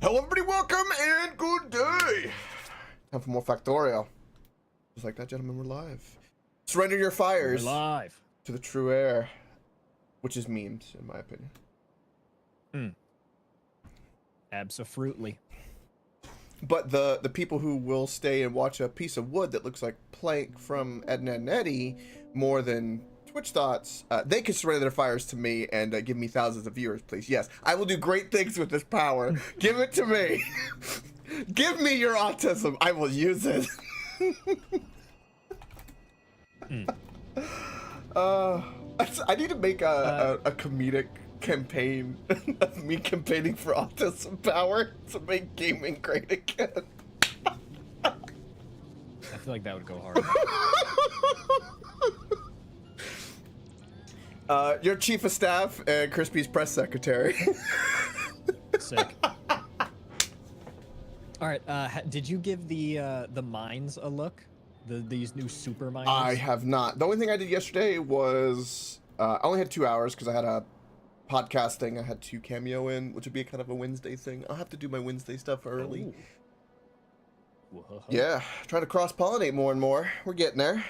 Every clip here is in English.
Hello everybody, welcome and good day! Time for more Factorio. Just like that, gentlemen, we're live. Surrender your fires We're live to the true air, which is memes, in my opinion. Absolutely. But the people who will stay and watch a piece of wood that looks like plank from Edna and Eddie more than Twitch thoughts, they can surrender their fires to me and give me thousands of viewers, please. Yes, I will do great things with this power. Give it to me. Give me your autism. I will use it. I need to make a comedic campaign of me campaigning for autism power to make gaming great again. I feel like that would go hard. Your chief of staff and Crispy's press secretary. Sick. All right. Did you give the mines a look? These new super mines? I have not. The only thing I did yesterday was I only had 2 hours because I had a podcast thing I had to cameo in, which would be kind of a Wednesday thing. I'll have to do my Wednesday stuff early. Whoa. Yeah, try to cross-pollinate more and more. We're getting there.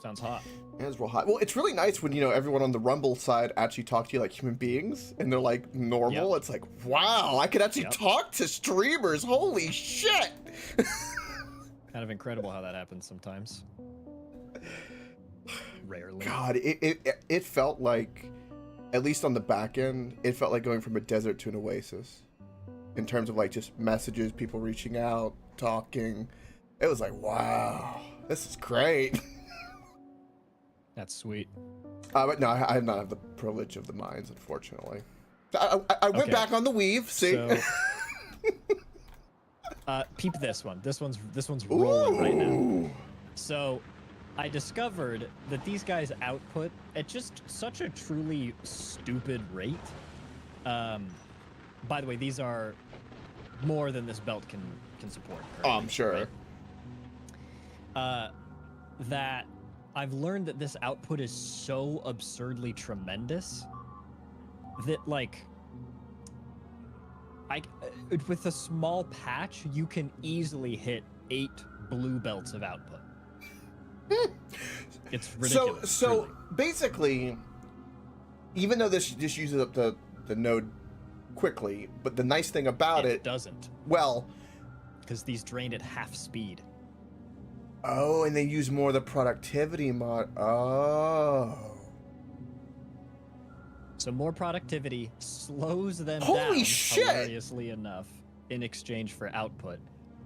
Sounds hot. Yeah, it's real hot. Well, it's really nice when, you know, everyone on the Rumble side actually talk to you like human beings, and they're like normal. Yep. It's like, wow, I could actually talk to streamers. Holy shit! Kind of incredible how that happens sometimes. Rarely. God, it felt like, at least on the back end, it felt like going from a desert to an oasis. In terms of like just messages, people reaching out, talking. It was like, wow, this is great. That's sweet. But no, I have not had the privilege of the mines, unfortunately. I went back on the weave. See. So, peep this one. This one's rolling right now. So, I discovered that these guys output at just such a truly stupid rate. By the way, these are more than this belt can support. Oh, I'm sure. Right? That I've learned that this output is so absurdly tremendous that, like, with a small patch, you can easily hit 8 blue belts of output. It's ridiculous. So basically, even though this just uses up the node quickly, but the nice thing about it doesn't. Well, because these drain at half speed. Oh, and they use more of the productivity mod. Oh. So more productivity slows them Holy down, shit! hilariously enough, in exchange for output.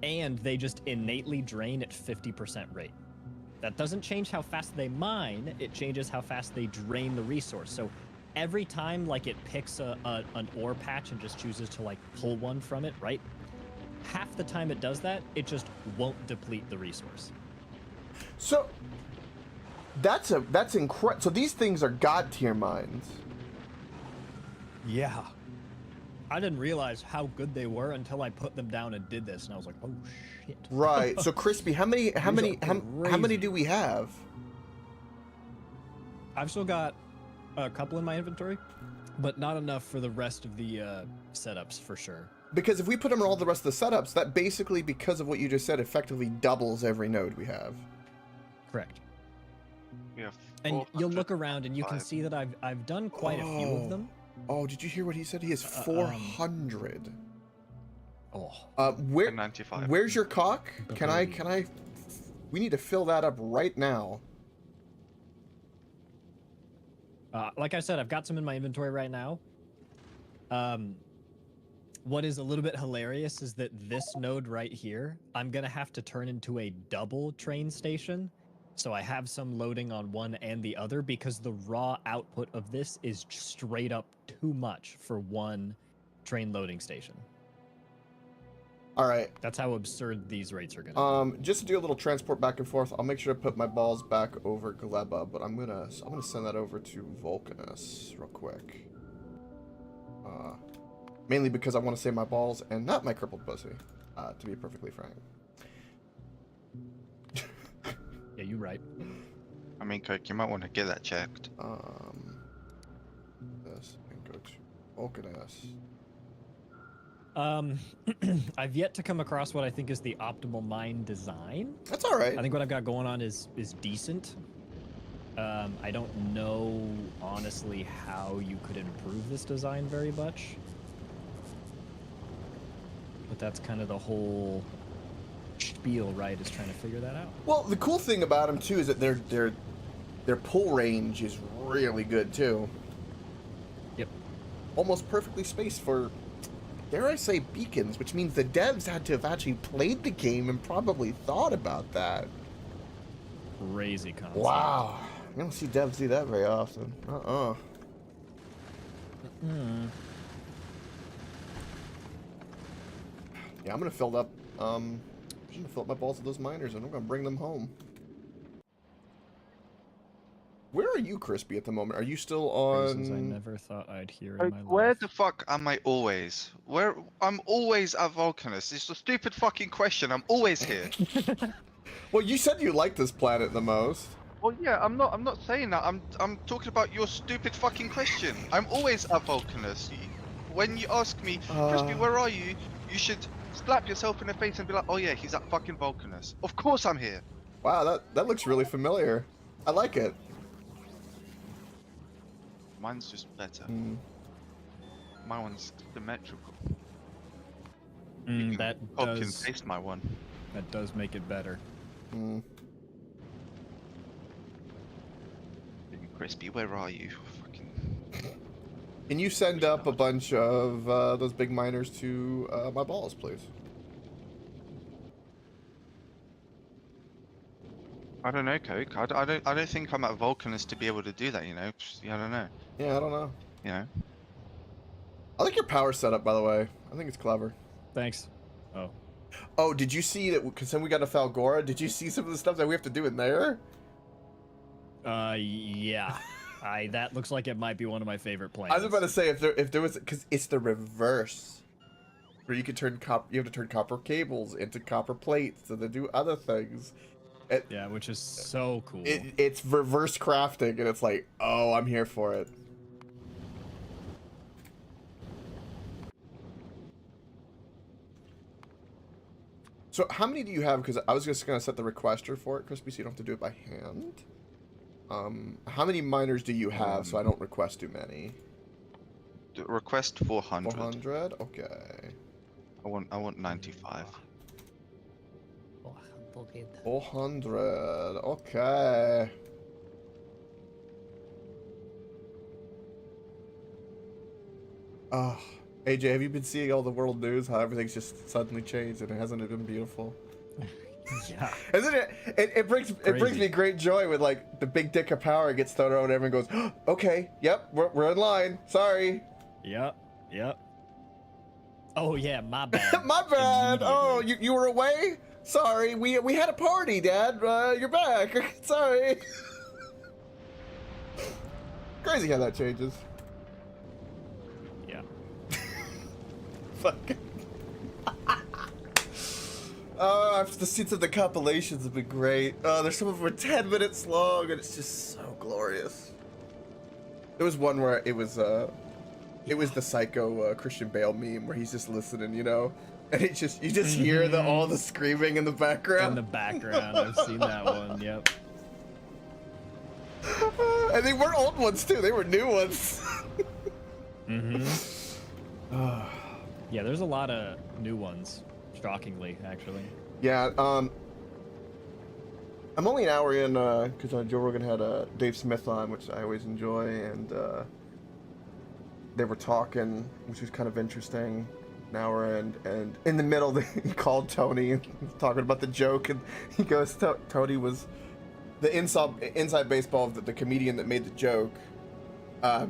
And they just innately drain at 50% rate. That doesn't change how fast they mine, it changes how fast they drain the resource. So every time, like, it picks an ore patch and just chooses to, like, pull one from it, right? Half the time it does that, it just won't deplete the resource. So that's incredible. So these things are god tier mines. Yeah. I didn't realize how good they were until I put them down and did this, and I was like, "Oh shit!" Right. So Crispy, how many do we have? I've still got a couple in my inventory, but not enough for the rest of the setups for sure. Because if we put them in all the rest of the setups, that basically, because of what you just said, effectively doubles every node we have. Correct. We have and you'll look around and you can see that I've done quite a few of them. Oh, did you hear what he said? He has 400. Where? 95. Where's your cock? Can I? We need to fill that up right now. Like I said, I've got some in my inventory right now. What is a little bit hilarious is that this node right here, I'm gonna have to turn into a double train station. So I have some loading on one and the other because the raw output of this is straight up too much for one train loading station. All right. That's how absurd these rates are gonna be. Just to do a little transport back and forth, I'll make sure to put my balls back over Gleba, but I'm gonna send that over to Vulcanus real quick. Mainly because I want to save my balls and not my crippled pussy, to be perfectly frank. Yeah, you're right. I mean, Coke, you might want to get that checked. This and go to Vulcanus. I've yet to come across what I think is the optimal mine design. That's all right. I think what I've got going on is decent. I don't know, honestly, how you could improve this design very much. But that's kind of the whole spiel, right, is trying to figure that out. Well, the cool thing about them, too, is that their pull range is really good, too. Yep. Almost perfectly spaced for, dare I say, beacons, which means the devs had to have actually played the game and probably thought about that. Crazy concept. Wow. You don't see devs do that very often. Yeah, I'm gonna fill up my balls with those miners and I'm gonna bring them home. Where are you, Crispy, at the moment? Are you still Phrases I on? never thought I'd hear in my Where life. the fuck am I always? Where I'm always at Vulcanus. It's a stupid fucking question. I'm always here. Well, you said you liked this planet the most. Well, yeah, I'm not saying that. I'm talking about your stupid fucking question. I'm always at Vulcanus. When you ask me, Crispy, where are you? You should slap yourself in the face and be like, oh yeah, he's at fucking Vulcanus. Of course I'm here. Wow, that looks really familiar. I like it. Mine's just better. My one's symmetrical. That Copy and does paste my one. make it better. Crispy, where are you? Fucking. Can you send up a bunch of those big miners to my balls, please? I don't know, Coke. I don't think I'm at Vulcanus to be able to do that. You know. I don't know. Yeah, I don't know. You know. I like your power setup, by the way. I think it's clever. Thanks. Oh. Oh, did you see that? Because then we got to Falgora. Did you see some of the stuff that we have to do in there? Yeah. That looks like it might be one of my favorite plans. I was about to say if there was, because it's the reverse, where you can turn you have to turn copper cables into copper plates and then do other things. Yeah, which is so cool. It's reverse crafting, and it's like, oh, I'm here for it. So how many do you have? Because I was just gonna set the requester for it, Crispy, so you don't have to do it by hand. How many miners do you have, so I don't request too many? Request 400. 400? Okay. I want 95. 400. Okay. Oh, AJ, have you been seeing all the world news? How everything's just suddenly changed and it hasn't been beautiful. Yeah. Isn't it? It brings me great joy when like the big dick of power gets thrown out and everyone goes, oh, okay, yep, we're in line. Sorry. Yep. Oh yeah, my bad. My bad. Oh, you were away? Sorry, we had a party, Dad. You're back. Sorry. Crazy how that changes. Yeah. Fucking. The scenes of the compilations have been great. There's some of them are 10 minutes long, and it's just so glorious. There was one where it was the psycho Christian Bale meme where he's just listening, you know, and you just hear all the screaming in the background. In the background, I've seen that one. Yep. And they weren't old ones too; they were new ones. Yeah, there's a lot of new ones. Shockingly, actually. Yeah, I'm only an hour in, because Joe Rogan had Dave Smith on, which I always enjoy, and they were talking, which was kind of interesting, an hour in, and in the middle, he called Tony, and talking about the joke, and he goes, Tony was the inside baseball of the comedian that made the joke,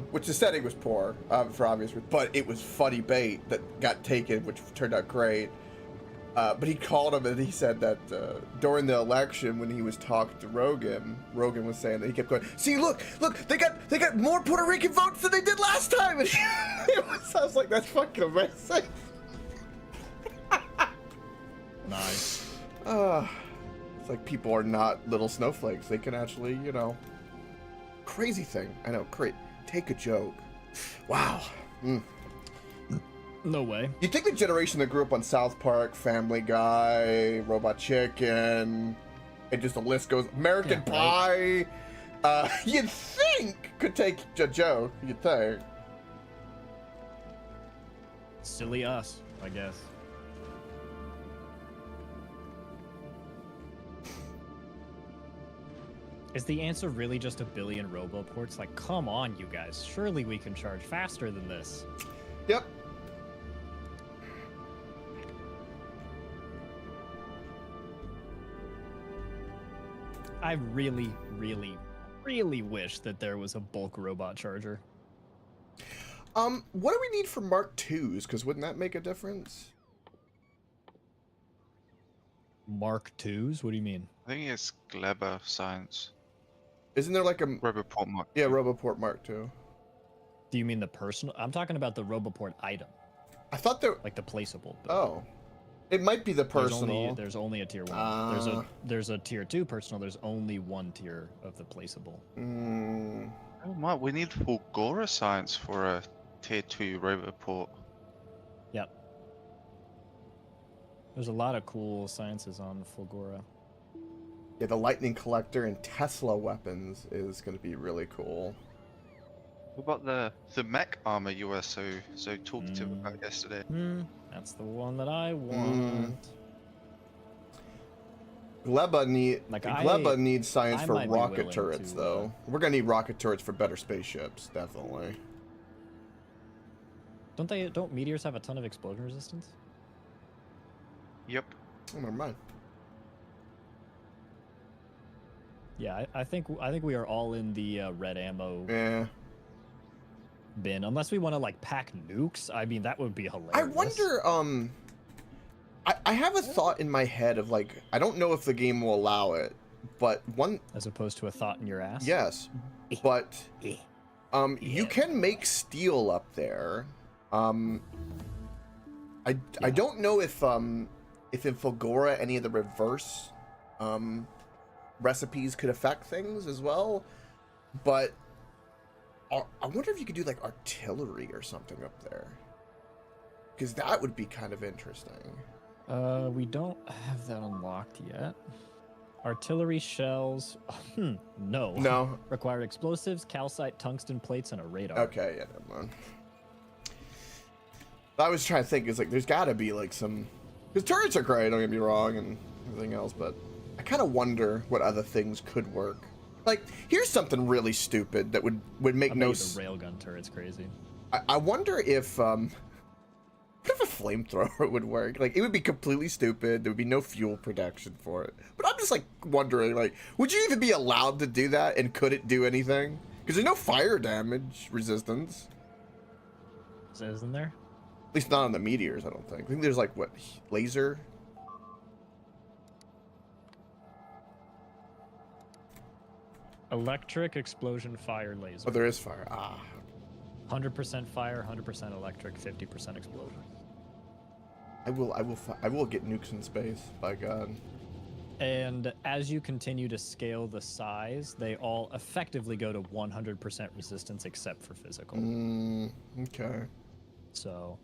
which the setting was poor, for obvious reasons, but it was funny bait that got taken, which turned out great. But he called him and he said that during the election when he was talking to Rogan was saying that he kept going, see, look, they got more Puerto Rican votes than they did last time. And I was like, that's fucking amazing. Nice. It's like people are not little snowflakes. They can actually, you know, crazy thing. I know, great. Take a joke. Wow. No way. You'd think the generation that grew up on South Park, Family Guy, Robot Chicken, and just the list goes, American Pie, you'd think could take a joke, you'd think. Silly us, I guess. Is the answer really just a billion roboports? Like, come on, you guys. Surely we can charge faster than this. Yep. I really, really, really wish that there was a bulk robot charger. What do we need for Mark IIs? Because wouldn't that make a difference? Mark IIs? What do you mean? I think it's Gleber science. Isn't there like a... Roboport Mark. Yeah, Roboport Mark II. Do you mean the personal? I'm talking about the Roboport item. I thought there... Like the placeable. Oh. It might be the personal. There's only a tier 1. There's a tier 2 personal. There's only one tier of the placeable. Oh my, we need Fulgora science for a tier 2 Roboport. Yep. There's a lot of cool sciences on Fulgora. Yeah, the lightning collector and Tesla weapons is going to be really cool. What about the mech armor you were so talkative about yesterday? That's the one that I want. Gleba needs science I for might be rocket willing turrets, to, though. We're going to need rocket turrets for better spaceships, definitely. Don't meteors have a ton of explosion resistance? Yep. Oh, never mind. Yeah, I think we are all in the red ammo bin, unless we want to like pack nukes. I mean, that would be hilarious. I wonder. I have a thought in my head of like, I don't know if the game will allow it, but one as opposed to a thought in your ass. Yes, but you can make steel up there. I don't know if in Fulgora any of the reverse recipes could affect things as well, but I wonder if you could do like artillery or something up there, because that would be kind of interesting. We don't have that unlocked yet. Artillery shells. No. Require explosives, calcite, tungsten plates, and a radar. Okay, yeah, never mind. I was trying to think, it's like there's got to be like some, because turrets are great, don't get me wrong, and everything else, but I kind of wonder what other things could work. Like, here's something really stupid that would make no sense. The railgun turret's crazy. I wonder if what if a flamethrower would work? Like, it would be completely stupid. There would be no fuel protection for it. But I'm just like wondering, like, would you even be allowed to do that, and could it do anything? Because there's no fire damage resistance. Isn't there? At least not on the meteors, I don't think. I think there's like, what, laser? Electric, explosion, fire, laser. Oh, there is fire. 100% fire, 100% electric, 50% explosion. I will get nukes in space, by God. And as you continue to scale the size, they all effectively go to 100% resistance except for physical. Okay. So,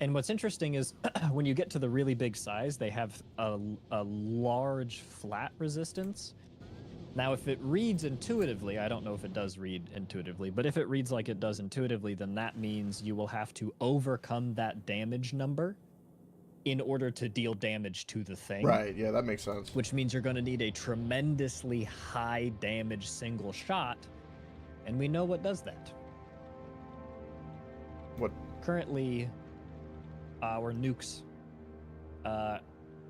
and what's interesting is when you get to the really big size, they have a large flat resistance. Now, if it reads intuitively, I don't know if it does read intuitively, but if it reads like it does intuitively, then that means you will have to overcome that damage number in order to deal damage to the thing. Right, yeah, that makes sense. Which means you're going to need a tremendously high damage single shot, and we know what does that. What? Currently, our nukes,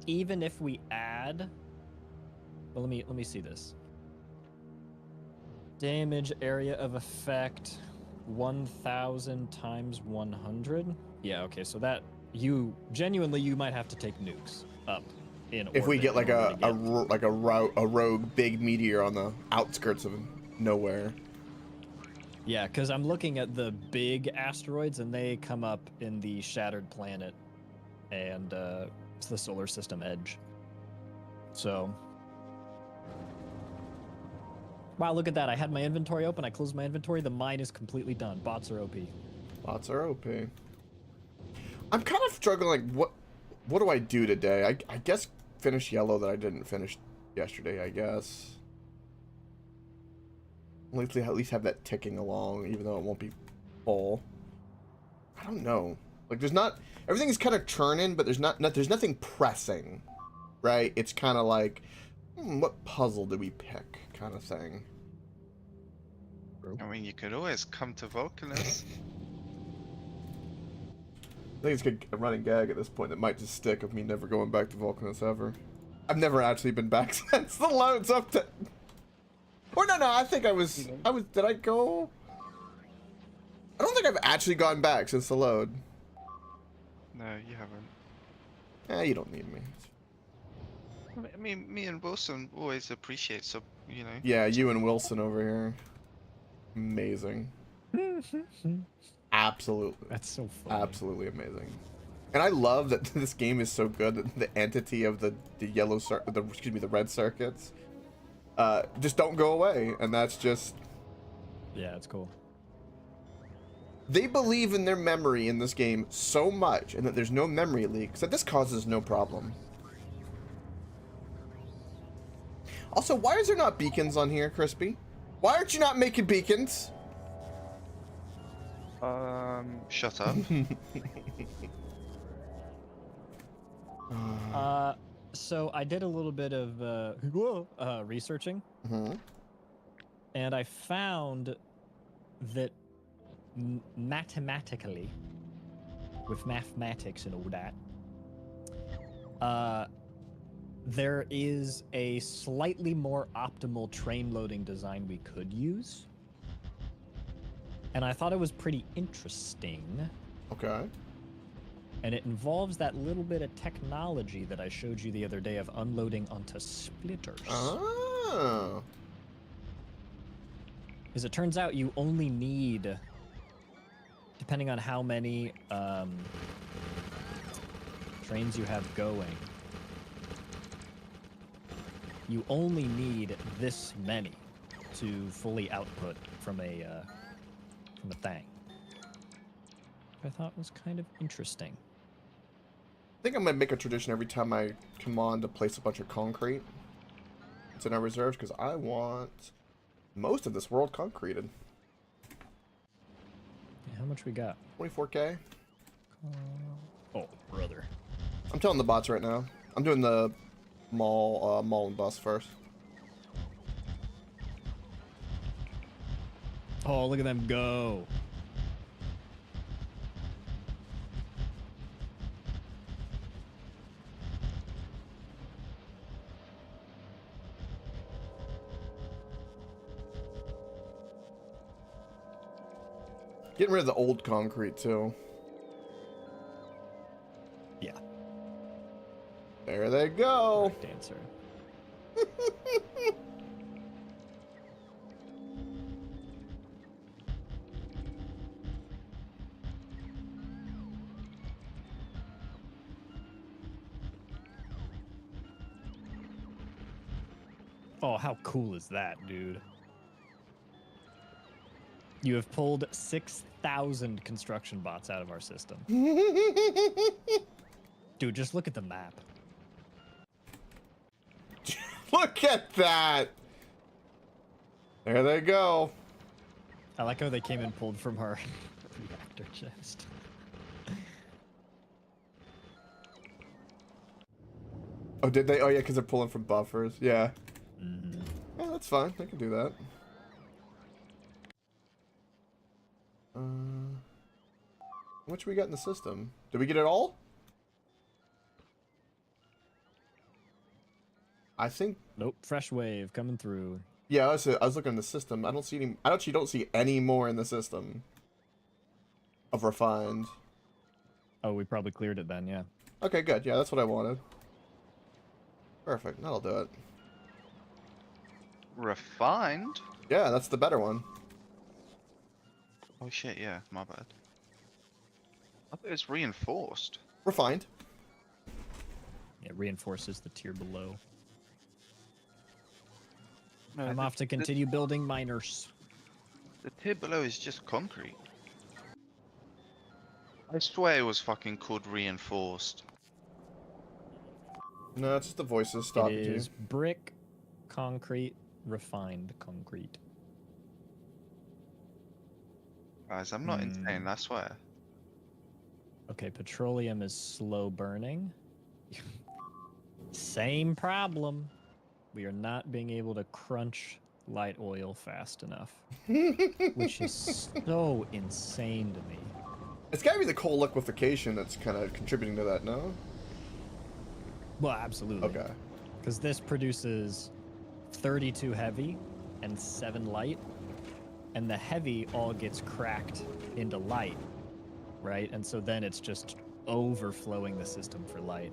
even if we add, well, let me see this. Damage area of effect 1000 times 100. Yeah, okay, so that you might have to take nukes up in if we get like a get... rogue big meteor on the outskirts of nowhere. Yeah, because I'm looking at the big asteroids and they come up in the shattered planet and it's the solar system edge. So wow, look at that. I had my inventory open. I closed my inventory. The mine is completely done. Bots are OP. Bots are OP. I'm kind of struggling. Like, what do I do today? I guess finish yellow that I didn't finish yesterday. I guess. At least have that ticking along, even though it won't be full. I don't know. Like, there's not everything is kind of churning, but there's nothing pressing, right? It's kind of like, what puzzle do we pick, kind of thing. I mean, you could always come to Vulcanus. I think it's a running gag at this point. It might just stick of me never going back to Vulcanus ever. I've never actually been back since the loads update. Or no, I think I was. Did I go? I don't think I've actually gone back since the load. No, you haven't. You don't need me. I mean, me and Wilson always appreciate, so, you know. Yeah, you and Wilson over here. Amazing. Absolutely. That's so funny. Absolutely amazing. And I love that this game is so good that the entity of the red circuits just don't go away, and that's just. Yeah, it's cool. They believe in their memory in this game so much, and that there's no memory leaks, that this causes no problem. Also, why is there not beacons on here, Crispy? Why aren't you not making beacons? Shut up. So I did a little bit of researching, and I found that mathematically, with mathematics and all that, there is a slightly more optimal train loading design we could use. And I thought it was pretty interesting. Okay. And it involves that little bit of technology that I showed you the other day of unloading onto splitters. Oh. As it turns out, you only need, depending on how many trains you have going, you only need this many to fully output from a thing. I thought was kind of interesting. I think I'm gonna make a tradition every time I come on to place a bunch of concrete. It's in our reserves because I want most of this world concreted. Yeah, how much we got? 24K. Oh, brother. I'm telling the bots right now. I'm doing the mall and bus first. Oh, look at them go. Getting rid of the old concrete too. Yeah. There they go. Correct answer. Oh, how cool is that, dude? You have pulled 6,000 construction bots out of our system. Dude, just look at the map. Look at that. There they go. I like how they came and pulled from our reactor chest. Oh, did they? Oh, yeah, because they're pulling from buffers. Yeah. Mm-hmm. Yeah, that's fine. I can do that. How much we got in the system? Did we get it all? I think. Nope, fresh wave coming through. Yeah, I was looking in the system. I don't see any. I actually don't see any more in the system of refined. Oh, we probably cleared it then, yeah. Okay, good. Yeah, that's what I wanted. Perfect. That'll do it. Refined? Yeah, that's the better one. Oh shit, yeah, my bad. I thought it was reinforced. Refined. It reinforces the tier below. No, I'm off to continue building miners. The tier below is just concrete. I swear it was fucking called reinforced. No, it's just the voices It talking to you. is brick, concrete, refined concrete. Guys, I'm not insane, I swear. Okay, petroleum is slow burning. Same problem. We are not being able to crunch light oil fast enough, which is so insane to me. It's gotta be the coal liquefaction that's kind of contributing to that, no? Well, absolutely. Okay. Because this produces 32 heavy and 7 light, and the heavy all gets cracked into light, right? And so then it's just overflowing the system for light.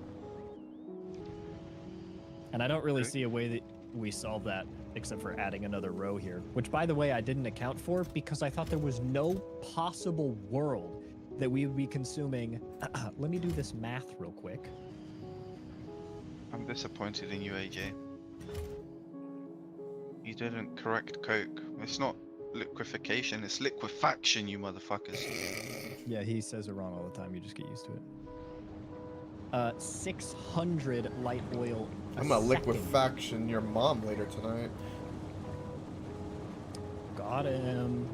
And I don't really see a way that we solve that except for adding another row here, which, by the way, I didn't account for because I thought there was no possible world that we would be consuming. Let me do this math real quick. I'm disappointed in you, AJ. You didn't correct Coke. It's not liquefaction, it's liquefaction, you motherfuckers. Yeah, he says it wrong all the time. You just get used to it. 600 light oil. I'm gonna liquefaction your mom later tonight. Got him.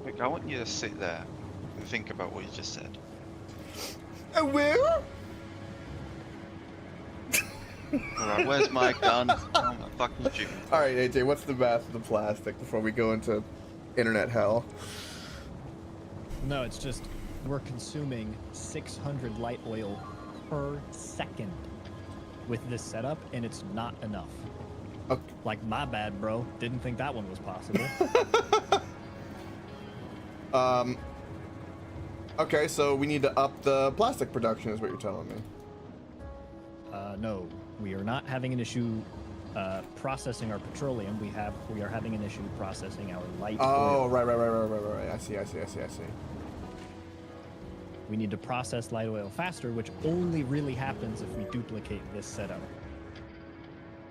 Look, I want you to sit there and think about what you just said. Where? Alright, where's my gun? Oh my fucking shoot. Alright, AJ, what's the math of the plastic before we go into internet hell? No, it's just we're consuming 600 light oil per second with this setup, and it's not enough. Okay. Like, my bad, bro. Didn't think that one was possible. Okay, so we need to up the plastic production is what you're telling me. No, we are not having an issue processing our petroleum. We are having an issue processing our light Oh, oil. right. I see. We need to process light oil faster, which only really happens if we duplicate this setup.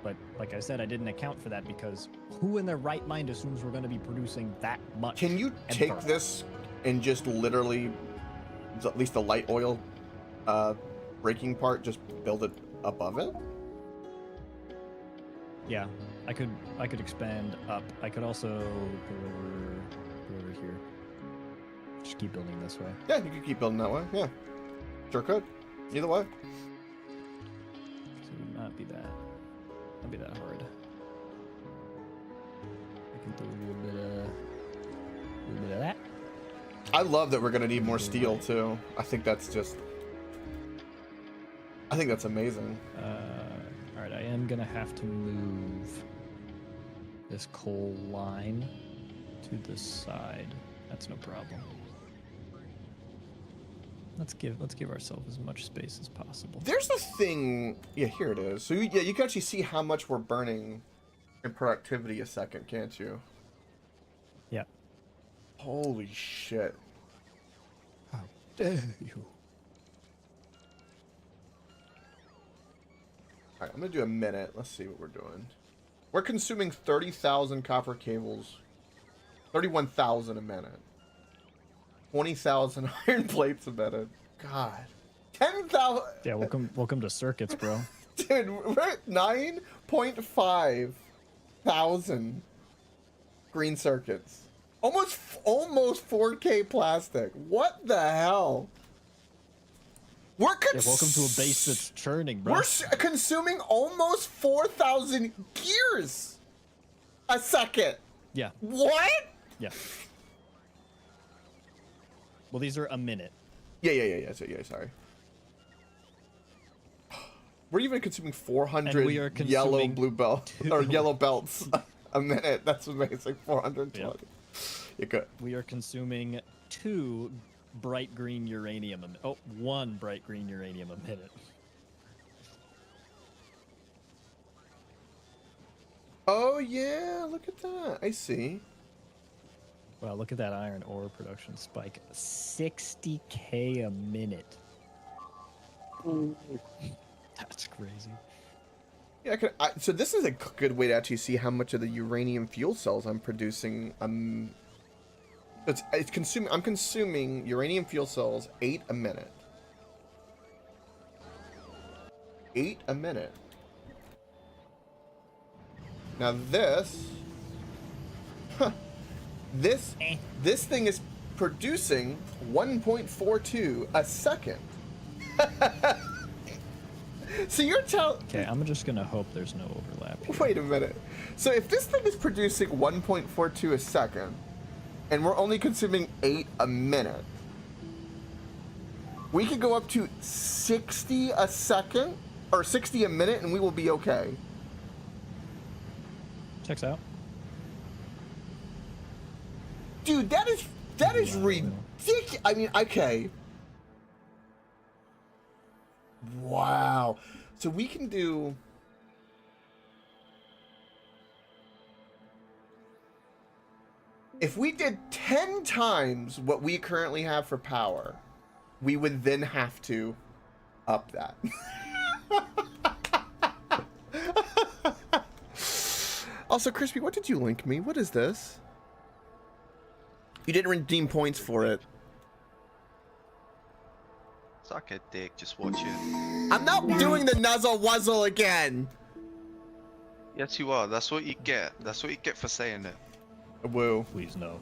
But like I said, I didn't account for that because who in their right mind assumes we're going to be producing that much? Can you take ever? this and just literally, at least the light oil breaking part, just build it above it? Yeah, I could expand up. I could also go over here. Just keep building this way. Yeah, you could keep building that way. Yeah, sure could. Either way. So it would not be that hard. I can do a little bit of that. I love that we're gonna need more steel too. I think that's amazing. All right, I am gonna have to move this coal line to the side. That's no problem. Let's give ourselves as much space as possible. There's the thing. Yeah, here it is. So yeah, you can actually see how much we're burning in productivity a second, can't you? Yeah. Holy shit. How dare you? Alright, I'm gonna do a minute. Let's see what we're doing. We're consuming 30,000 copper cables. 31,000 a minute. 20,000 iron plates a minute. God. 10,000. Yeah, welcome to circuits, bro. Dude, we're at 9.5 thousand green circuits. Almost 4K plastic. What the hell? We're Welcome to a base that's churning, bro. We're consuming almost 4,000 gears a second. Yeah. What? Yeah. Well, these are a minute. Yeah. Sorry. We're even consuming 400 And we are consuming blue belt or yellow belts a minute. That's amazing. 420. Yep. You're good. We are consuming 2 bright green uranium a minute. Oh, 1 bright green uranium a minute. Oh yeah, look at that. I see. Wow, look at that iron ore production spike. 60K a minute. That's crazy. Yeah, so this is a good way to actually see how much of the uranium fuel cells I'm producing It's consuming. I'm consuming uranium fuel cells 8 a minute. 8 a minute. Now this, huh, this thing is producing 1.42 a second. So you're telling... Okay, I'm just gonna hope there's no overlap here. Wait a minute. So if this thing is producing 1.42 a second, and we're only consuming 8 a minute, we could go up to 60 a second, or 60 a minute, and we will be okay. Checks out. Dude, that is ridiculous. I mean, okay. Wow. So we can do... If we did 10 times what we currently have for power, we would then have to up that. Also, Crispy, what did you link me? What is this? You didn't redeem points for it. Suck a dick, just watch it. I'm not doing the nuzzle wuzzle again. Yes, you are. That's what you get. That's what you get for saying it. Woo. Please no.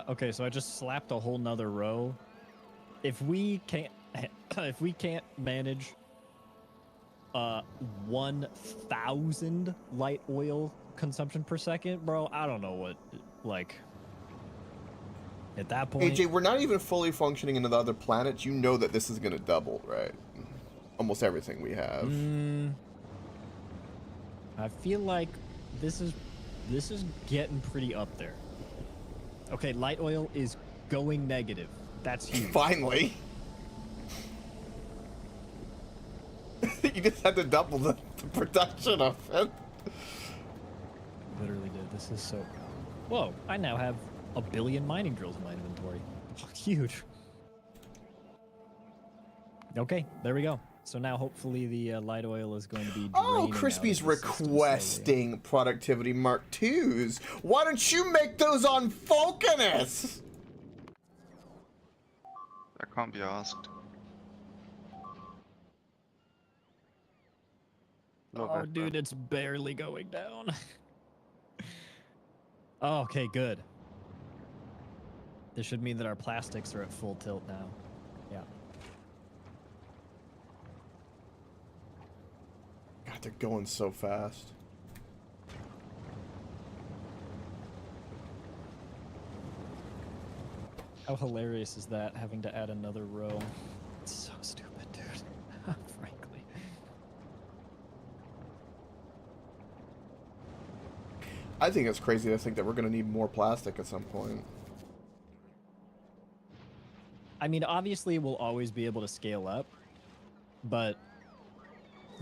Okay, so I just slapped a whole nother row. If we can't manage 1,000 light oil consumption per second, bro, I don't know what, like, at that point. AJ, we're not even fully functioning into the other planets. You know that this is gonna double, right? Almost everything we have. I feel like this is getting pretty up there. Okay, light oil is going negative. That's huge. Finally. You just had to double the production of it. Literally did. This is so... Whoa, I now have 1 billion mining drills in my inventory. Huge. Okay, there we go. So now hopefully the light oil is going to be Oh, draining Crispy's out of the system requesting productivity Mark IIs. Why don't you make those on Vulcanus? That can't be asked. slowly. Oh, dude, it's barely going down. Oh, okay, good. This should mean that our plastics are at full tilt now. Yeah. God, they're going so fast. How hilarious is that, having to add another row? It's so stupid, dude. Frankly. I think it's crazy to think that we're going to need more plastic at some point. I mean, obviously we'll always be able to scale up, but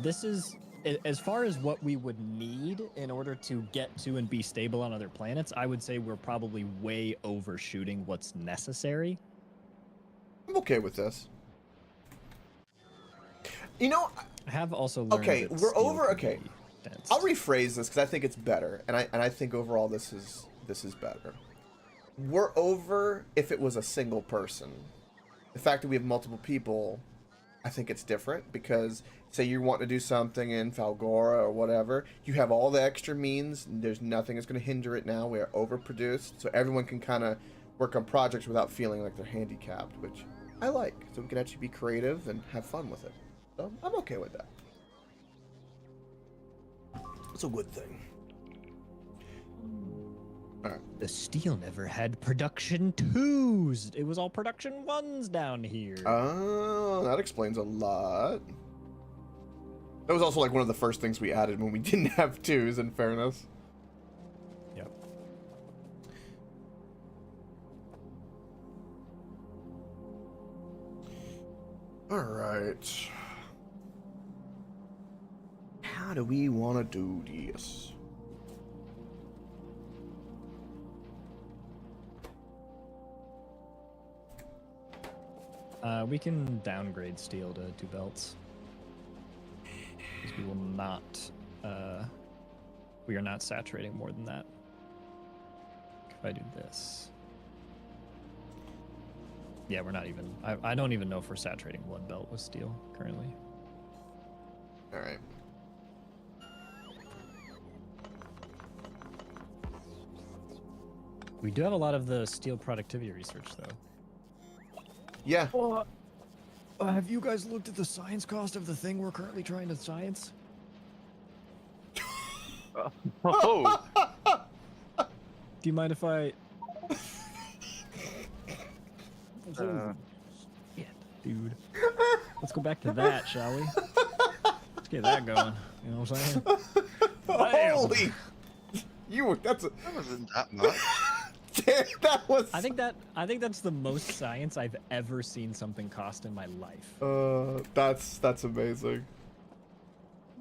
this is, as far as what we would need in order to get to and be stable on other planets, I would say we're probably way overshooting what's necessary. I'm okay with this. You know, I have also learned okay, that we're steel over. can Okay, be dense. I'll rephrase this because I think it's better, and I think overall this is better. We're over if it was a single person. The fact that we have multiple people, I think it's different because say you want to do something in Falgora or whatever, you have all the extra means. And there's nothing that's going to hinder it now. We are overproduced, so everyone can kind of work on projects without feeling like they're handicapped, which I like. So we can actually be creative and have fun with it. So I'm okay with that. It's a good thing. All right. The steel never had production 2s. It was all production 1s down here. Oh, that explains a lot. That was also like one of the first things we added when we didn't have 2s, in fairness. Yep. All right. How do we want to do this? We can downgrade steel to 2 belts. Because we will not, we are not saturating more than that. If I do this. Yeah, we're not even... I don't even know if we're saturating one belt with steel currently. All right. We do have a lot of the steel productivity research, though. Yeah. Have you guys looked at the science cost of the thing we're currently trying to science? Oh, Do you mind if I... Shit, dude. Let's go back to that, shall we? Let's get that going. You know what I'm saying? Holy! That's a... that wasn't that much. that was... I think that's the most science I've ever seen something cost in my life. That's amazing.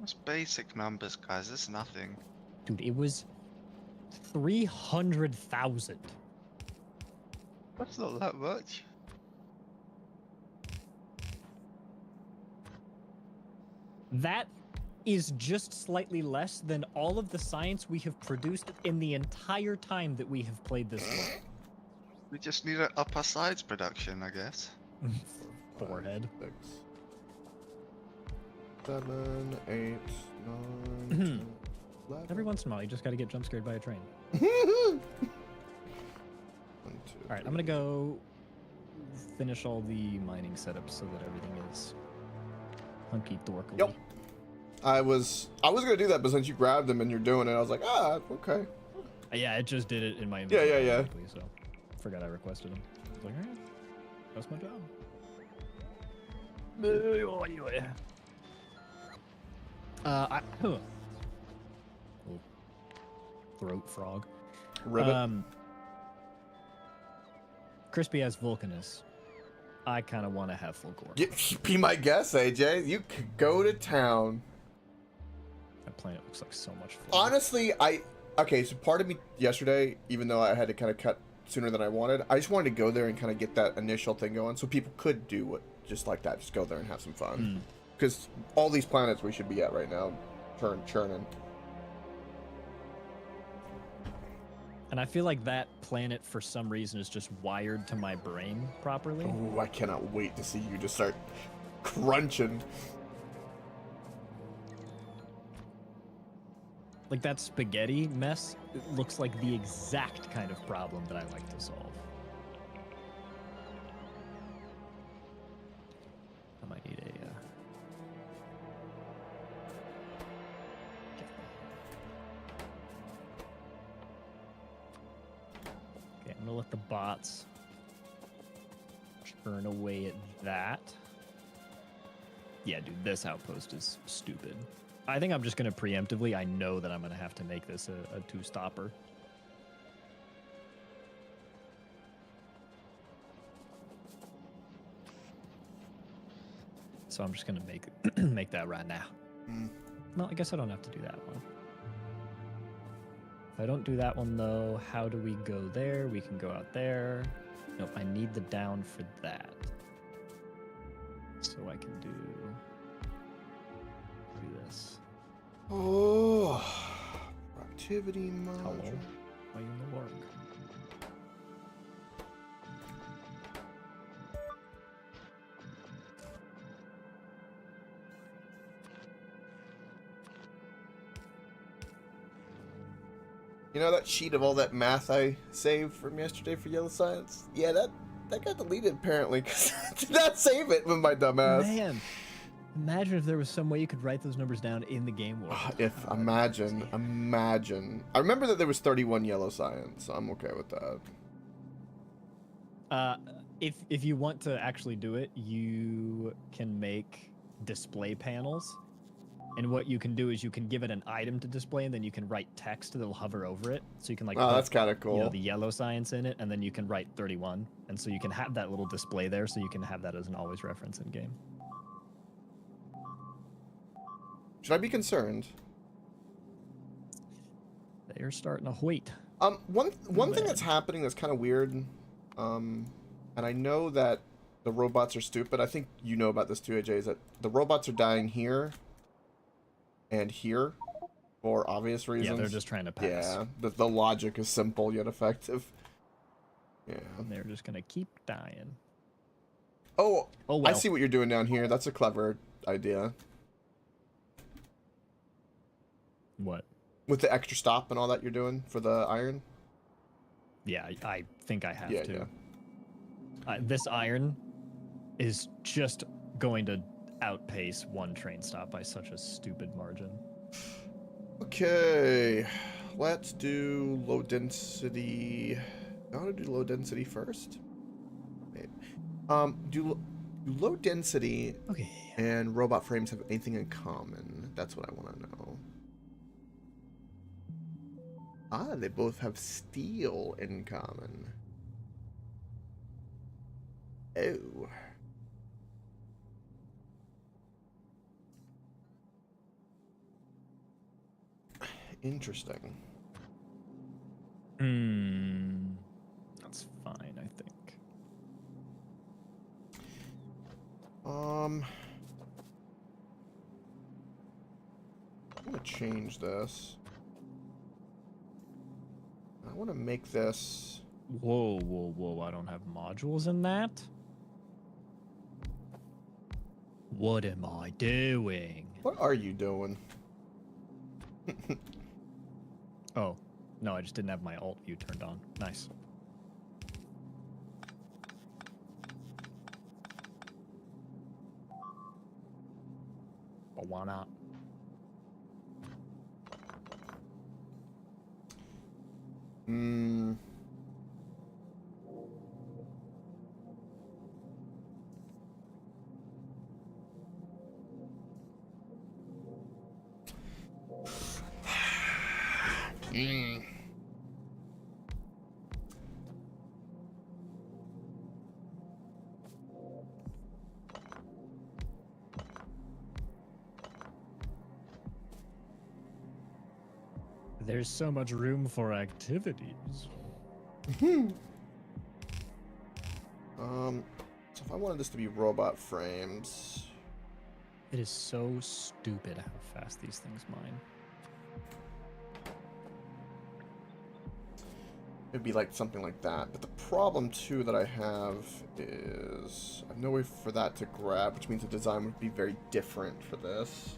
That's basic numbers, guys. It's nothing. Dude, it was 300,000. That's not that much. That is just slightly less than all of the science we have produced in the entire time that we have played this game. We just need to up our sides production, I guess. Forehead. 6, 7, 8, 9, 10, 11. Every once in a while, you just gotta get jump scared by a train. 1, 2, Alright, I'm gonna go finish all the mining setups so that everything is hunky-dorkly. Yep. I was gonna do that, but since you grabbed them and you're doing it, I was like, okay. Yeah, it just did it in my Yeah. automatically, so forgot I requested them. I was like, alright, that's my job. Oh, throat frog. Ribbit. Crispy as Vulcanus. I kind of want to have full core. Be my guest, AJ. You could go to town. That planet looks like so much fun. Honestly, okay, so part of me yesterday, even though I had to kind of cut sooner than I wanted, I just wanted to go there and kind of get that initial thing going so people could do what just like that, just go there and have some fun. Because all these planets we should be at right now, churning. And I feel like that planet, for some reason, is just wired to my brain properly. Ooh, I cannot wait to see you just start crunching. Like that spaghetti mess, it looks like the exact kind of problem that I like to solve. I might need a... Okay, I'm gonna let the bots churn away at that. Yeah, dude, this outpost is stupid. I think I'm just gonna preemptively, I know that I'm gonna have to make this a two-stopper. So I'm just gonna make that right now. Well, I guess I don't have to do that one. If I don't do that one though, how do we go there? We can go out there. Nope, I need the down for that. So I can do this. Oh, activity module. Hello? Why you in the work? You know that sheet of all that math I saved from yesterday for yellow science? Yeah, that got deleted apparently because I did not save it with my dumbass. Man, imagine if there was some way you could write those numbers down in the game world. Imagine. I remember that there was 31 yellow science, so I'm okay with that. If you want to actually do it, you can make display panels. And what you can do is you can give it an item to display, and then you can write text that'll hover over it. So you can like, Oh, put, that's kind of cool. you know, the yellow science in it, and then you can write 31, and so you can have that little display there, so you can have that as an always reference in game. Should I be concerned? They're starting to wait. One thing that's happening that's kind of weird, and I know that the robots are stupid. I think you know about this too, AJ. Is that the robots are dying here and here, for obvious reasons. Yeah, they're just trying to pass. Yeah, the logic is simple yet effective. Yeah. And they're just gonna keep dying. Oh, Oh well. I see what you're doing down here. That's a clever idea. What? With the extra stop and all that you're doing for the iron? Yeah, I think I have Yeah, to. yeah. This iron is just going to outpace one train stop by such a stupid margin. Okay, let's do low density. I want to do low density first. Maybe. Do low density Okay. and robot frames have anything in common? That's what I want to know. Ah, they both have steel in common. Oh. Interesting. That's fine, I think. I'm gonna change this. I want to make this. Whoa, whoa, whoa! I don't have modules in that. What am I doing? What are you doing? Oh, no, I just didn't have my alt view turned on. Nice. But why not? Hmm. There's so much room for activities. So if I wanted this to be robot frames, It is so stupid how fast these things mine. it'd be like something like that. But the problem too that I have is I have no way for that to grab, which means the design would be very different for this.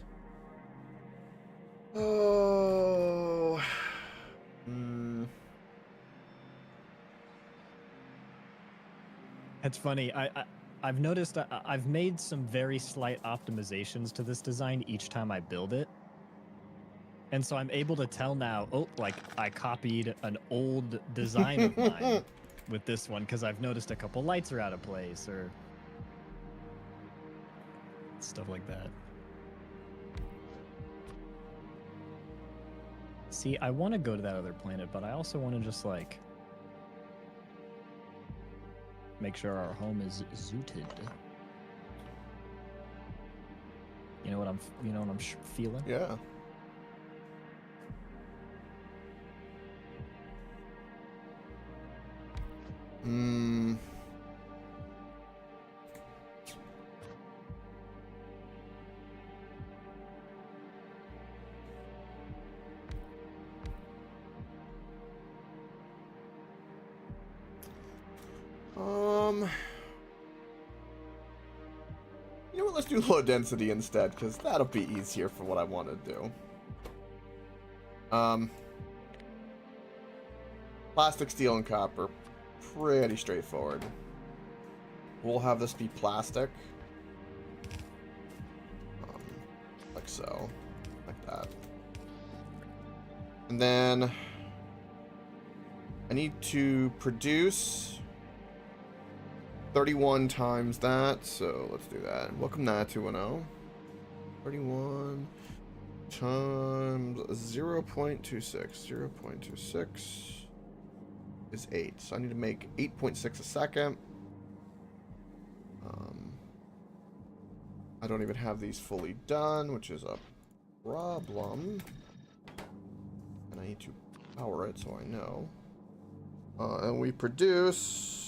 Oh. It's funny. I've noticed I've made some very slight optimizations to this design each time I build it. And so I'm able to tell now, oh, like I copied an old design of mine with this one because I've noticed a couple lights are out of place or stuff like that. See, I want to go to that other planet, but I also want to just like make sure our home is zooted. You know what I'm feeling? Yeah. You know what? Let's do low density instead, because that'll be easier for what I want to do. Plastic, steel, and copper. Pretty straightforward. We'll have this be plastic. Like so. Like that. And then I need to produce 31 times that, so let's do that. Welcome that 210. 31 times 0.26. 0.26 is 8. So I need to make 8.6 a second. I don't even have these fully done, which is a problem. And I need to power it so I know. And we produce...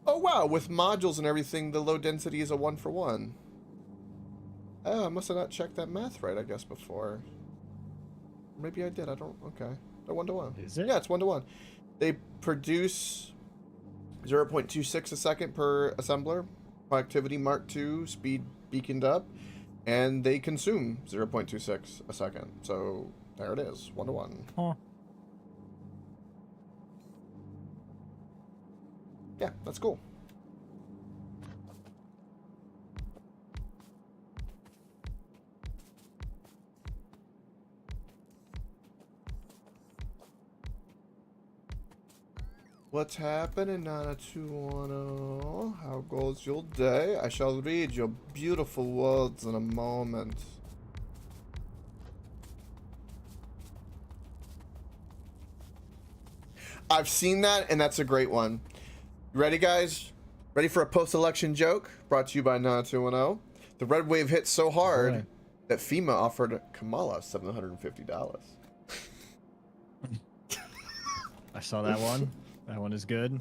Oh wow, with modules and everything, the low density is a 1-for-1. Oh, I must have not checked that math right, I guess, before. Maybe I did. I don't. Okay. They're 1 to 1. Is it? Yeah, it's 1 to 1. They produce 0.26 a second per assembler. Productivity Mark II, speed beaconed up, and they consume 0.26 a second. So there it is, 1 to 1. Huh. Yeah, that's cool. What's happening, 90210? How goes your day? I shall read your beautiful words in a moment. I've seen that, and that's a great one. You ready, guys? Ready for a post-election joke? Brought to you by 90210. The red wave hit so hard Boy. that FEMA offered Kamala $750. I saw that one. That one is good.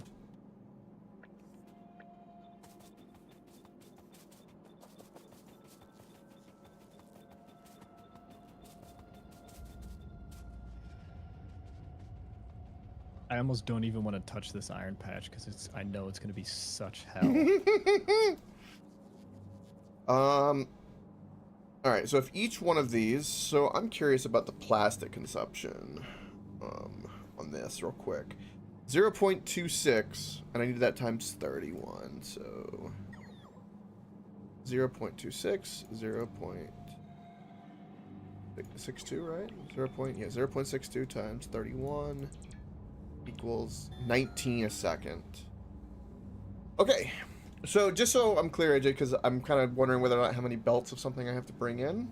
I almost don't even want to touch this iron patch because I know it's going to be such hell. All right, so if each one of these, so I'm curious about the plastic consumption on this real quick. 0.26, and I need that times 31, so 0.26, 0.62, right? 0.62 times 31 equals 19 a second. Okay, so just so I'm clear, AJ, because I'm kind of wondering whether or not how many belts of something I have to bring in.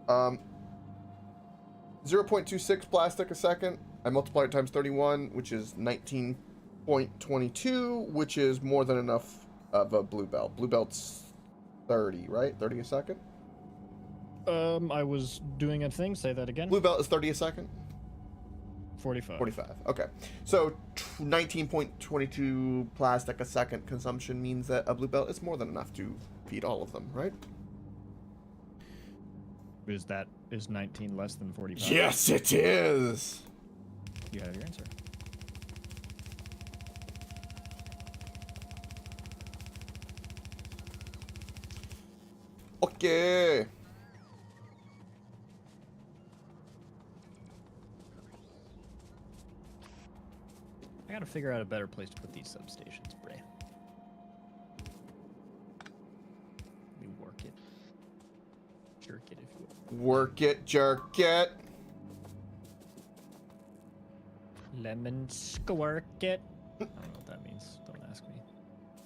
0.26 plastic a second. I multiply it times 31, which is 19.22, which is more than enough of a blue belt. Blue belt's 30, right? 30 a second? I was doing a thing. Say that again. Blue belt is 30 a second? 45. 45. Okay. So 19.22 plastic a second consumption means that a blue belt is more than enough to feed all of them, right? Is 19 less than 45? Yes, it is. You have your answer. Okay. I gotta figure out a better place to put these substations, Bray. Let me work it. Jerk it, if you will. Work it, jerk it. Lemon squirk it. I don't know what that means. Don't ask me.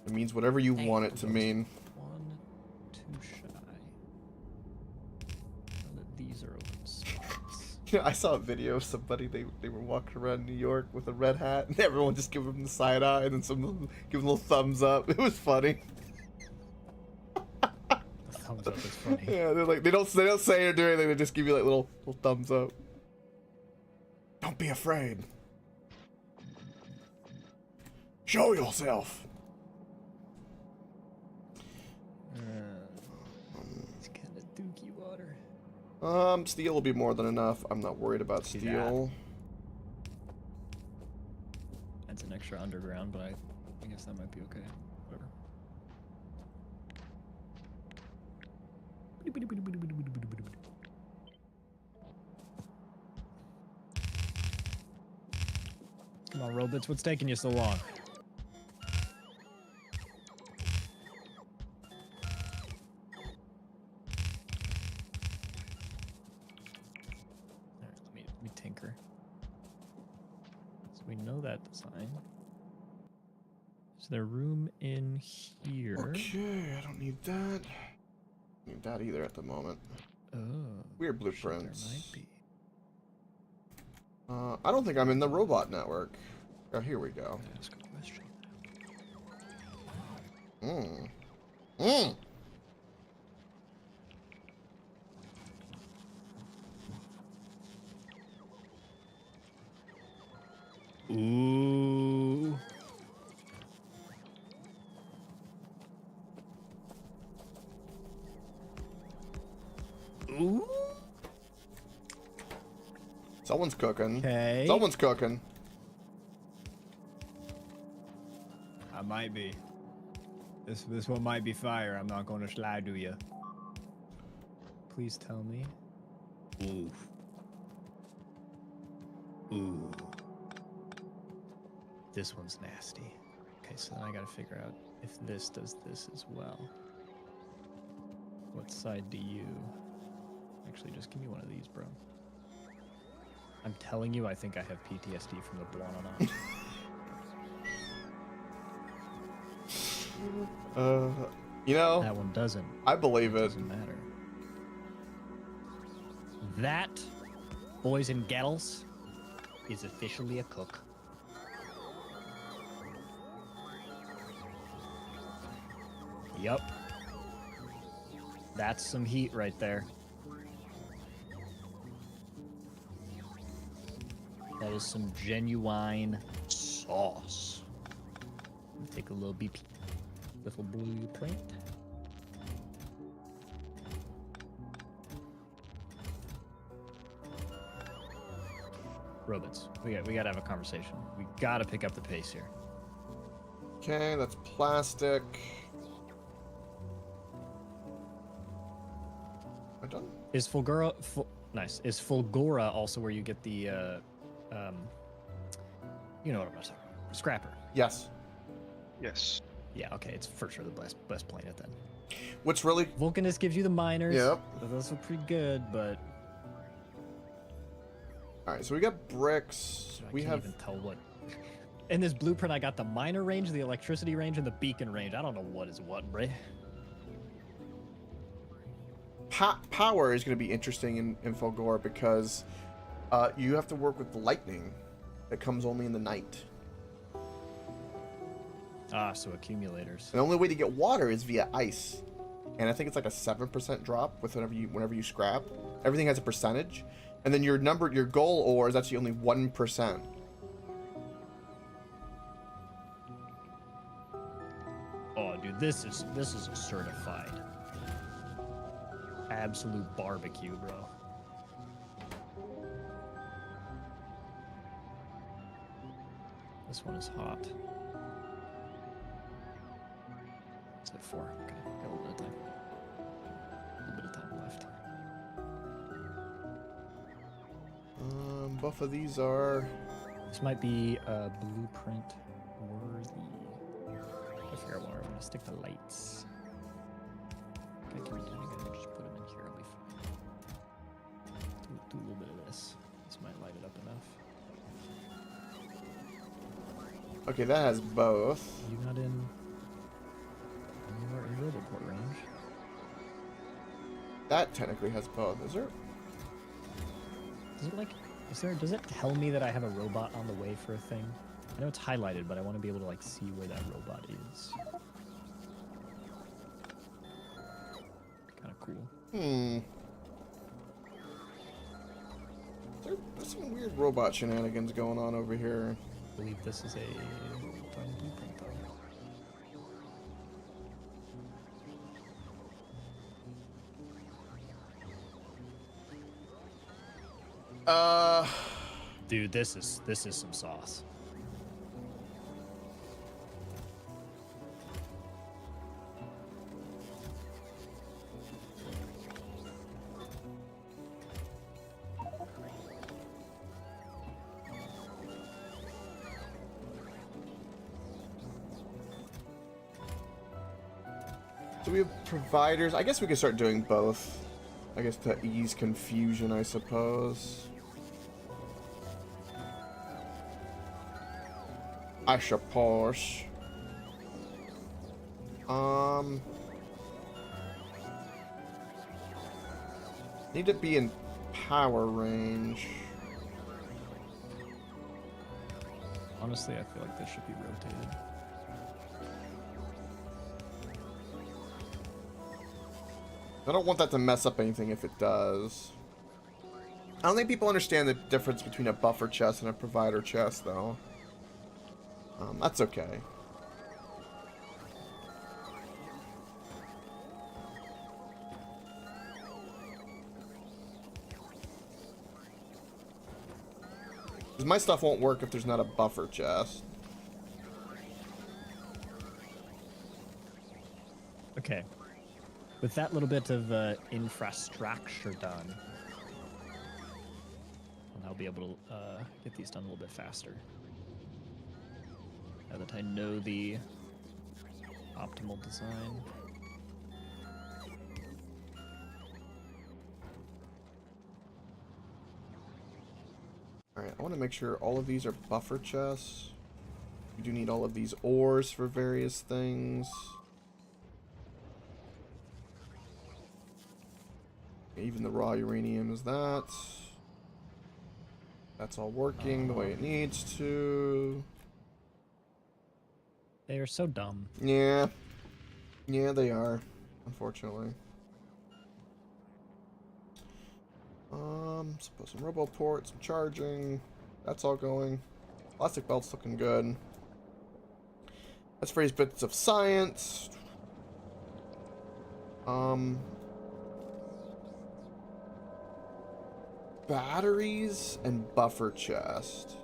It means whatever you want it to mean. One too shy. Now that these are open spots. You know, I saw a video of somebody, they were walking around New York with a red hat, and everyone just giving them the side eye, and then some of them giving little thumbs up. It was funny. The thumbs up is funny. Yeah, they're like, they don't say or do anything, they just give you like little thumbs up. Don't be afraid. Show yourself. It's kind of dookie water. Steel will be more than enough. I'm not worried about See steel. That's an extra underground, but I guess that might be okay. Whatever. Come on, robots, what's taking you so long? Alright, let me tinker. So we know that design. Is there room in here? Okay, I don't need that. Don't need that either at the moment. Oh. Weird shit, blueprints. There might be. I don't think I'm in the robot network. Oh, here we go. Ask a question. Ooh. Someone's cooking. Okay. Someone's cooking. I might be. This one might be fire. I'm not going to lie to you. Please tell me. Ooh. Ooh. This one's nasty. Okay, so then I gotta figure out if this does this as well. What side do you... Actually, just give me one of these, bro. I'm telling you, I think I have PTSD from the Blonana. You know, That one doesn't. I believe it. Doesn't matter. That, boys and gals, is officially a cook. Yup. That's some heat right there. That is some genuine sauce. Let me take a little BP. Little blueprint. Robots. We gotta have a conversation. We gotta pick up the pace here. Okay, that's plastic. Am I done? Is Fulgura nice? Is Fulgura also where you get the you know what I'm talking about? Scrapper. Yes. Yes. Yeah, okay, it's for sure the best planet then. What's really... Vulcanus gives you the miners. Yep. Those are pretty good, but All right, so we got bricks. I We can't have... even tell what. In this blueprint, I got the miner range, the electricity range, and the beacon range. I don't know what is what, Bray. Power is going to be interesting in Fulgor because you have to work with lightning that comes only in the night. Ah, so accumulators. And the only way to get water is via ice. And I think it's like a 7% drop with whenever you scrap. Everything has a percentage. And then your goal ore is actually only 1%. Oh, dude, this is a certified absolute barbecue, bro. This one is hot. What's it for? Okay, got a little bit of time. A little bit of time left. Both of these are... This might be a blueprint worthy. I figure out where I'm gonna stick the lights. Okay, can we do anything? I just put them in here. I'll be fine. Do a little bit of this. This might light it up enough. Okay, that has both. You not in? You are in Roboport range. That technically has both. Is there? Does it like? Does it tell me that I have a robot on the way for a thing? I know it's highlighted, but I want to be able to like see where that robot is. Kind of cool. There's some weird robot shenanigans going on over here. I believe this is a final blueprint though. Dude, this is some sauce. Do we have providers? I guess we could start doing both. I guess to ease confusion, I suppose. I suppose. Need to be in power range. Honestly, I feel like this should be rotated. I don't want that to mess up anything if it does. I don't think people understand the difference between a buffer chest and a provider chest, though. That's okay. Because my stuff won't work if there's not a buffer chest. Okay. With that little bit of infrastructure done, I'll now be able to get these done a little bit faster. Now that I know the optimal design. Alright, I want to make sure all of these are buffer chests. We do need all of these ores for various things. Even the raw uranium is that. That's all working the way it needs to. They are so dumb. Yeah. Yeah, they are. Unfortunately. Let's put some robo ports, some charging. That's all going. Plastic belt's looking good. Let's phrase bits of science. Batteries and buffer chest.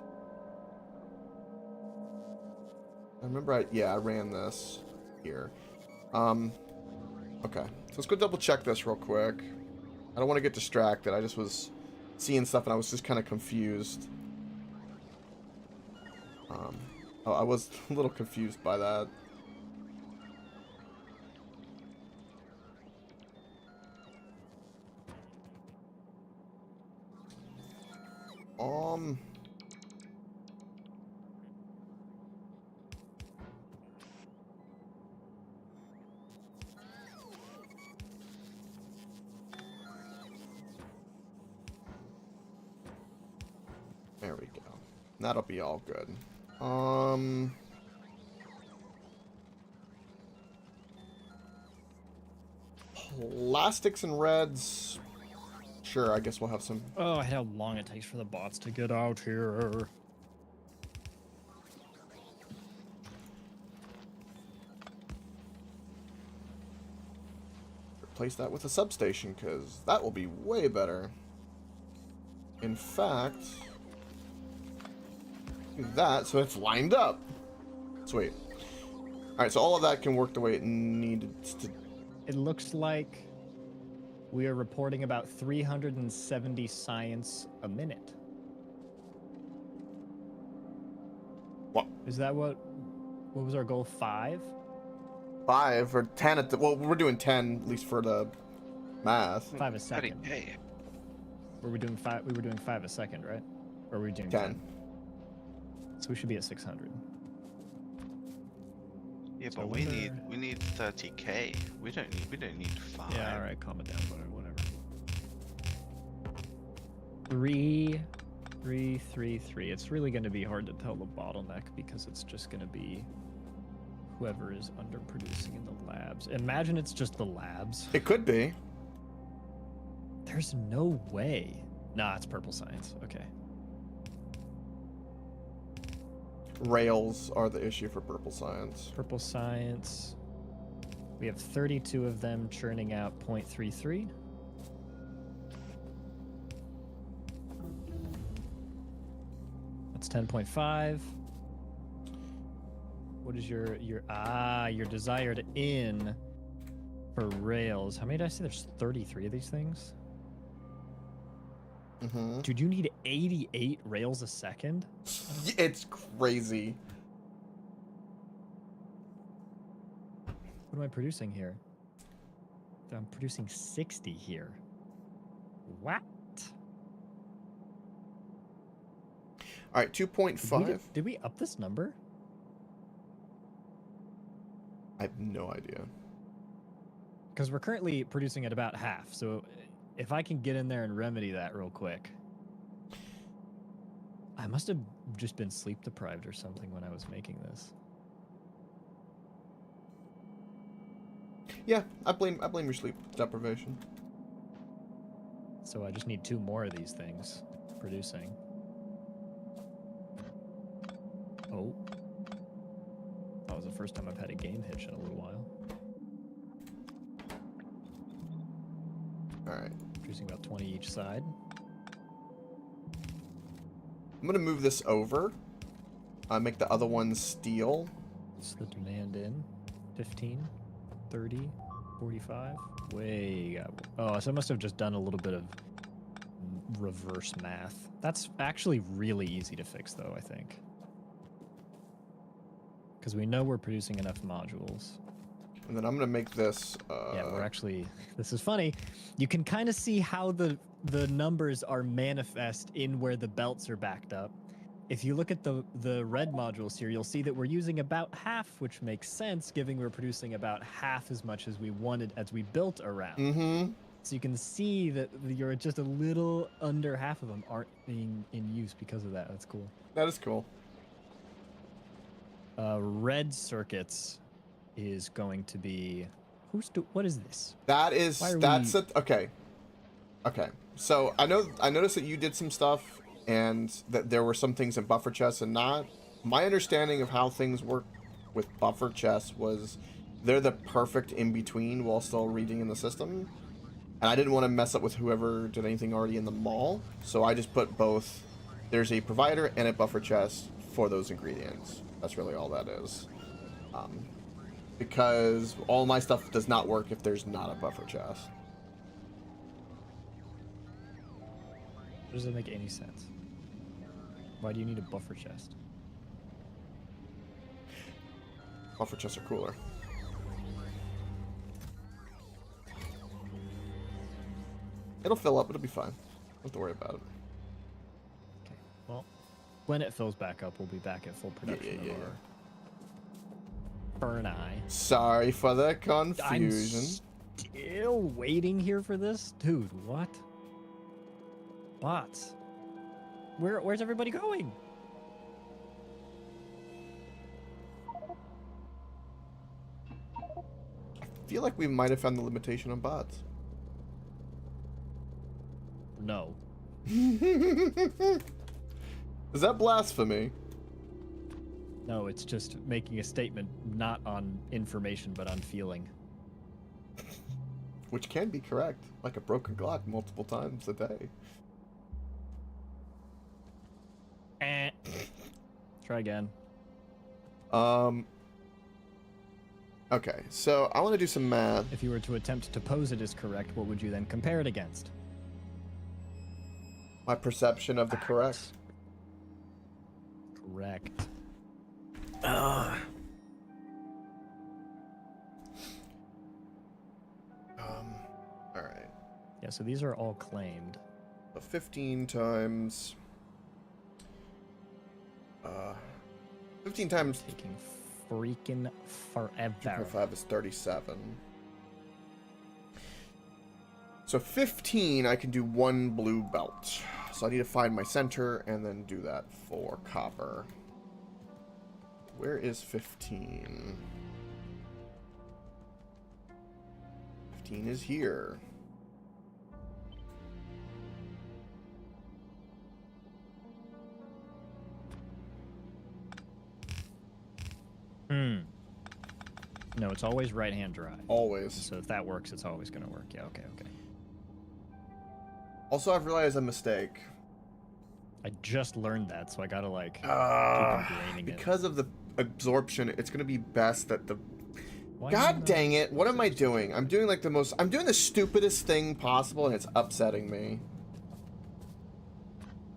I remember I ran this here. Okay. So let's go double check this real quick. I don't want to get distracted. I just was seeing stuff and I was just kind of confused. I was a little confused by that. There we go. That'll be all good. Plastics and reds. Sure, I guess we'll have some. Oh, how long it takes for the bots to get out here. Replace that with a substation, because that will be way better. In fact, do that so it's lined up. Sweet. Alright, so all of that can work the way it needed to. It looks like we are reporting about 370 science a minute. What? Is that what was our goal? 5? 5 or 10 at the. Well, we're doing 10 at least for the math. 5 a second. Hey, Were we doing 5? We were doing 5 a second, right? Or were we doing 10. So we should be at 600. yeah, So but I we wonder- need 30k. We don't need 5. Yeah, all right, calm it down, whatever. 3, 3, 3, 3. It's really going to be hard to tell the bottleneck because it's just going to be whoever is underproducing in the labs. Imagine it's just the labs. It could be. There's no way. Nah, it's purple science. Okay. Rails are the issue for purple science. Purple science. We have 32 of them churning out 0.33. That's 10.5. What is your desired in for rails? How many did I say? There's 33 of these things. Mm-hmm. Dude, you need 88 rails a second? It's crazy. What am I producing here? I'm producing 60 here. What? All right, 2.5. Did we up this number? I have no idea. Because we're currently producing at about half, so if I can get in there and remedy that real quick. I must have just been sleep deprived or something when I was making this. Yeah, I blame your sleep deprivation. So I just need 2 more of these things producing. Oh. That was the first time I've had a game hitch in a little while. Producing about 20 each side. I'm gonna move this over. Make the other one steel. What's the demand in? 15, 30, 45. Way. Oh, so I must have just done a little bit of reverse math. That's actually really easy to fix, though, I think. Because we know we're producing enough modules. And then I'm gonna make this. Yeah, we're actually. This is funny. You can kind of see how the numbers are manifest in where the belts are backed up. If you look at the red modules here, you'll see that we're using about half, which makes sense, given we're producing about half as much as we wanted as we built around. Mm-hmm. So you can see that you're just a little under half of them aren't being in use because of that. That's cool. That is cool. Red circuits is going to be what is this? That is we... okay. Okay. So I noticed that you did some stuff and that there were some things in buffer chests and not. My understanding of how things work with buffer chests was they're the perfect in between while still reading in the system. And I didn't want to mess up with whoever did anything already in the mall, so I just put both. There's a provider and a buffer chest for those ingredients. That's really all that is. Because all my stuff does not work if there's not a buffer chest. Does it make any sense? Why do you need a buffer chest? Buffer chests are cooler. It'll fill up. It'll be fine. Don't have to worry about it. Okay. Well, when it fills back up, we'll be back at full production of our burn eye. Sorry for the confusion. I'm still waiting here for this, dude. What? Bots. Where's everybody going? I feel like we might have found the limitation on bots. No. Is that blasphemy? No, it's just making a statement not on information but on feeling. Which can be correct, like a broken Glock multiple times a day. Try again. Okay, so I want to do some math. If you were to attempt to pose it as correct, what would you then compare it against? My perception of the correct. Correct. All right. Yeah, so these are all claimed. So 15 times. 15 times Taking freaking forever. 2.5 is 37. So 15, I can do one blue belt. So I need to find my center and then do that for copper. Where is 15? 15 is here. No, it's always right-hand drive. Always. So if that works, it's always going to work. Yeah, okay. Also, I've realized a mistake. I just learned that, so I gotta keep ingraining it. Because of the absorption, it's gonna be best that the. Why God dang it! What am I doing? I'm doing I'm doing the stupidest thing possible, and it's upsetting me.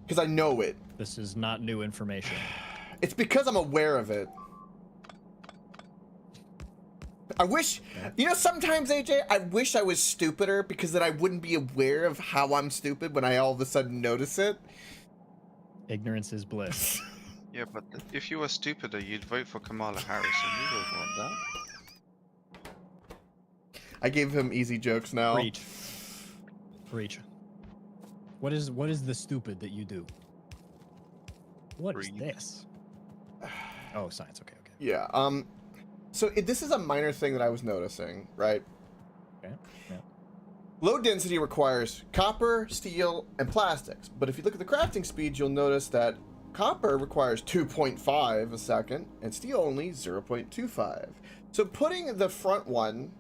Because I know it. This is not new information. It's because I'm aware of it. I wish, sometimes, AJ, I wish I was stupider because then I wouldn't be aware of how I'm stupid when I all of a sudden notice it. Ignorance is bliss. Yeah, but if you were stupider, you'd vote for Kamala Harris, and you don't want that. I gave him easy jokes now. Breach. What is the stupid that you do? What is this? Oh, science. Okay. Yeah. So this is a minor thing that I was noticing, right? Okay. Yeah. Low density requires copper, steel, and plastics. But if you look at the crafting speed, you'll notice that copper requires 2.5 a second, and steel only 0.25. So putting the front one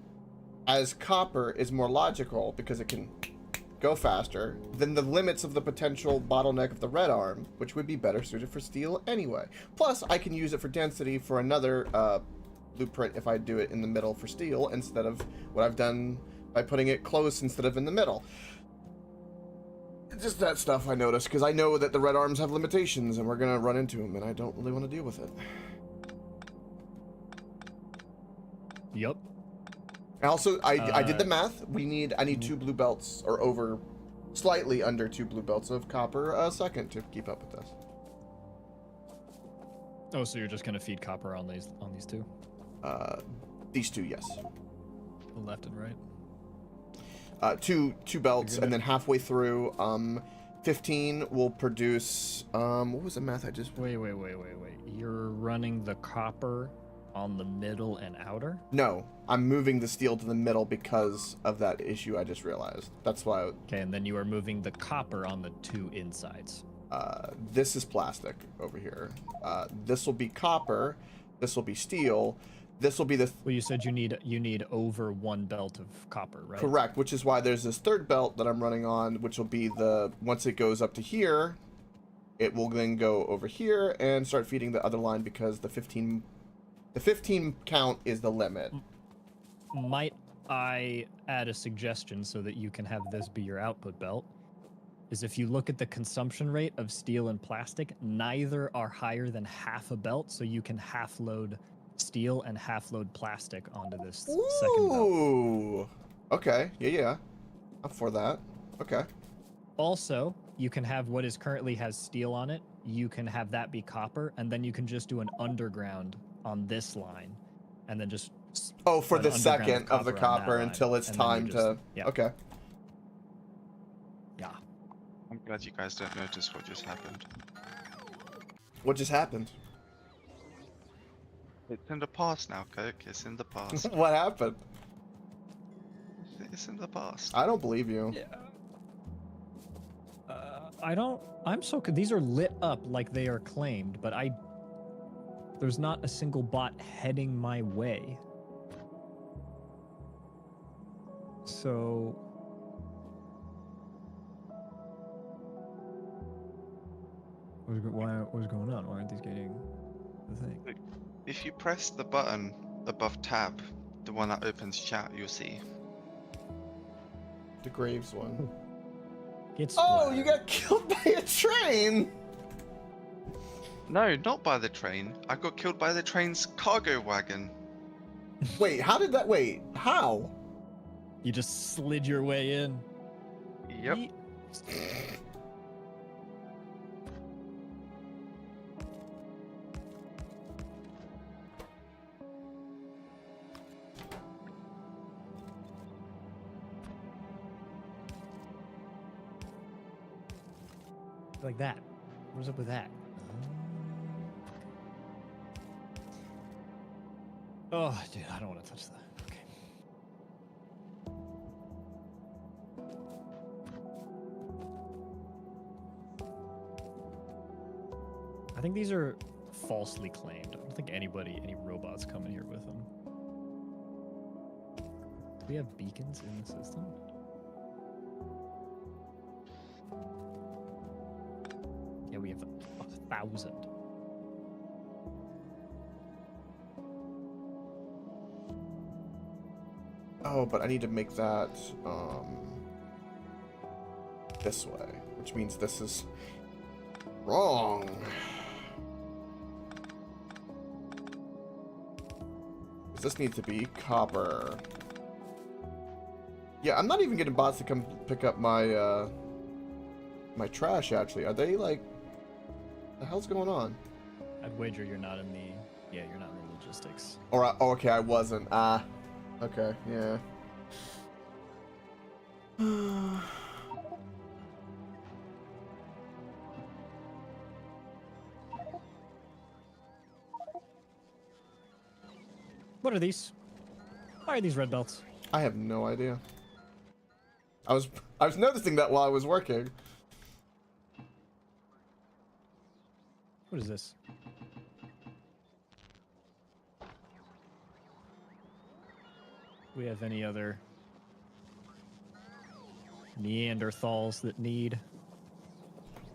as copper is more logical because it can go faster than the limits of the potential bottleneck of the red arm, which would be better suited for steel anyway. Plus, I can use it for density for another blueprint if I do it in the middle for steel instead of what I've done by putting it close instead of in the middle. Just that stuff I noticed, because I know that the red arms have limitations and we're going to run into them, and I don't really want to deal with it. Yep. Also, I did the math. I need 2 blue belts, or over, slightly under 2 blue belts of copper a second to keep up with this. Oh, so you're just gonna feed copper on these two? These 2, yes. The left and right. Two belts, and then halfway through, 15 will produce. What was the math I just? Wait. You're running the copper on the middle and outer? No, I'm moving the steel to the middle because of that issue I just realized. That's why. Okay, and then you are moving the copper on the 2 insides. This is plastic over here. This will be copper. This will be steel. This will be the. Well, you said you need over 1 belt of copper, right? Correct, which is why there's this 3rd belt that I'm running on, which will be the once it goes up to here, it will then go over here and start feeding the other line because the 15 count is the limit. Might I add a suggestion so that you can have this be your output belt? Is if you look at the consumption rate of steel and plastic, neither are higher than half a belt, so you can half load steel and half load plastic onto this second belt. Ooh. Okay. Yeah. I'm for that. Okay. Also, you can have what is currently has steel on it. You can have that be copper, and then you can just do an underground on this line, and then just for an the underground second of the on that copper line, until it's and then time you just- to. yeah. Okay. Yeah. I'm glad you guys don't notice what just happened. What just happened? It's in the past now, Coke. It's in the past. What happened? It's in the past. I don't believe you. Yeah. I'm so. These are lit up like they are claimed, but there's not a single bot heading my way. So. What's going on? Why aren't these getting the thing? If you press the button above tab, the one that opens chat, you'll see. The Graves one. It's Oh, you got killed by a train! No, not by the train. I got killed by the train's cargo wagon. Wait, how did that? Wait, how? You just slid your way in. Yep. Yeet. Like that. What's up with that? Oh, dude, I don't want to touch that. Okay. I think these are falsely claimed. I don't think any robots come in here with them. Do we have beacons in the system? Yeah, we have 1,000. Oh, but I need to make that this way, which means this is wrong. This needs to be copper. Yeah, I'm not even getting bots to come pick up my my trash. Actually, are they like? The hell's going on? I'd wager you're not in the. Yeah, you're not in the logistics. Or oh, okay, I wasn't. Okay, yeah. What are these? Why are these red belts? I have no idea. I was noticing that while I was working. What is this? Do we have any other Neanderthals that need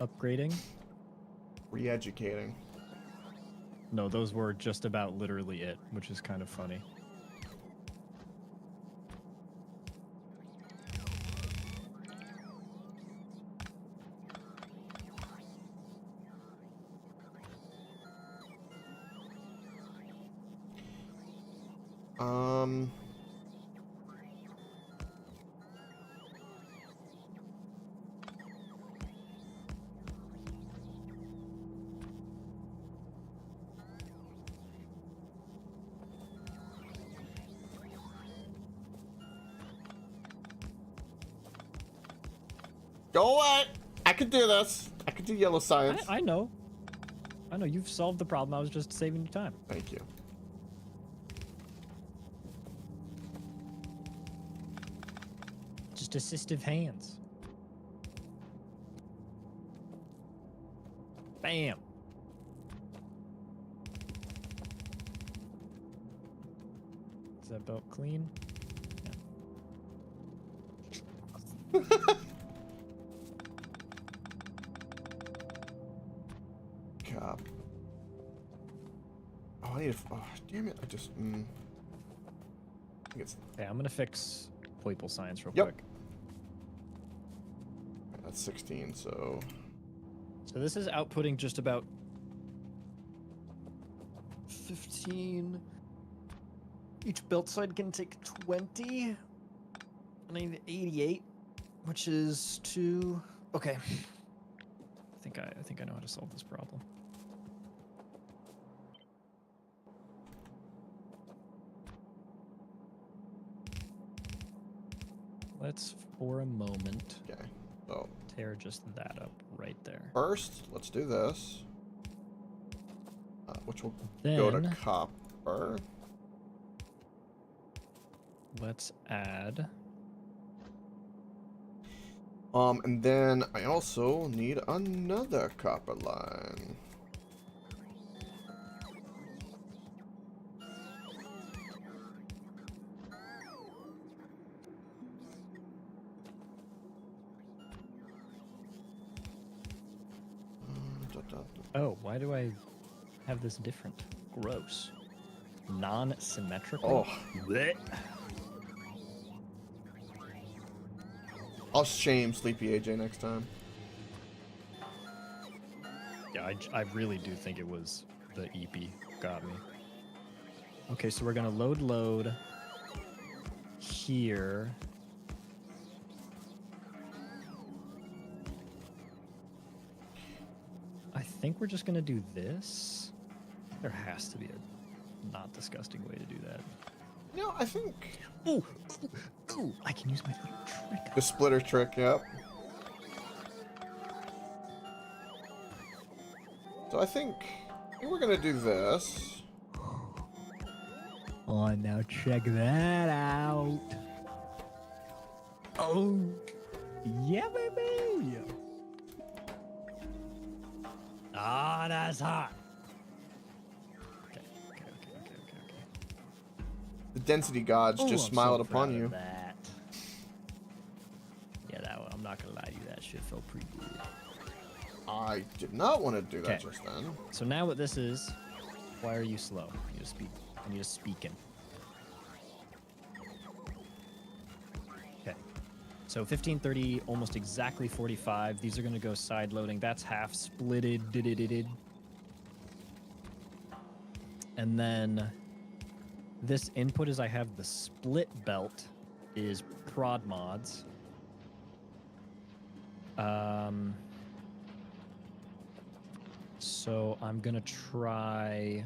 upgrading. Re-educating. No, those were just about literally it, which is kind of funny. Go away! I could do this. I could do yellow science. I know. I know, you've solved the problem. I was just saving you time. Thank you. Just assistive hands. Bam. Is that belt clean? Cop. Oh, I need a. Oh, damn it! I just. I think it's. Okay, I'm gonna fix Poiple science real Yep. quick. That's 16. So. So this is outputting just about 15. Each belt side can take 20. I need 88, which is 2. Okay. I think I know how to solve this problem. Let's, for a moment, Okay. So tear just that up right there. first, let's do this. Which will go to Then copper. let's add. And then I also need another copper line. Oh, why do I have this different? Gross. Non-symmetrical? Oh, Blech. I'll shame Sleepy AJ next time. Yeah, I really do think it was the EP got me. Okay, so we're gonna load here. I think we're just gonna do this. There has to be a not disgusting way to do that. No, I think Ooh, ooh, I can use my little trick. the splitter trick. Yep. So I think we're gonna do this. Oh, now check that out. Oh, yeah, baby. Ah, that's hot. Okay. The density gods Oh, just I'm smiled so upon proud you. of that. Yeah, that one, I'm not gonna lie to you, that shit felt pretty good. I did not want to do that Okay. just then. So now what this is, why are you slow? I need to speak. I need to speaking. Okay. So 15, 30, almost exactly 45. These are going to go side loading. That's half splitted. Did. And then this input is I have the split belt is prod mods. So I'm gonna try.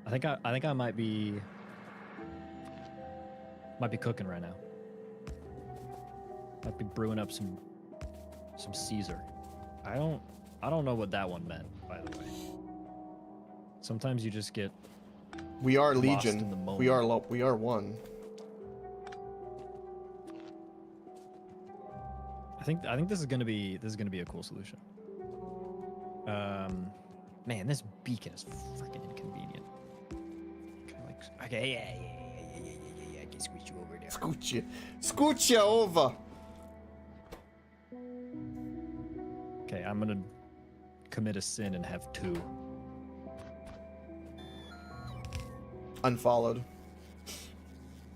I think I might be cooking right now. Might be brewing up some Caesar. I don't know what that one meant, by the way. Sometimes you just get We are lost in Legion. the We are moment. we are one. I think this is gonna be a cool solution. Man, this beacon is freaking inconvenient. Okay, yeah, I can squeeze you over there. Scoot you over. Okay, I'm gonna commit a sin and have 2. Unfollowed.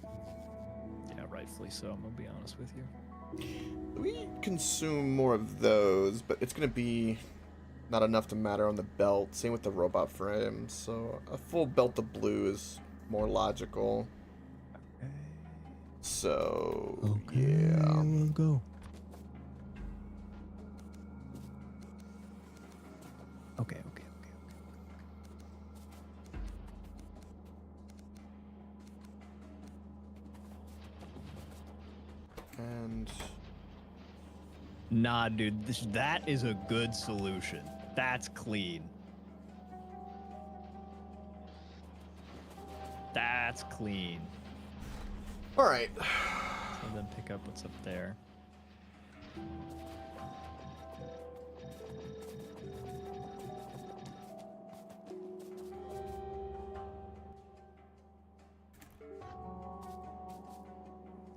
Yeah, rightfully so. I'm gonna be honest with you. We consume more of those, but it's gonna be not enough to matter on the belt. Same with the robot frame. So a full belt of blue is more logical. So yeah. we'll go. Okay. And Nah, dude, that is a good solution. That's clean. That's clean. all right. So then pick up what's up there.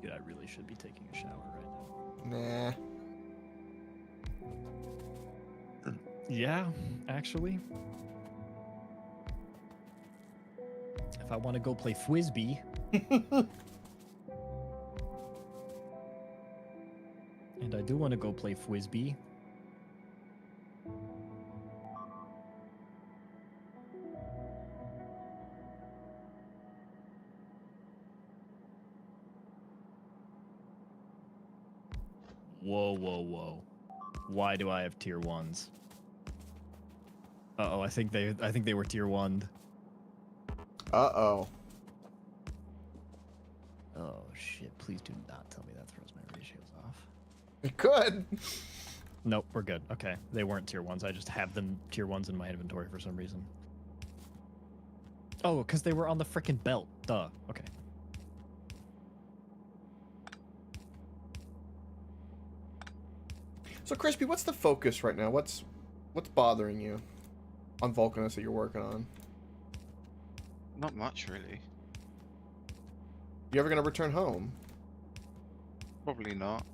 Dude, I really should be taking a shower right now. Nah. Yeah, actually. If I want to go play Fwisbee. And I do want to go play Fwisbee. Whoa. Why do I have tier 1s? Uh-oh, I think they were tier 1'd. Uh-oh. Oh shit, please do not tell me that throws my ratios off. It could. Nope, we're good. Okay, they weren't tier 1s. I just have them tier 1s in my inventory for some reason. Oh, because they were on the frickin' belt. Duh. Okay. So Crispy, what's the focus right now? What's bothering you on Vulcanus that you're working on? Not much, really. You ever gonna return home? Probably not.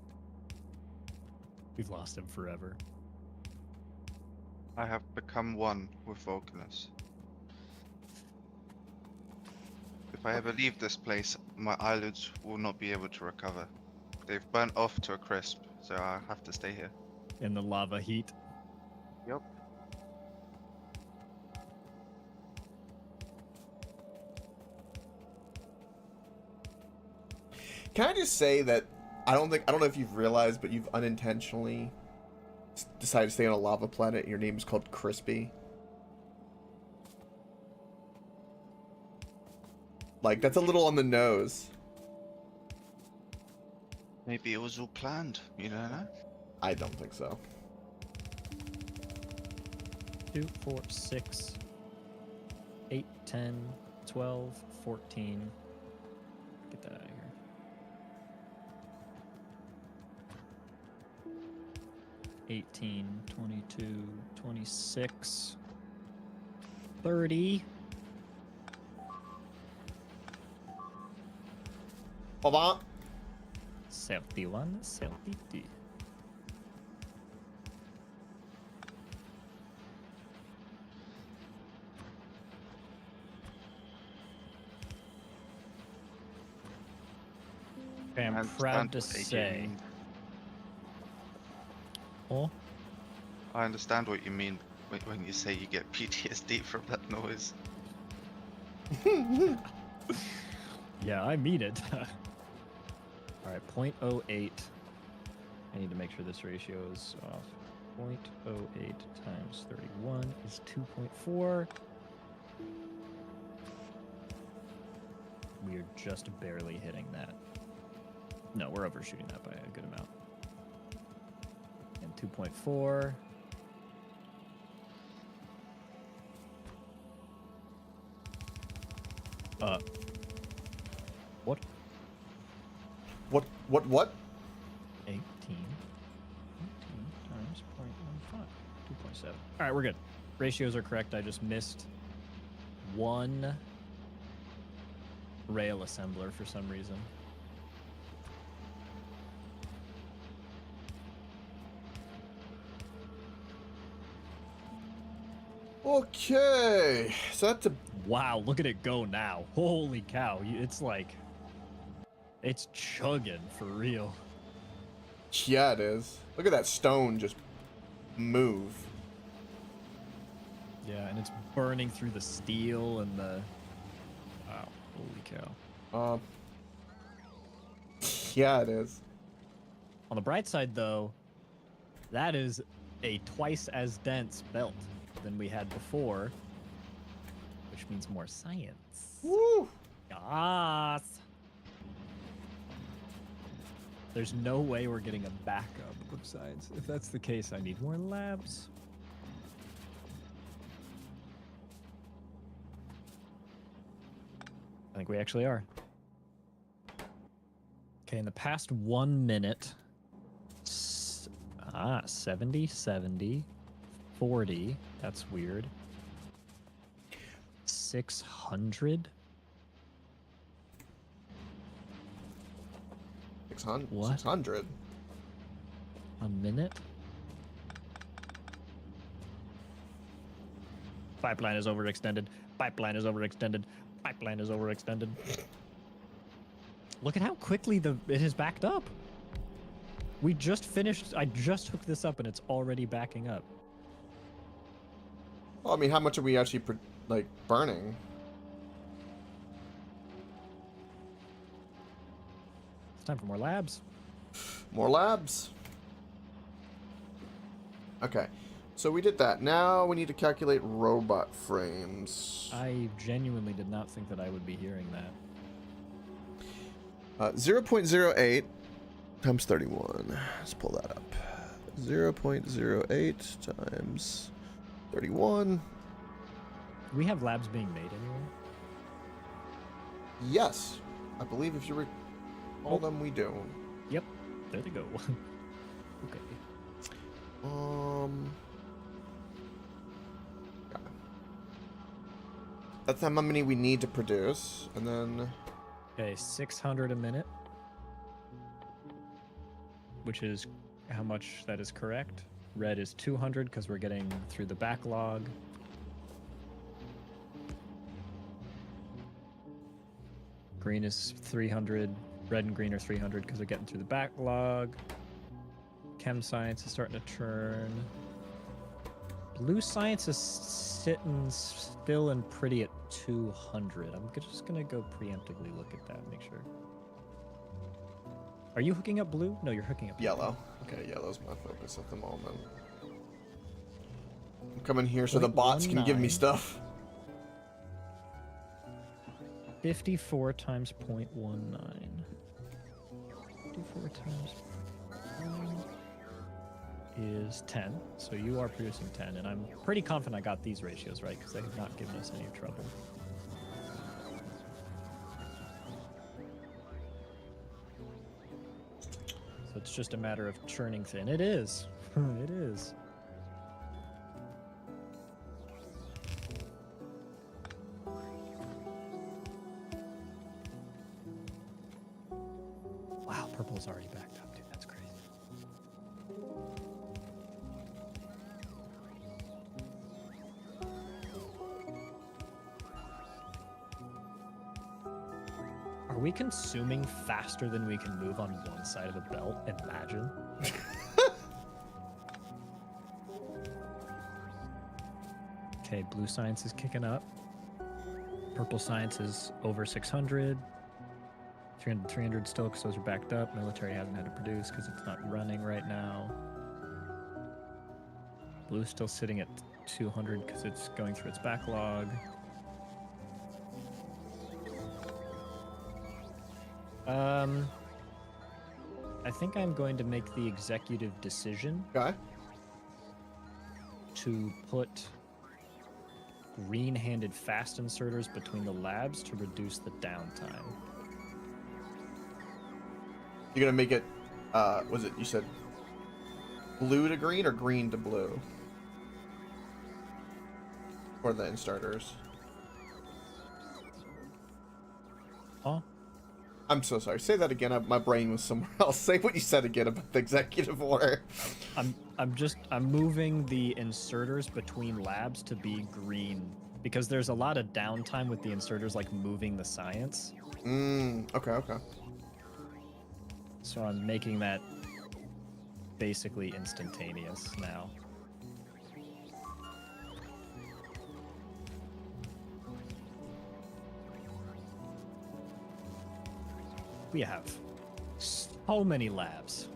We've lost him forever. I have become one with Vulcanus. If I ever leave this place, my eyelids will not be able to recover. They've burnt off to a crisp, so I have to stay here. In the lava heat. Yep. Can I just say that I don't know if you've realized, but you've unintentionally decided to stay on a lava planet and your name is called Crispy. Like, that's a little on the nose. Maybe it was all planned, you don't know? I don't think so. 2, 4, 6, 8, 10, 12, 14. Get that out of here. 18, 22, 26, 30. Hold on. 31, 32. Okay, I'm proud to say. Oh, I understand what you mean when you say you get PTSD from that noise. yeah, I mean it. All right, 0.08. I need to make sure this ratio is off. 0.08 times 31 is 2.4. We are just barely hitting that. No, we're overshooting that by a good amount. And 2.4. What? What? 18 times 0.15. 2.7. All right, we're good. Ratios are correct. I just missed one rail assembler for some reason. – . . . . . . . . . . . . . . . . . . . . . . . . . . . . . . . . . . . . . . . . . . . . . . . . . . . . . . . . . . . Okay, so that's a Wow, look at it go now. Holy cow. It's like, it's chugging for real. yeah, it is. Look at that stone just move. Yeah, and it's burning through the steel and the... Wow, holy cow. Yeah, it is. On the bright side, though, that is a twice as dense belt than we had before, which means more science. Woo! Yes! There's no way we're getting a backup of science. If that's the case, I need more labs. I think we actually are. Okay, in the past 1 minute, 70, 70, 40. That's weird. 600? 600. What? 600. A minute? Pipeline is overextended. Pipeline is overextended. Pipeline is overextended. Look at how quickly it has backed up. We just finished. I just hooked this up and it's already backing up. Well, I mean, how much are we actually like burning? It's time for more labs. More labs. Okay, so we did that. Now we need to calculate robot frames. I genuinely did not think that I would be hearing that. 0.08 times 31. Let's pull that up. 0.08 times 31. We have labs being made anywhere. Yes, I believe if you recall them, we do. Yep, there they go. Okay. Yeah. That's how many we need to produce, and then Okay, 600 a minute, which is how much that is correct. Red is 200 because we're getting through the backlog. Green is 300. Red and green are 300 because they're getting through the backlog. Chem science is starting to turn. Blue science is sitting still and pretty at 200. I'm just gonna go preemptively look at that, make sure. Are you hooking up blue? No, you're hooking up yellow. Okay, yellow's my focus at the moment. I'm coming here so the bots can give me 0.19. stuff. 54 times 0.19. 54 times 1 is 10. So you are producing 10, and I'm pretty confident I got these ratios right because they have not given us any trouble. So it's just a matter of churning thin. It is. It is. Wow, purple's already backed up, dude. That's crazy. Are we consuming faster than we can move on one side of the belt? Imagine. Okay, blue science is kicking up. Purple science is over 600. 300 still because those are backed up. Military hasn't had to produce because it's not running right now. Blue's still sitting at 200 because it's going through its backlog. I think I'm going to make the executive decision Okay. to put green-handed fast inserters between the labs to reduce the downtime. You're gonna make it, was it, you said blue to green or green to blue? For the inserters. Huh? I'm so sorry. Say that again. My brain was somewhere else. Say what you said again about the executive order. I'm moving the inserters between labs to be green because there's a lot of downtime with the inserters like moving the science. Okay. So I'm making that basically instantaneous now. We have so many labs.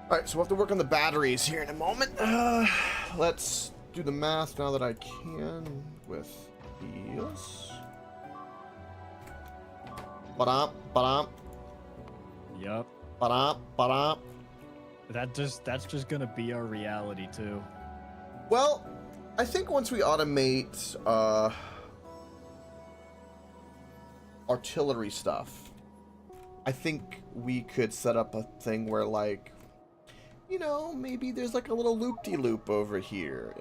All right, so we'll have to work on the batteries here in a moment. Let's do the math now that I can with these. Ba-dum. Yup. Ba-dum. That's just gonna be our reality too. Well, I think once we automate artillery stuff, I think we could set up a thing where, like, you know, maybe there's like a little loop-de-loop over here,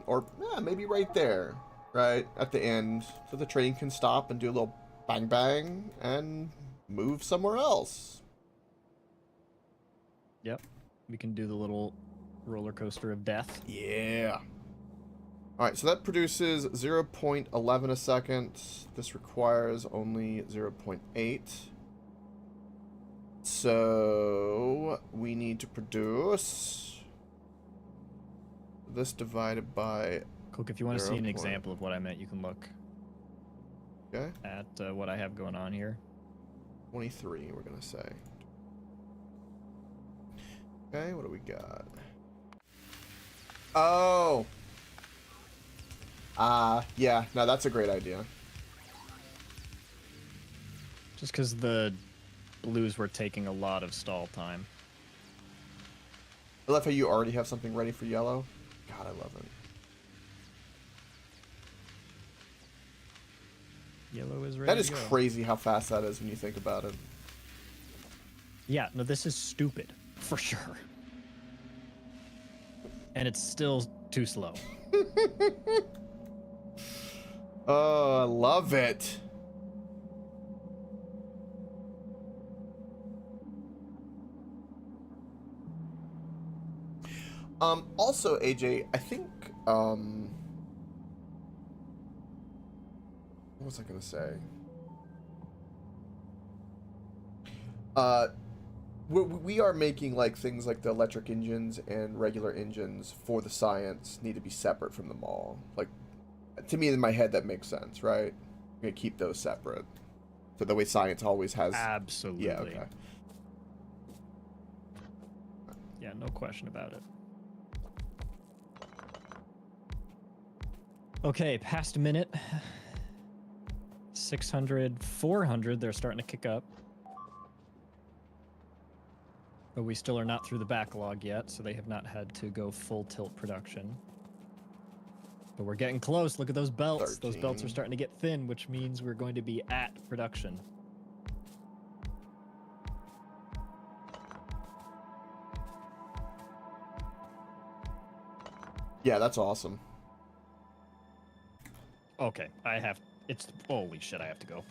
or maybe right there, right at the end, so the train can stop and do a little bang bang and move somewhere else. Yep. We can do the little roller coaster of death. Yeah. All right, so that produces 0.11 a second. This requires only 0.8. So we need to produce this divided by... Coke, if you want to see an 0. example of what I meant, you can look Okay, at what I have going on here. 23, we're going to say. Okay, what do we got? Oh! Yeah, no, that's a great idea. Just because the blues were taking a lot of stall time. I love how you already have something ready for yellow. God, I love it. Yellow is ready. That is to go. crazy how fast that is when you think about it. Yeah, no, this is stupid for sure. And it's still too slow. Oh, I love it. Also, AJ, I think, what was I gonna say? We are making, like, things like the electric engines and regular engines for the science need to be separate from them all. Like, to me, in my head, that makes sense, right? I'm gonna keep those separate. So the way science always has... Absolutely. Yeah, okay. Yeah, no question about it. Okay, past a minute. 600, 400, they're starting to kick up. But we still are not through the backlog yet, so they have not had to go full tilt production. But we're getting close. Look at those belts. 13. Those belts are starting to get thin, which means we're going to be at production. Yeah, that's awesome. Okay, it's, holy shit, I have to go.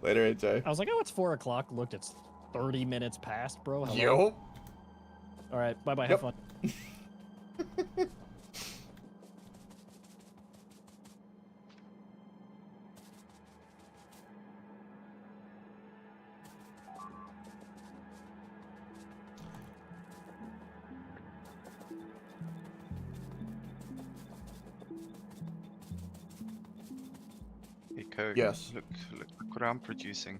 Later, AJ. I was like, oh, it's 4 o'clock. Looked, it's 30 minutes past, bro. Hello? Yo. All right, bye-bye, Yep. have fun. Hey, Coke, Yes. Look what I'm producing.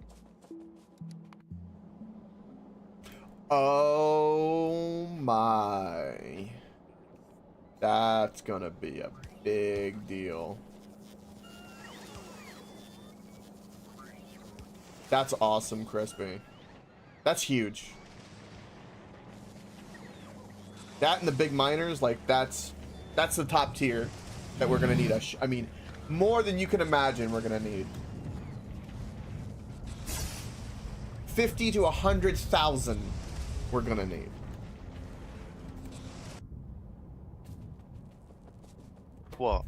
Oh my. That's gonna be a big deal. That's awesome, Crispy. That's huge. That and the big miners, like, that's the top tier that we're gonna need. I mean, more than you can imagine we're gonna need. 50 to 100,000 we're gonna need. What?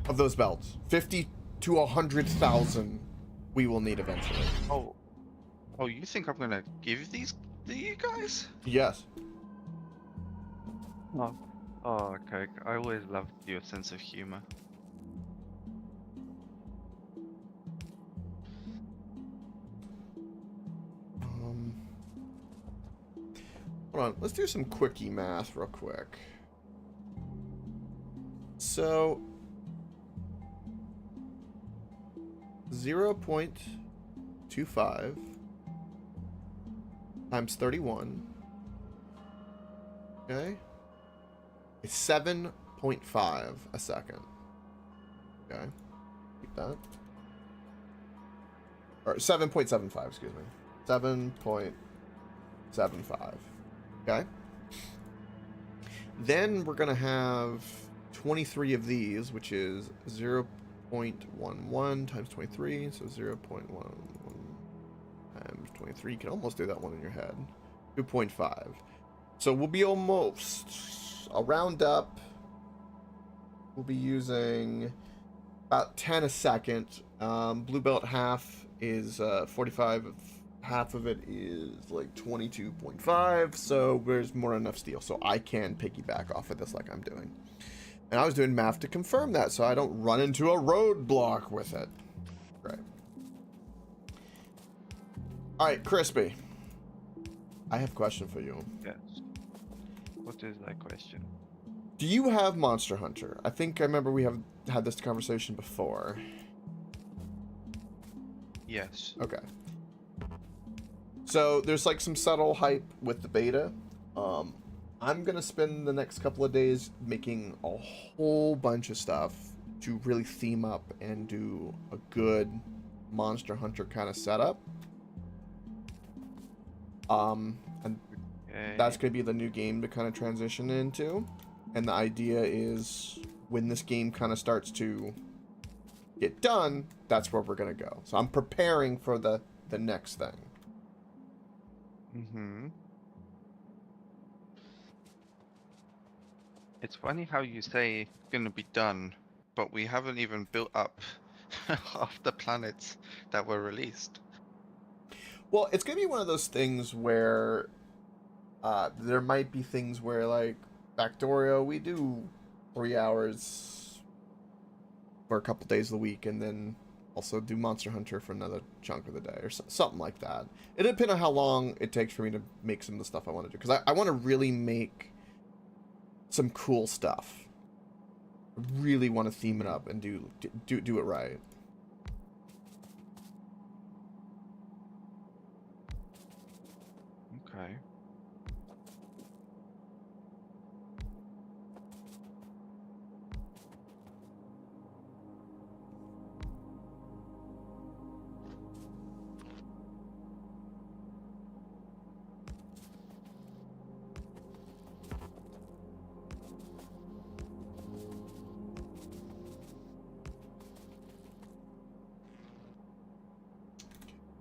Of those belts. 50 to 100,000 we will need eventually. Oh, you think I'm gonna give these to you guys? Yes. Oh. Oh, okay. I always loved your sense of humor. Hold on, let's do some quickie math real quick. So 0.25 times 31. Okay. It's 7.5 a second. Okay. Keep that. Or 7.75, excuse me. 7.75. Okay. Then we're going to have 23 of these, which is 0.11 times 23. So 0.11 times 23. You can almost do that one in your head. 2.5. So we'll be almost, I'll round up. We'll be using about 10 a second. Blue belt half is 45. Half of it is like 22.5. So there's more than enough steel. So I can piggyback off of this like I'm doing. And I was doing math to confirm that so I don't run into a roadblock with it. Right. All right, Crispy. I have a question for you. Yes. What is that question? Do you have Monster Hunter? I think I remember we have had this conversation before. Yes. Okay. So there's like some subtle hype with the beta. I'm gonna spend the next couple of days making a whole bunch of stuff to really theme up and do a good Monster Hunter kind of setup. And that's gonna be the new game to kind of transition into. And the idea is when this game kind of starts to get done, that's where we're gonna go. So I'm preparing for the next thing. Mm-hmm. It's funny how you say it's gonna be done, but we haven't even built up half the planets that were released. Well, it's gonna be one of those things where there might be things where, like, Factorio, we do 3 hours for a couple days of the week, and then also do Monster Hunter for another chunk of the day, or something like that. It'll depend on how long it takes for me to make some of the stuff I want to do, because I want to really make some cool stuff. I really want to theme it up and do it right. Okay.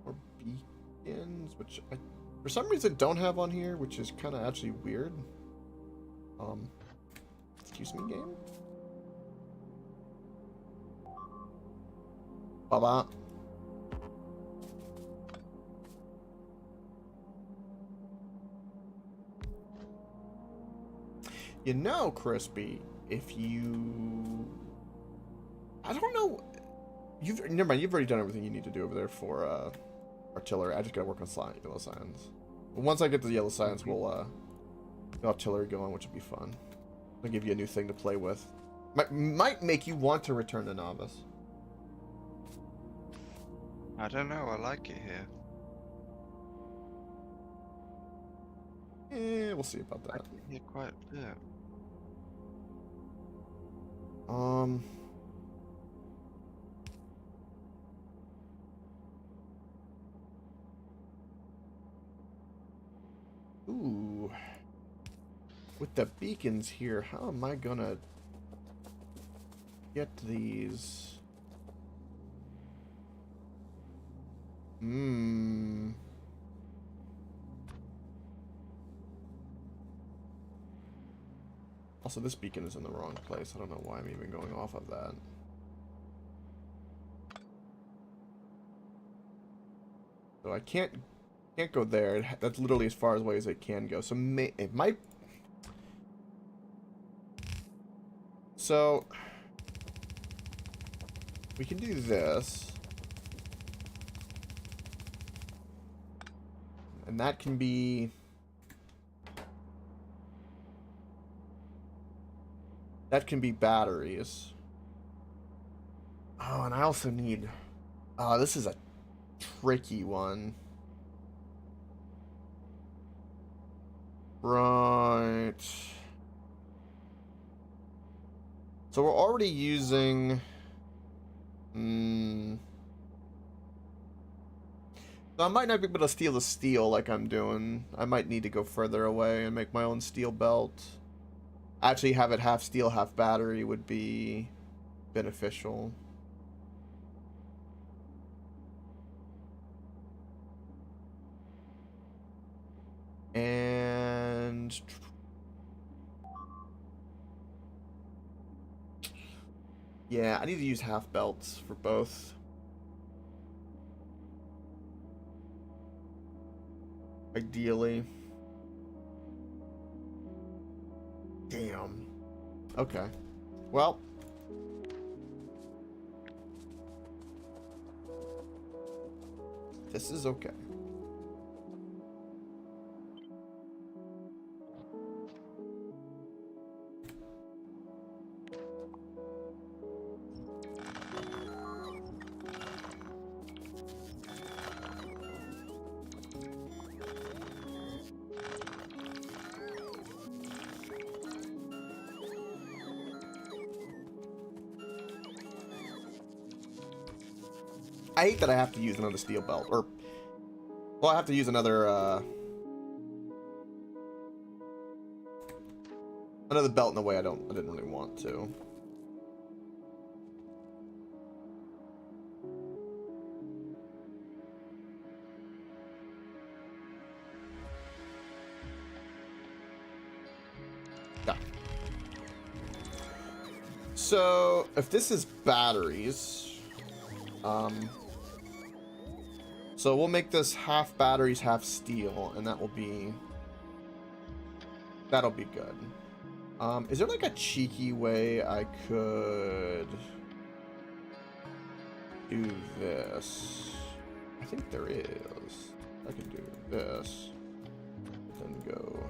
Or beacons, which I for some reason don't have on here, which is kind of actually weird. Excuse me, game. Baba. You know, Crispy, if you, I don't know, never mind. You've already done everything you need to do over there for artillery. I just gotta work on yellow science. Once I get the yellow science, we'll get artillery going, which will be fun. I'll give you a new thing to play with. Might make you want to return to novice. I don't know. I like it here. We'll see about I that. like it here quite a bit. Ooh. With the beacons here, how am I gonna get these? Also, this beacon is in the wrong place. I don't know why I'm even going off of that. So I can't go there. That's literally as far away as it can go. So it might. So we can do this, and that can be. That can be batteries. Oh, and I also need. Oh, this is a tricky one. Right. So we're already using. So I might not be able to steal the steel like I'm doing. I might need to go further away and make my own steel belt. Actually, have it half steel, half battery would be beneficial. And yeah, I need to use half belts for both. Ideally. Damn. Okay. Well. This is okay. I hate that I have to use another steel belt, or well, I have to use another belt in a way I didn't really want to. Yeah. So if this is batteries, so we'll make this half batteries, half steel, and that'll be good. Is there like a cheeky way I could do this? I think there is. I can do this, then go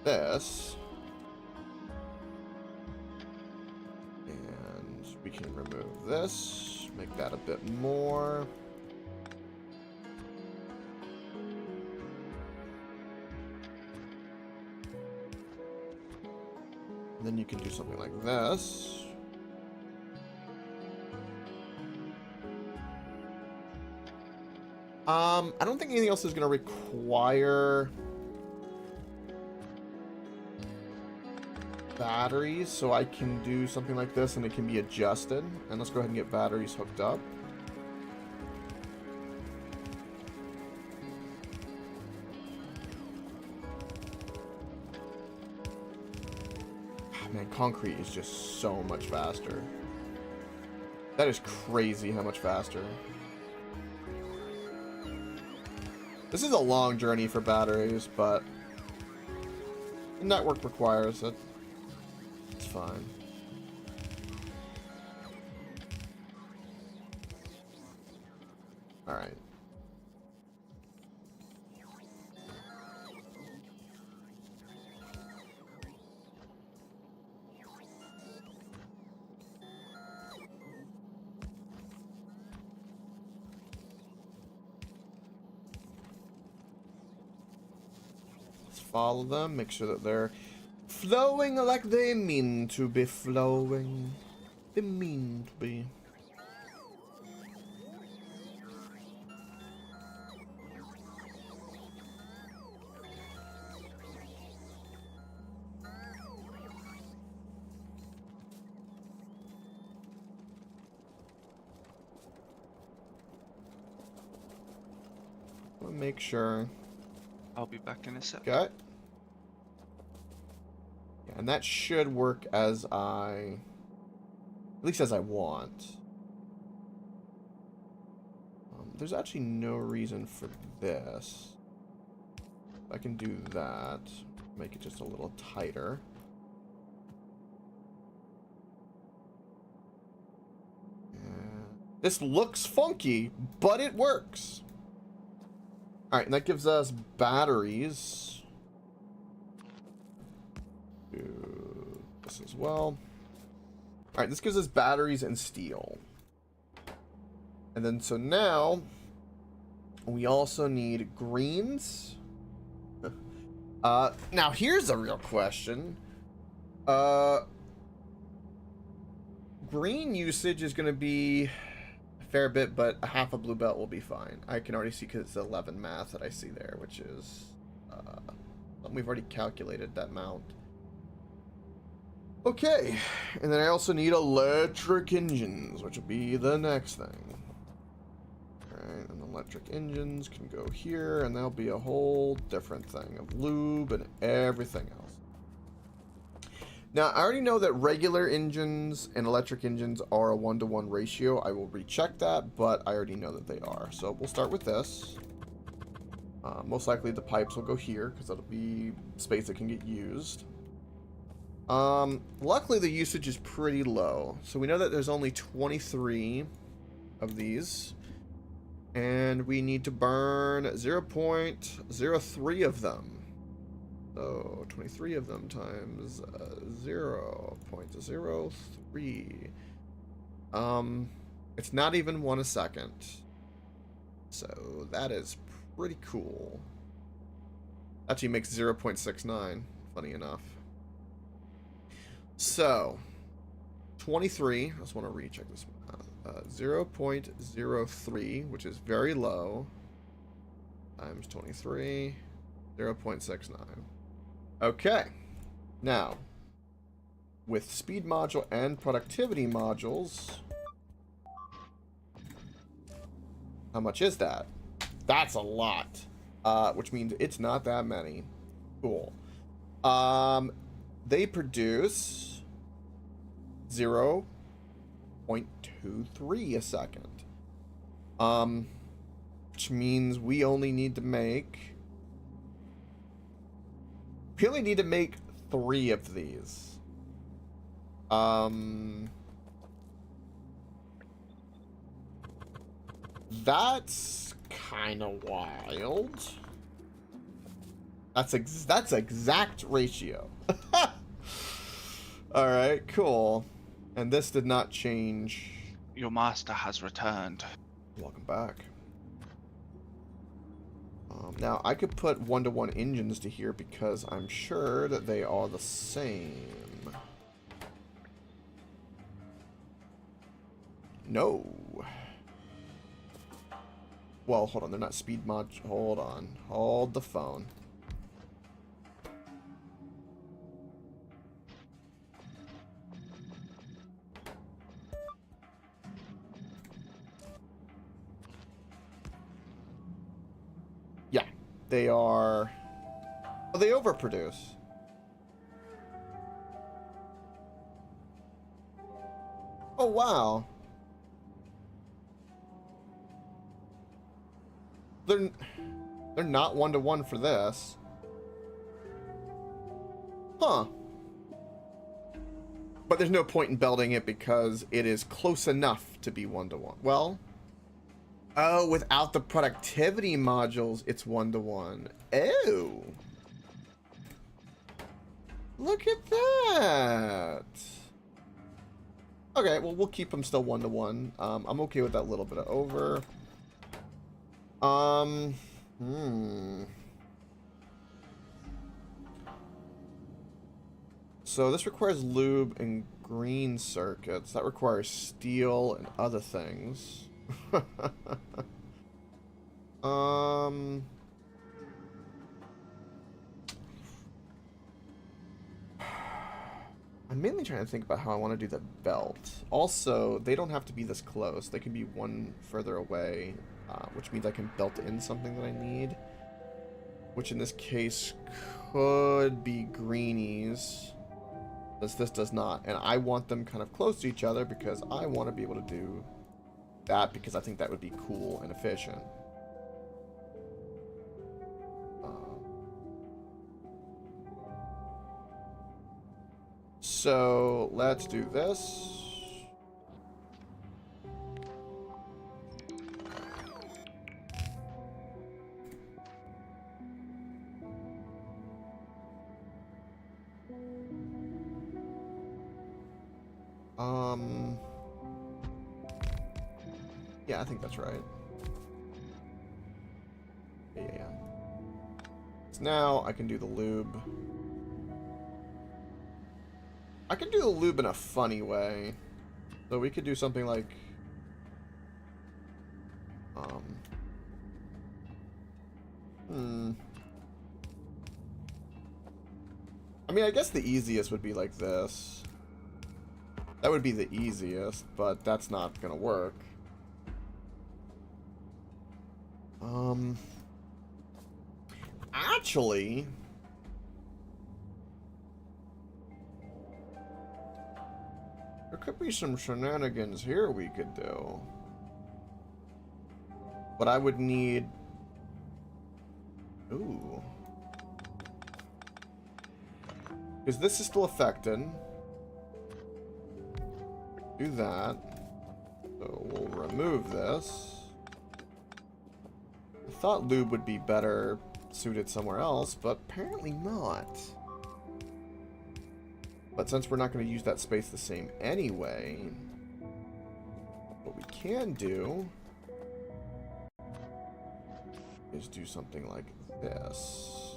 this, and we can remove this, make that a bit more. And then you can do something like this. I don't think anything else is going to require batteries, so I can do something like this and it can be adjusted. And let's go ahead and get batteries hooked up. Man, concrete is just so much faster. That is crazy how much faster. This is a long journey for batteries, but the network requires it. It's fine. All right. Follow them, make sure that they're flowing like they mean to be flowing. They mean to be. I'll make sure. I'll be back in a sec. Okay. And that should work as at least as I want. There's actually no reason for this. I can do that. Make it just a little tighter. This looks funky, but it works. Alright, and that gives us batteries. Do this as well. Alright, this gives us batteries and steel. And then, so now, we also need greens. Now here's a real question. Green usage is going to be fair bit, but a half a blue belt will be fine. I can already see because it's 11 math that I see there, which is we've already calculated that amount. Okay, and then I also need electric engines, which will be the next thing. Alright, and electric engines can go here, and there'll be a whole different thing of lube and everything else. Now, I already know that regular engines and electric engines are a 1-to-1 ratio. I will recheck that, but I already know that they are. So we'll start with this. Most likely the pipes will go here, because that'll be space that can get used. Luckily, the usage is pretty low. So we know that there's only 23 of these. And we need to burn 0.03 of them. So 23 of them times 0.03. It's not even 1 a second. So that is pretty cool. Actually makes 0.69, funny enough. So 23, I just want to recheck this one. 0.03, which is very low, times 23, 0.69. Okay, now, with speed module and productivity modules, how much is that? That's a lot, which means it's not that many. Cool. They produce 0.23 a second. Which means we only need to make 3 of these. That's kind of wild. That's exact ratio. All right, cool. And this did not change. Your master has returned. Welcome back. Now, I could put 1-to-1 engines to here because I'm sure that they are the same. No. Well, hold on. They're not speed mod. Hold on. Hold the phone. Yeah, they are. Oh, they overproduce. Oh, wow. They're not 1-to-1 for this. Huh. But there's no point in belting it because it is close enough to be 1-to-1. Well, oh, without the productivity modules, it's 1-to-1. Oh. Look at that. Okay, well, we'll keep them still 1-to-1. I'm okay with that little bit of over. So this requires lube and green circuits. That requires steel and other things. I'm mainly trying to think about how I want to do the belt. Also, they don't have to be this close. They can be one further away, which means I can belt in something that I need. Which in this case could be greenies. This does not. And I want them kind of close to each other because I want to be able to do that because I think that would be cool and efficient. So let's do this. Yeah, I think that's right. Yeah. So now I can do the lube. I can do the lube in a funny way. So we could do something like... I mean, I guess the easiest would be like this. That would be the easiest, but that's not gonna work. Actually... there could be some shenanigans here we could do. But I would need... ooh. Because this is still affected. Do that. So we'll remove this. I thought lube would be better suited somewhere else, but apparently not. But since we're not going to use that space the same anyway, what we can do is do something like this.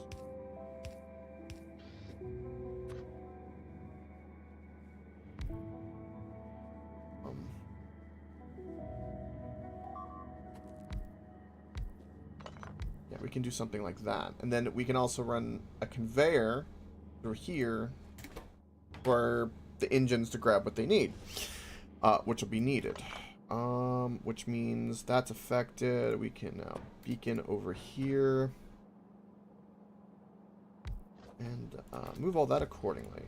Yeah, we can do something like that. And then we can also run a conveyor through here for the engines to grab what they need, which will be needed. Which means that's affected. We can now beacon over here and move all that accordingly.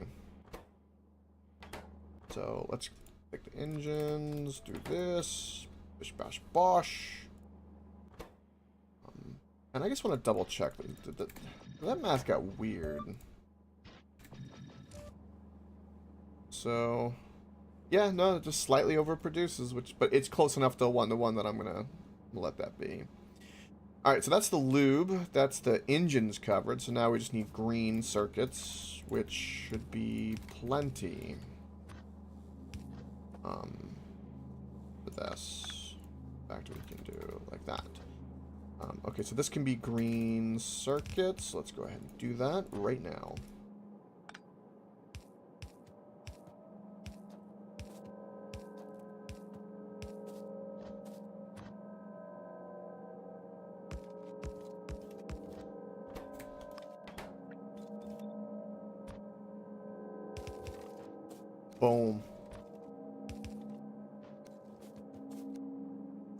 So let's pick the engines, do this, bish bash bosh. And I just want to double check that math got weird. So, yeah, no, it just slightly overproduces, but it's close enough to the one that I'm gonna let that be. All right, so that's the lube. That's the engines covered. So now we just need green circuits, which should be plenty. For this, Factorio can do like that. Okay, so this can be green circuits. Let's go ahead and do that right now. Boom.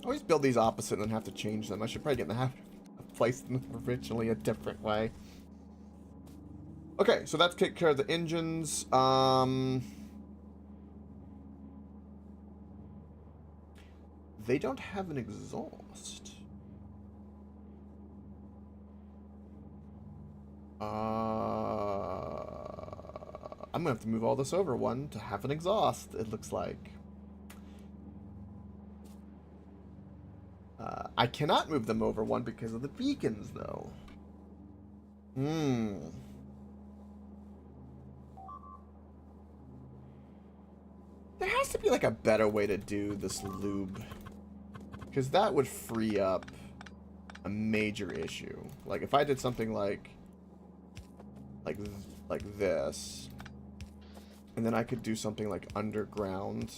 I always build these opposite and then have to change them. I should probably get in the habit of placing them originally a different way. Okay, so that's take care of the engines. They don't have an exhaust. I'm gonna have to move all this over one to have an exhaust, it looks like. I cannot move them over one because of the beacons, though. There has to be, like, a better way to do this lube. Because that would free up a major issue. Like, if I did something like this. And then I could do something like underground.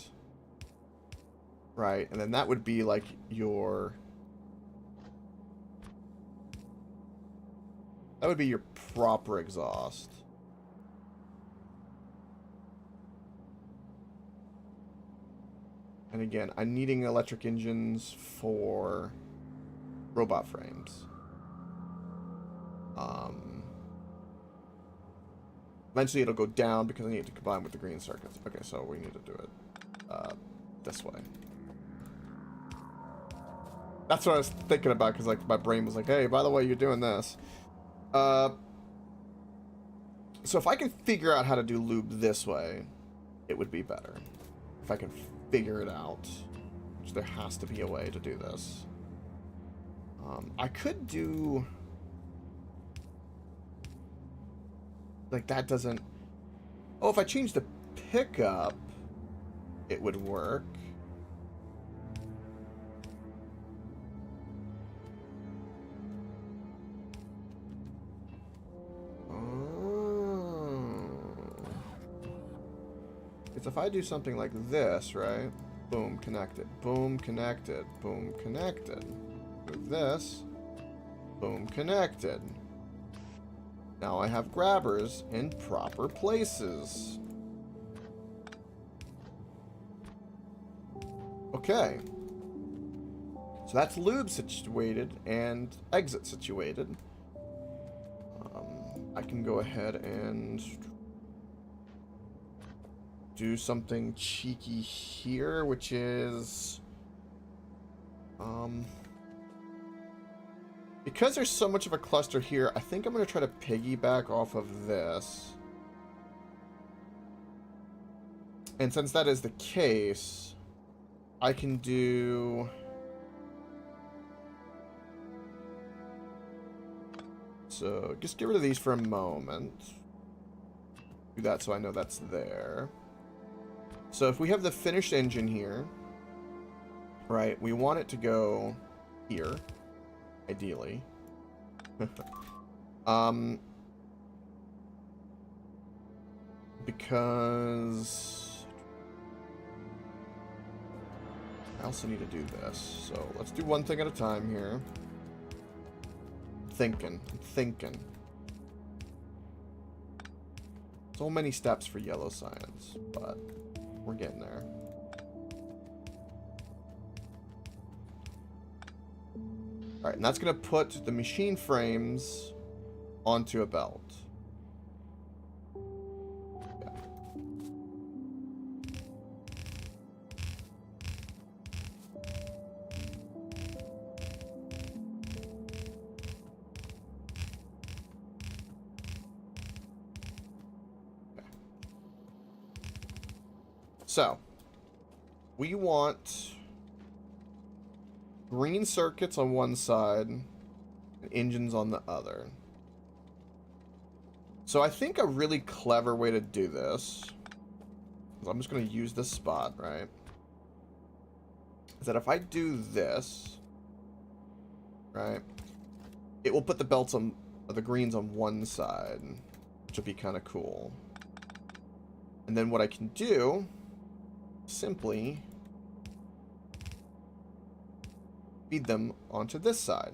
Right, and then that would be like your... that would be your proper exhaust. And again, I'm needing electric engines for robot frames. Eventually it'll go down because I need to combine with the green circuits. Okay, so we need to do it this way. That's what I was thinking about, because like my brain was like, hey, by the way, you're doing this. So if I can figure out how to do lube this way, it would be better. If I can figure it out. Which there has to be a way to do this. I could do... Like, that doesn't... Oh, if I change the pickup, it would work. Because if I do something like this, right? Boom, connected. Boom, connected. Boom, connected. Move this. Boom, connected. Now I have grabbers in proper places. Okay. So that's lube situated and exit situated. I can go ahead and do something cheeky here, which is... because there's so much of a cluster here, I think I'm going to try to piggyback off of this. And since that is the case, I can do... So, just get rid of these for a moment. Do that so I know that's there. So if we have the finished engine here, right, we want it to go here. Ideally. Because I also need to do this. So let's do one thing at a time here. I'm thinking. So many steps for yellow science, but we're getting there. Alright, and that's going to put the machine frames onto a belt. Yeah. Okay. So, we want green circuits on one side and engines on the other. So I think a really clever way to do this, I'm just going to use this spot, right, is that if I do this, right, it will put the belts on the greens on one side, which would be kind of cool. And then what I can do, simply feed them onto this side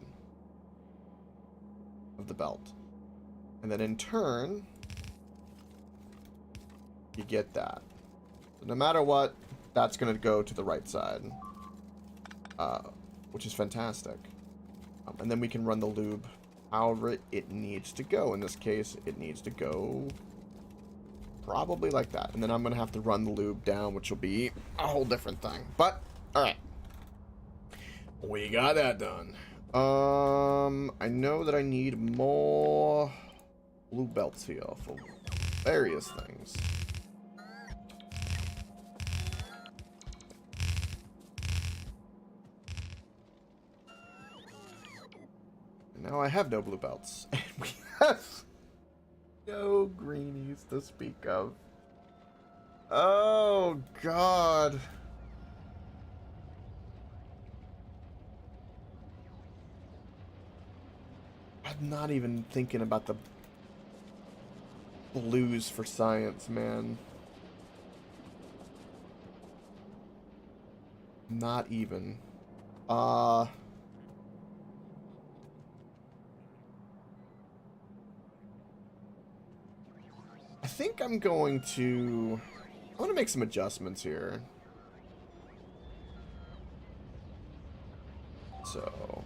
of the belt. And then in turn, you get that. So no matter what, that's going to go to the right side, which is fantastic. And then we can run the lube however it needs to go. In this case, it needs to go probably like that. And then I'm going to have to run the lube down, which will be a whole different thing. But, alright. We got that done. I know that I need more blue belts here for various things. Now I have no blue belts. And we have no greenies to speak of. Oh, God. I'm not even thinking about the blues for science, man. Not even. I think I'm going to make some adjustments here. So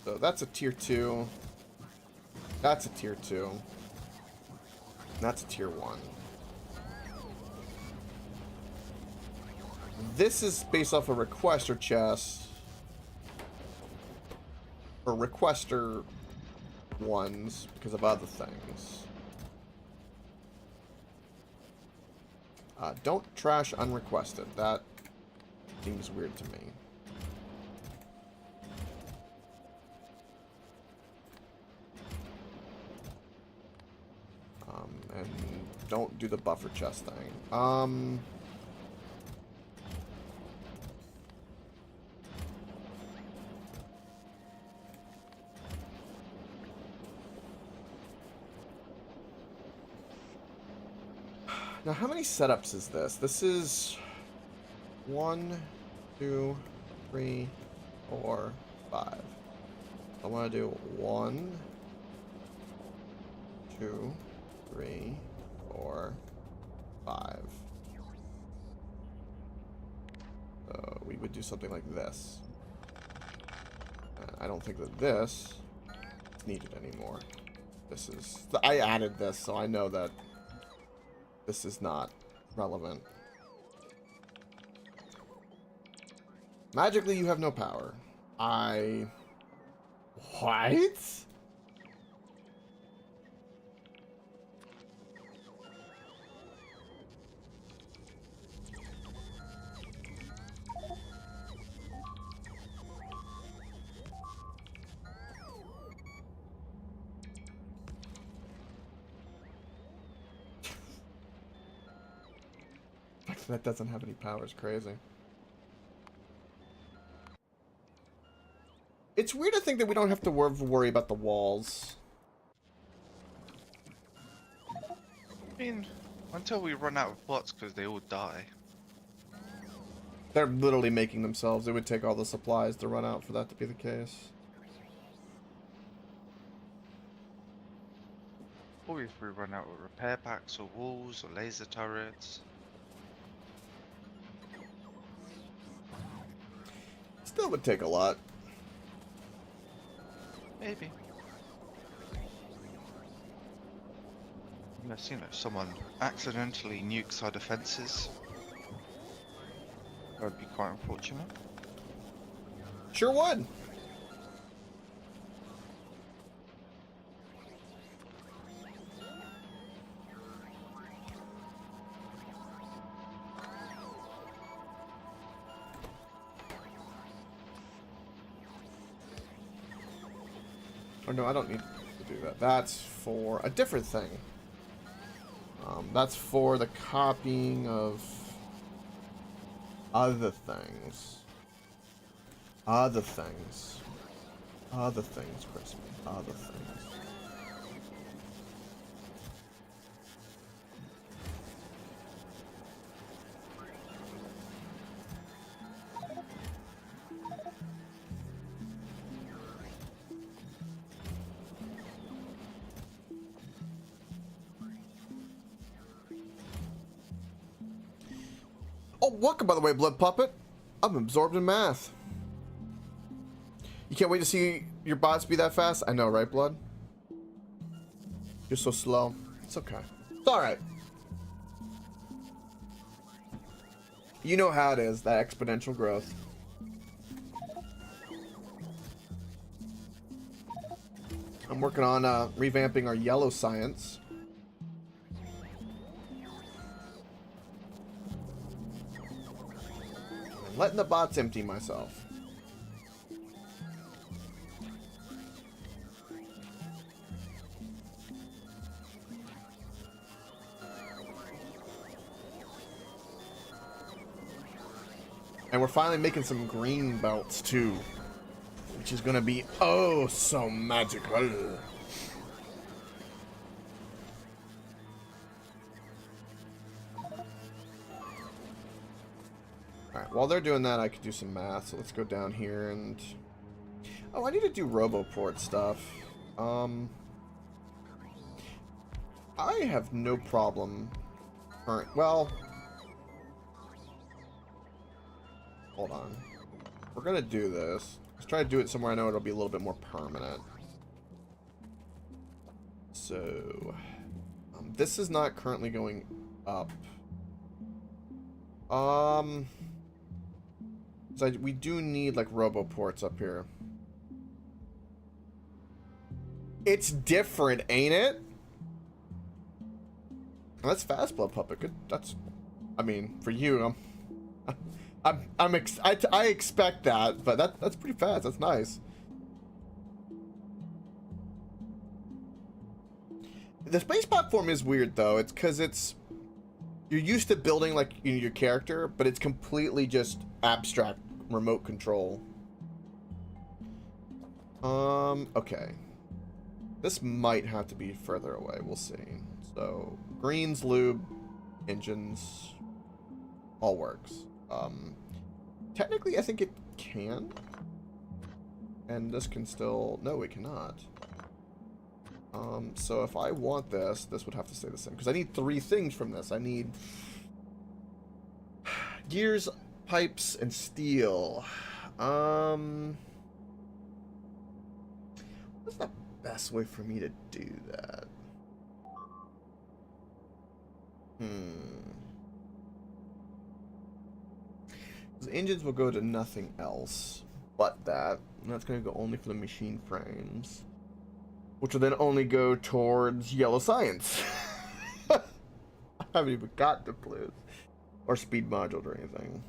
So that's a tier 2. That's a tier 2. That's a tier 1. This is based off a requester chest. Or requester ones because of other things. Don't trash unrequested. That seems weird to me. And don't do the buffer chest thing. Now, how many setups is this? This is 1, 2, 3, 4, 5. I want to do 1, 2, 3, 4, 5. So we would do something like this. I don't think that this is needed anymore. This is... I added this, so I know that this is not relevant. Magically, you have no power. What? That doesn't have any powers. Crazy. It's weird to think that we don't have to worry about the walls. I mean, until we run out of bots because they all die. They're literally making themselves. It would take all the supplies to run out for that to be the case. Or if we run out of repair packs or walls or laser turrets. Still would take a lot. Maybe. Unless, you know, someone accidentally nukes our defenses. That would be quite unfortunate. Sure would. Oh no, I don't need to do that. That's for a different thing. That's for the copying of other things. Other things. Other things, Crispy. Other things. Oh, welcome, by the way, Blood Puppet. I'm absorbed in math. You can't wait to see your bots be that fast? I know, right, Blood? You're so slow. It's okay. It's alright. You know how it is, that exponential growth. I'm working on revamping our yellow science. Letting the bots empty myself. And we're finally making some green belts too, which is gonna be oh so magical. Alright, while they're doing that, I could do some math. So let's go down here and... Oh, I need to do RoboPort stuff. I have no problem... Well... Hold on. We're gonna do this. Let's try to do it somewhere I know it'll be a little bit more permanent. So, this is not currently going up. So we do need like roboports up here. It's different, ain't it? Well, that's fast, Blood Puppet. Good. That's, I mean, for you, I expect that, but that's pretty fast. That's nice. The space platform is weird though. It's because you're used to building like your character, but it's completely just abstract remote control. Okay. This might have to be further away. We'll see. So greens, lube, engines, all works. Technically, I think it can. And this can still... No, it cannot. So if I want this, this would have to stay the same. Because I need 3 things from this. I need gears, pipes, and steel. What's the best way for me to do that? The engines will go to nothing else but that. And that's going to go only for the machine frames, which will then only go towards yellow science. I haven't even got to blues or speed modules or anything.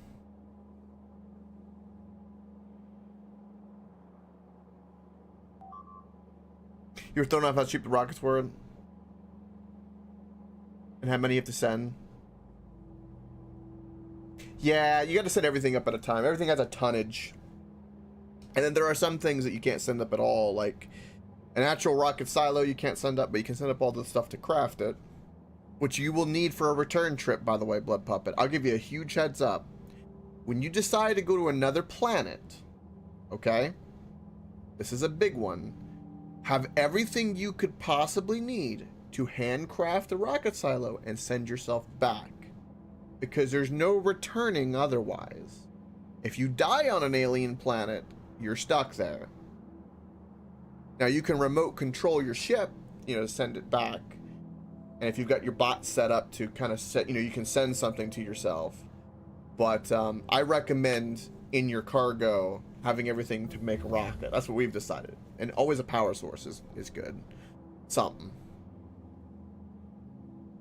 You were thrown off how cheap the rockets were and how many you have to send. Yeah, you got to send everything up at a time. Everything has a tonnage. And then there are some things that you can't send up at all, like an actual rocket silo you can't send up, but you can send up all the stuff to craft it, which you will need for a return trip, by the way, Blood Puppet. I'll give you a huge heads up. When you decide to go to another planet, okay? This is a big one. Have everything you could possibly need to handcraft a rocket silo and send yourself back. Because there's no returning otherwise. If you die on an alien planet, you're stuck there. Now you can remote control your ship, you know, to send it back. And if you've got your bot set up to kind of set, you know, you can send something to yourself. But I recommend in your cargo having everything to make a rocket. That's what we've decided. And always a power source is good. Something.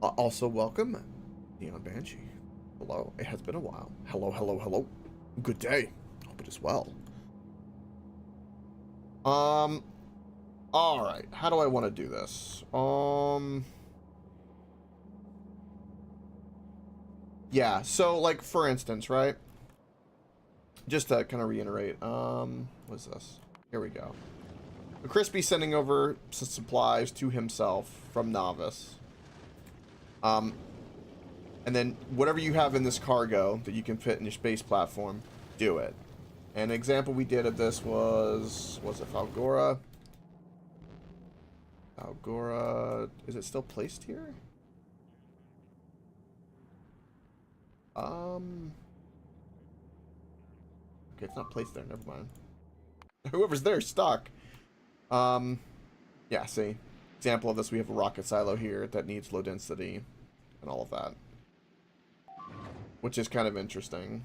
Also welcome, Neon Banshee. Hello. It has been a while. Hello, hello, hello. Good day. Hope it is well. All right. How do I want to do this? Yeah. So, like, for instance, right? Just to kind of reiterate. What's this? Here we go. Crispy sending over some supplies to himself from Novice. And then whatever you have in this cargo that you can fit in your space platform, do it. An example we did of this was it Falgora? Falgora, is it still placed here? Okay, it's not placed there, never mind. Whoever's there is stuck. Yeah, see. Example of this, we have a rocket silo here that needs low density and all of that. Which is kind of interesting.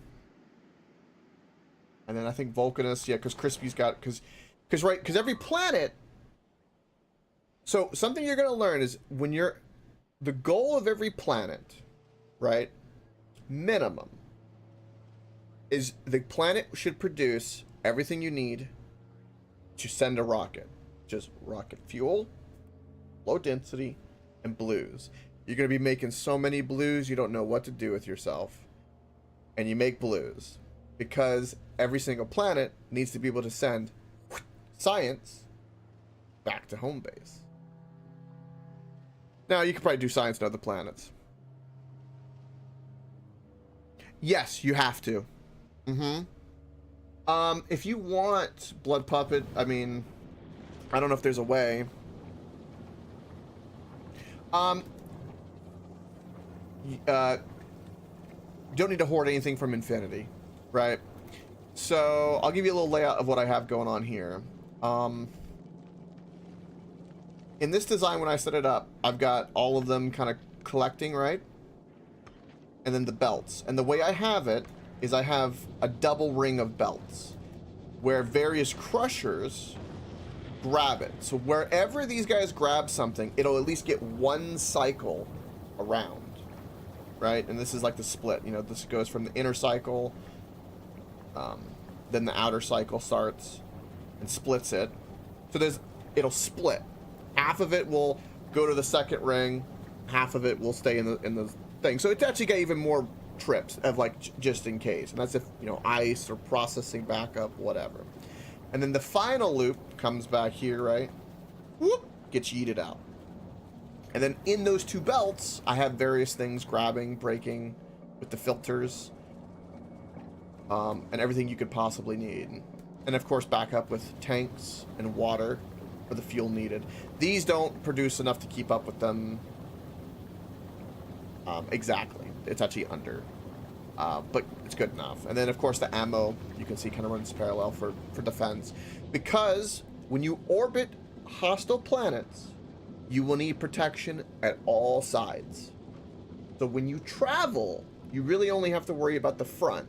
And then I think Vulcanus, yeah, because Crispy's got, because every planet. So something you're gonna learn is when you're, the goal of every planet, right? Minimum is the planet should produce everything you need to send a rocket. Just rocket fuel, low density, and blues. You're gonna be making so many blues you don't know what to do with yourself. And you make blues because every single planet needs to be able to send science back to home base. Now you could probably do science on other planets. Yes, you have to. If you want Blood Puppet, I mean, I don't know if there's a way. You don't need to hoard anything from Infinity, right? So I'll give you a little layout of what I have going on here. In this design, when I set it up, I've got all of them kind of collecting, right? And then the belts. And the way I have it is I have a double ring of belts where various crushers grab it. So wherever these guys grab something, it'll at least get one cycle around, right? And this is like the split. You know, this goes from the inner cycle, then the outer cycle starts and splits it. So it'll split. Half of it will go to the second ring, half of it will stay in the thing. So it's actually got even more trips of like just in case. And that's if, you know, ice or processing backup, whatever. And then the final loop comes back here, right? Whoop, gets yeeted out. And then in those two belts, I have various things grabbing, breaking with the filters, and everything you could possibly need. And of course, back up with tanks and water for the fuel needed. These don't produce enough to keep up with them exactly. It's actually under. But it's good enough. And then, of course, the ammo, you can see, kind of runs parallel for defense. Because when you orbit hostile planets, you will need protection at all sides. So when you travel, you really only have to worry about the front,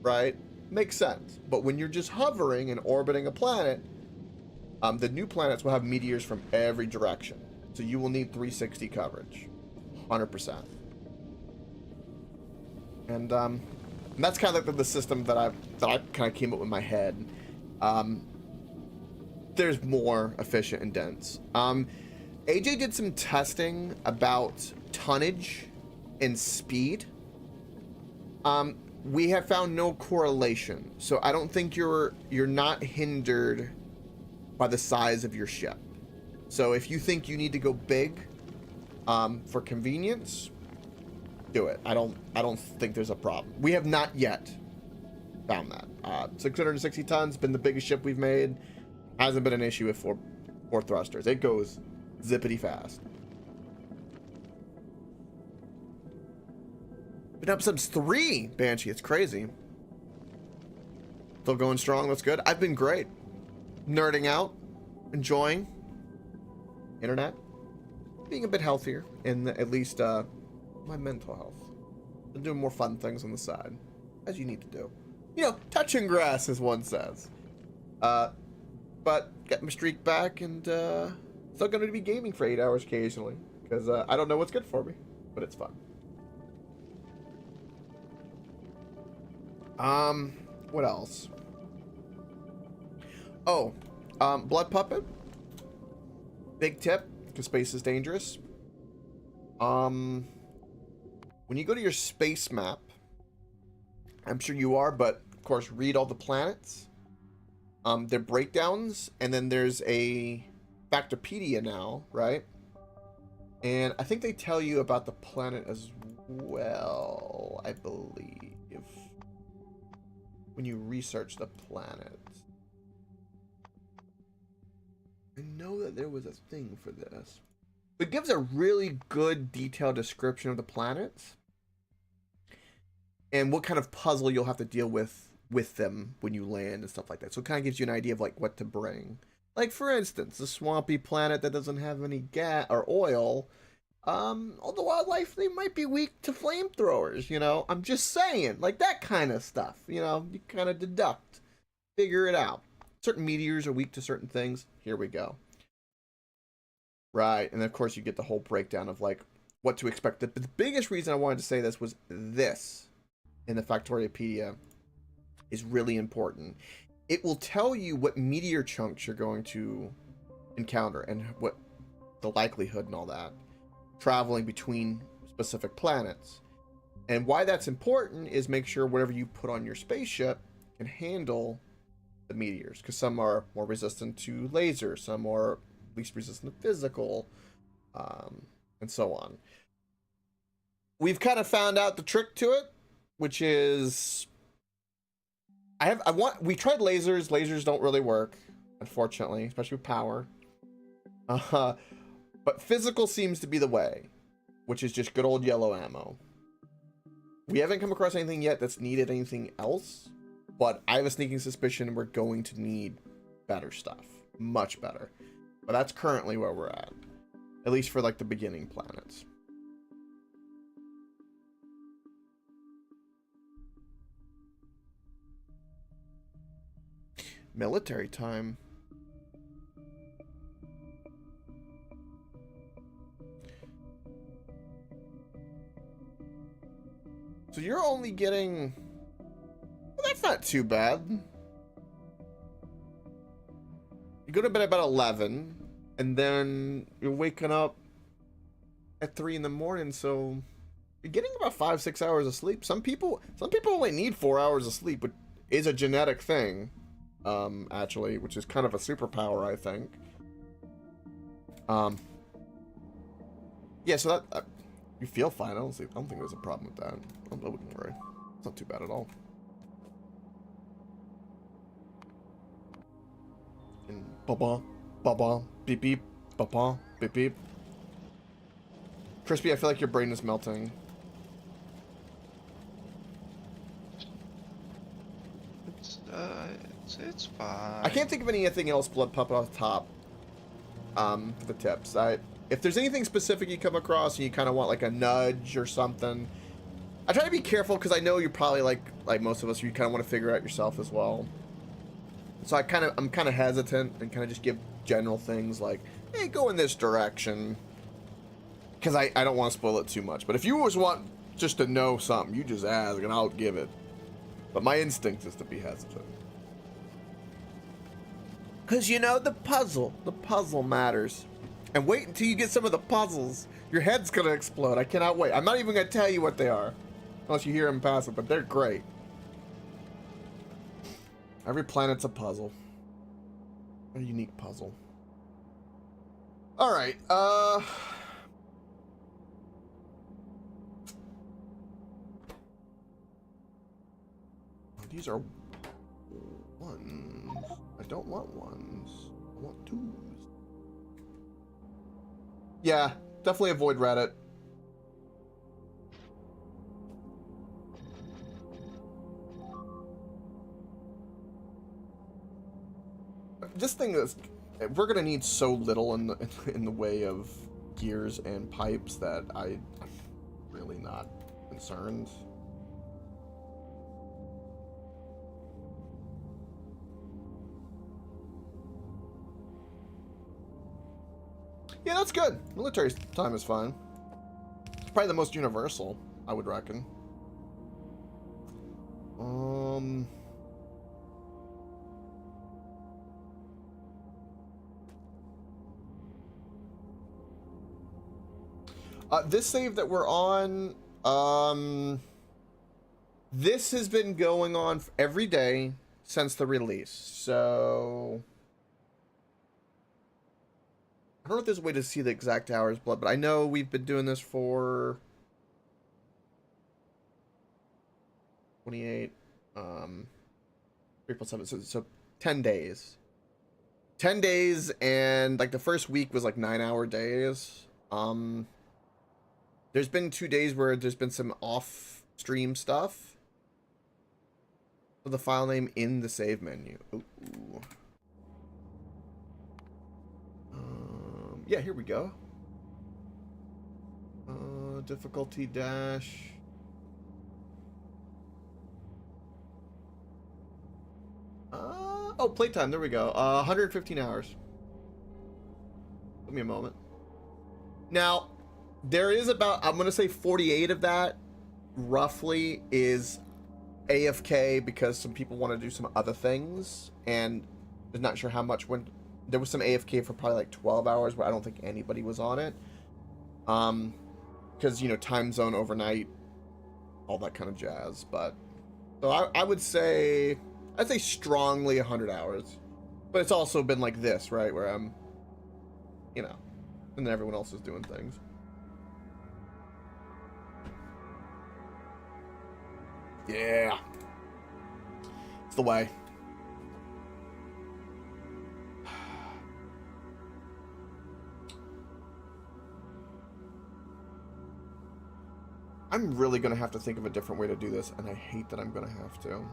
right? Makes sense. But when you're just hovering and orbiting a planet, the new planets will have meteors from every direction. So you will need 360 coverage. 100%. And that's kind of like the system that I kind of came up with in my head. There's more efficient and dense. AJ did some testing about tonnage and speed. We have found no correlation, so I don't think you're not hindered by the size of your ship. So if you think you need to go big for convenience, do it. I don't think there's a problem. We have not yet found that. 660 tons, been the biggest ship we've made. Hasn't been an issue with four thrusters. It goes zippity fast. Been up since 3, Banshee. It's crazy. Still going strong. That's good. I've been great. Nerding out. Enjoying. Internet. Being a bit healthier. In at least my mental health. Been doing more fun things on the side. As you need to do. You know, touching grass, as one says. But get my streak back, and still going to be gaming for 8 hours occasionally. Because I don't know what's good for me. But it's fun. What else? Oh, Blood Puppet. Big tip, because space is dangerous. When you go to your space map, I'm sure you are, but of course, read all the planets. Their breakdowns, and then there's a Factopedia now, right? And I think they tell you about the planet as well, I believe. When you research the planet. I know that there was a thing for this. It gives a really good detailed description of the planets. And what kind of puzzle you'll have to deal with them when you land and stuff like that. So it kind of gives you an idea of like what to bring. Like for instance, a swampy planet that doesn't have any gas or oil. All the wildlife, they might be weak to flamethrowers, you know? I'm just saying, like that kind of stuff, you know? You kind of deduct, figure it out. Certain meteors are weak to certain things. Here we go. Right, and of course you get the whole breakdown of like what to expect. The biggest reason I wanted to say this was this in the Factoriopedia is really important. It will tell you what meteor chunks you're going to encounter and what the likelihood and all that. Traveling between specific planets. And why that's important is make sure whatever you put on your spaceship can handle the meteors, because some are more resistant to lasers, some are least resistant to physical, and so on. We've kind of found out the trick to it, which is we tried lasers. Lasers don't really work, unfortunately, especially with power. But physical seems to be the way, which is just good old yellow ammo. We haven't come across anything yet that's needed anything else but I have a sneaking suspicion we're going to need better stuff. Much better. But that's currently where we're at least for like the beginning planets. Military time. So you're only getting... Well, that's not too bad. You go to bed about 11, and then you're waking up at 3 in the morning, so you're getting about 5-6 hours of sleep. Some people only need 4 hours of sleep, which is a genetic thing, actually, which is kind of a superpower, I think. Yeah, so that you feel fine. I don't think there's a problem with that. I wouldn't worry. It's not too bad at all. And ba-ba, ba-ba, beep beep, ba-ba, beep beep. Crispy, I feel like your brain is melting. It's fine. I can't think of anything else blood popping off the top. For the tips. If there's anything specific you come across and you kind of want like a nudge or something, I try to be careful because I know you're probably like most of us, you kind of want to figure out yourself as well. So I'm kind of hesitant and kind of just give general things like, hey, go in this direction, because I don't want to spoil it too much. But if you always want just to know something, you just ask and I'll give it. But my instinct is to be hesitant. Because, you know, the puzzle matters. And wait until you get some of the puzzles. Your head's going to explode. I cannot wait. I'm not even going to tell you what they are. Unless you hear them pass it, but they're great. Every planet's a puzzle. A unique puzzle. Alright, these are ones. I don't want ones. I want twos. Yeah, definitely avoid Reddit. This thing is, we're gonna need so little in the way of gears and pipes that I'm really not concerned. Yeah, that's good. Military time is fine. It's probably the most universal, I would reckon. This save that we're on, this has been going on every day since the release, so I don't know if there's a way to see the exact hours, blood, but I know we've been doing this for 28, 3+7, so 10 days. 10 days, and like the first week was like 9-hour days. There's been 2 days where there's been some off-stream stuff. So the file name in the save menu. Ooh. Yeah, here we go. Difficulty dash. Oh, playtime. There we go. 115 hours. Give me a moment. Now, there is about, I'm going to say 48 of that, roughly, is AFK because some people want to do some other things, and I'm not sure how much when. There was some AFK for probably like 12 hours, but I don't think anybody was on it. Because, you know, time zone overnight, all that kind of jazz. But, so I would say, I'd say strongly 100 hours. But it's also been like this, right? Where I'm, you know, and then everyone else is doing things. Yeah. It's the way. I'm really going to have to think of a different way to do this, and I hate that I'm going to have to.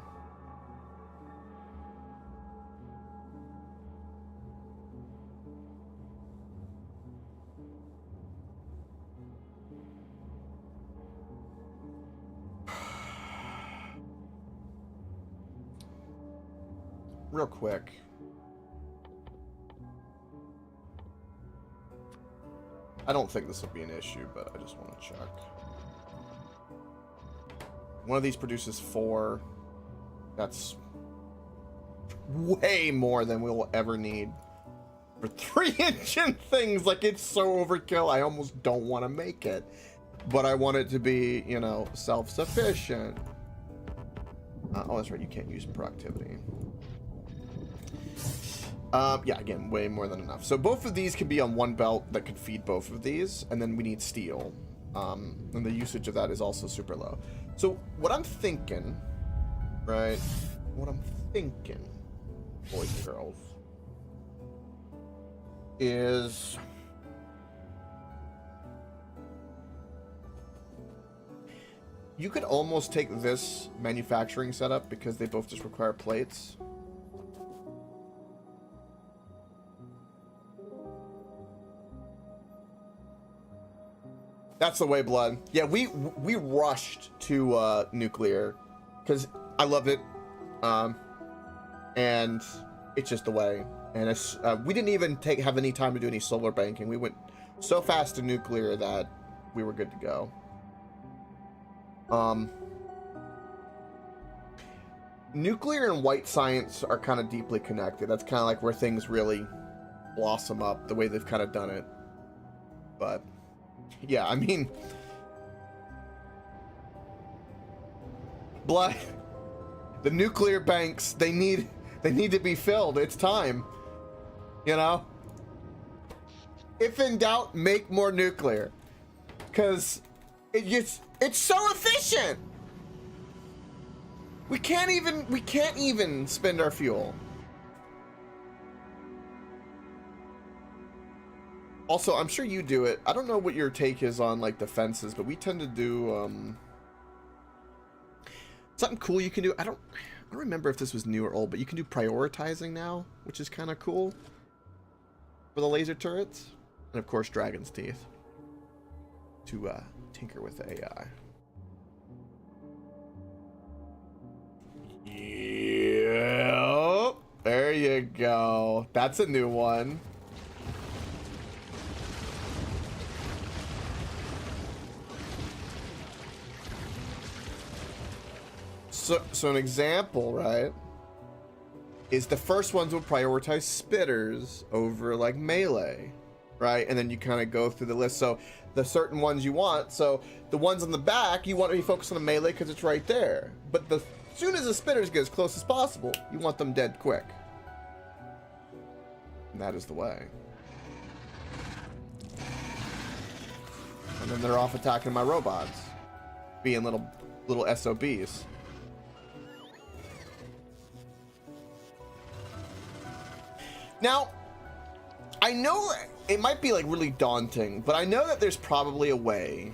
real quick. I don't think this will be an issue, but I just want to check. One of these produces 4. That's way more than we'll ever need for 3 engine things. Like, it's so overkill, I almost don't want to make it. But I want it to be, you know, self-sufficient. Oh, that's right, you can't use productivity. Yeah, again, way more than enough. So both of these can be on one belt that could feed both of these, and then we need steel. And the usage of that is also super low. So what I'm thinking, right? What I'm thinking, boys and girls, is you could almost take this manufacturing setup because they both just require plates. That's the way, blood. Yeah, we rushed to nuclear because I loved it, and it's just the way. And it's, we didn't even have any time to do any solar banking. We went so fast to nuclear that we were good to go. Nuclear and white science are kind of deeply connected. That's kind of like where things really blossom up, the way they've kind of done it. But yeah, I mean, blood, the nuclear banks, they need to be filled. It's time, you know? If in doubt, make more nuclear, because it's so efficient. We can't even spend our fuel. Also, I'm sure you do it. I don't know what your take is on like defenses, but we tend to do something cool you can do. I don't remember if this was new or old, but you can do prioritizing now, which is kind of cool for the laser turrets, and of course Dragon's Teeth to tinker with the AI. Yep, there you go. That's a new one. So an example, right, is the first ones will prioritize spitters over like melee, right? And then you kind of go through the list. So the certain ones you want, so the ones on the back, you want to be focused on the melee because it's right there. But as soon as the spitters get as close as possible, you want them dead quick. And that is the way. And then they're off attacking my robots, being little SOBs. Now, I know it might be like really daunting, but I know that there's probably a way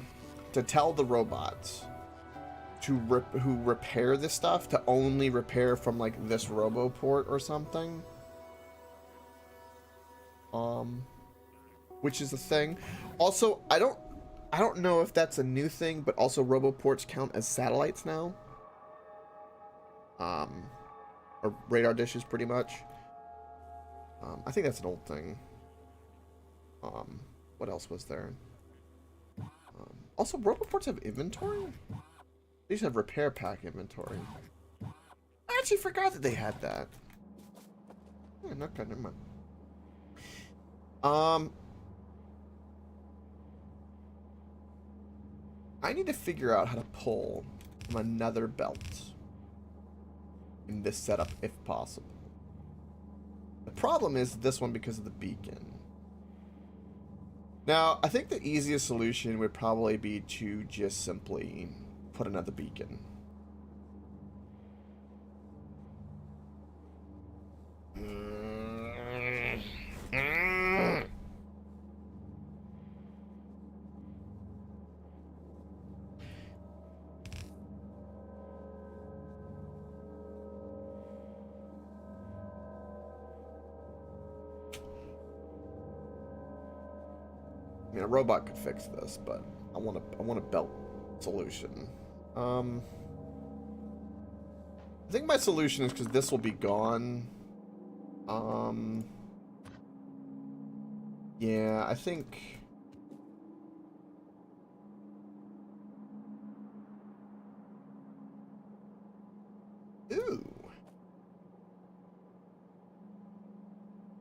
to tell the robots who repair this stuff to only repair from like this roboport or something. Which is a thing. Also, I don't know if that's a new thing, but also roboports count as satellites now. Or radar dishes pretty much. I think that's an old thing. What else was there? Also, roboports have inventory? They just have repair pack inventory. I actually forgot that they had that. Yeah, not good, never mind. I need to figure out how to pull from another belt in this setup if possible. The problem is this one because of the beacon. Now, I think the easiest solution would probably be to just simply put another beacon. I mean, a robot could fix this, but I want a belt solution. I think my solution is because this will be gone Yeah, I think. Ooh.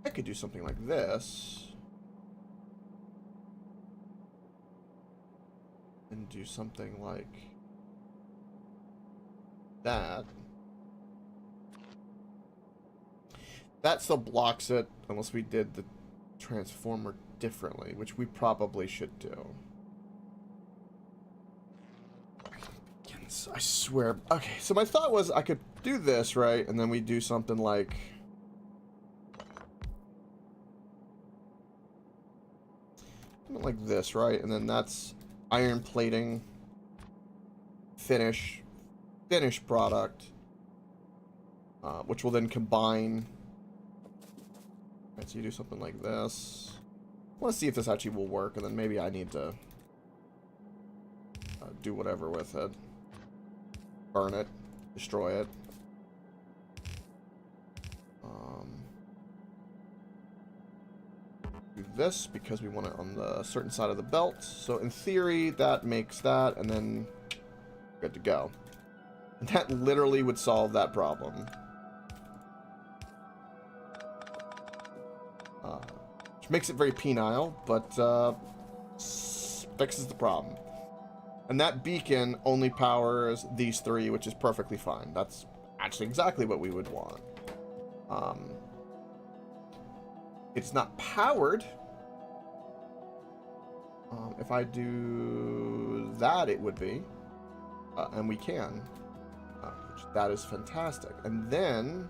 I could do something like this. And do something like that. That still blocks it unless we did the transformer differently, which we probably should do. I swear. Okay, so my thought was I could do this, right? And then we do something like... something like this, right? And then that's iron plating, finished product, which will then combine. Right, so you do something like this. I want to see if this actually will work, and then maybe I need to do whatever with it. Burn it, destroy it. Do this because we want it on the certain side of the belt. So in theory, that makes that, and then good to go. And that literally would solve that problem. Which makes it very penile, but fixes the problem. And that beacon only powers these three, which is perfectly fine. That's actually exactly what we would want. It's not powered. If I do that, it would be. And we can. Which that is fantastic. And then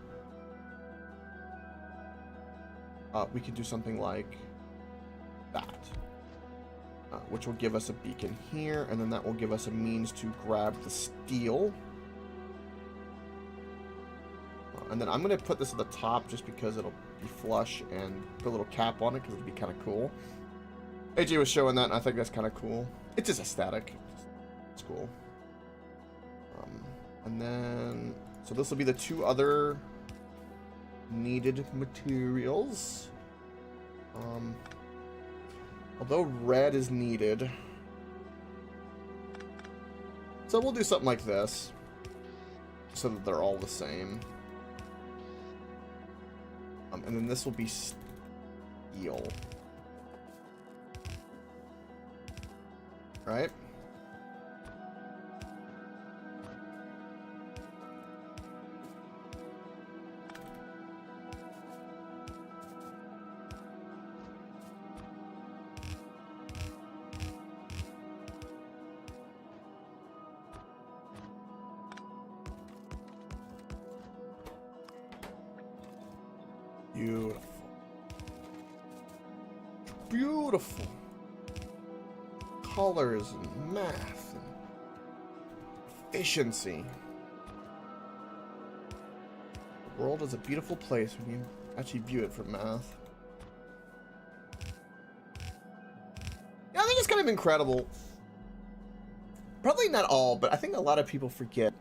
we can do something like that. Which will give us a beacon here, and then that will give us a means to grab the steel. And then I'm going to put this at the top just because it'll be flush, and put a little cap on it because it'll be kind of cool. AJ was showing that, and I think that's kind of cool. It's just aesthetic. It's cool. And then, so this will be the two other needed materials. Although red is needed. So we'll do something like this. So that they're all the same. And then this will be steel. Right? Beautiful. Beautiful. Colors and math and efficiency. The world is a beautiful place when you actually view it from math. Yeah, I think it's kind of incredible. Probably not all, but I think a lot of people forget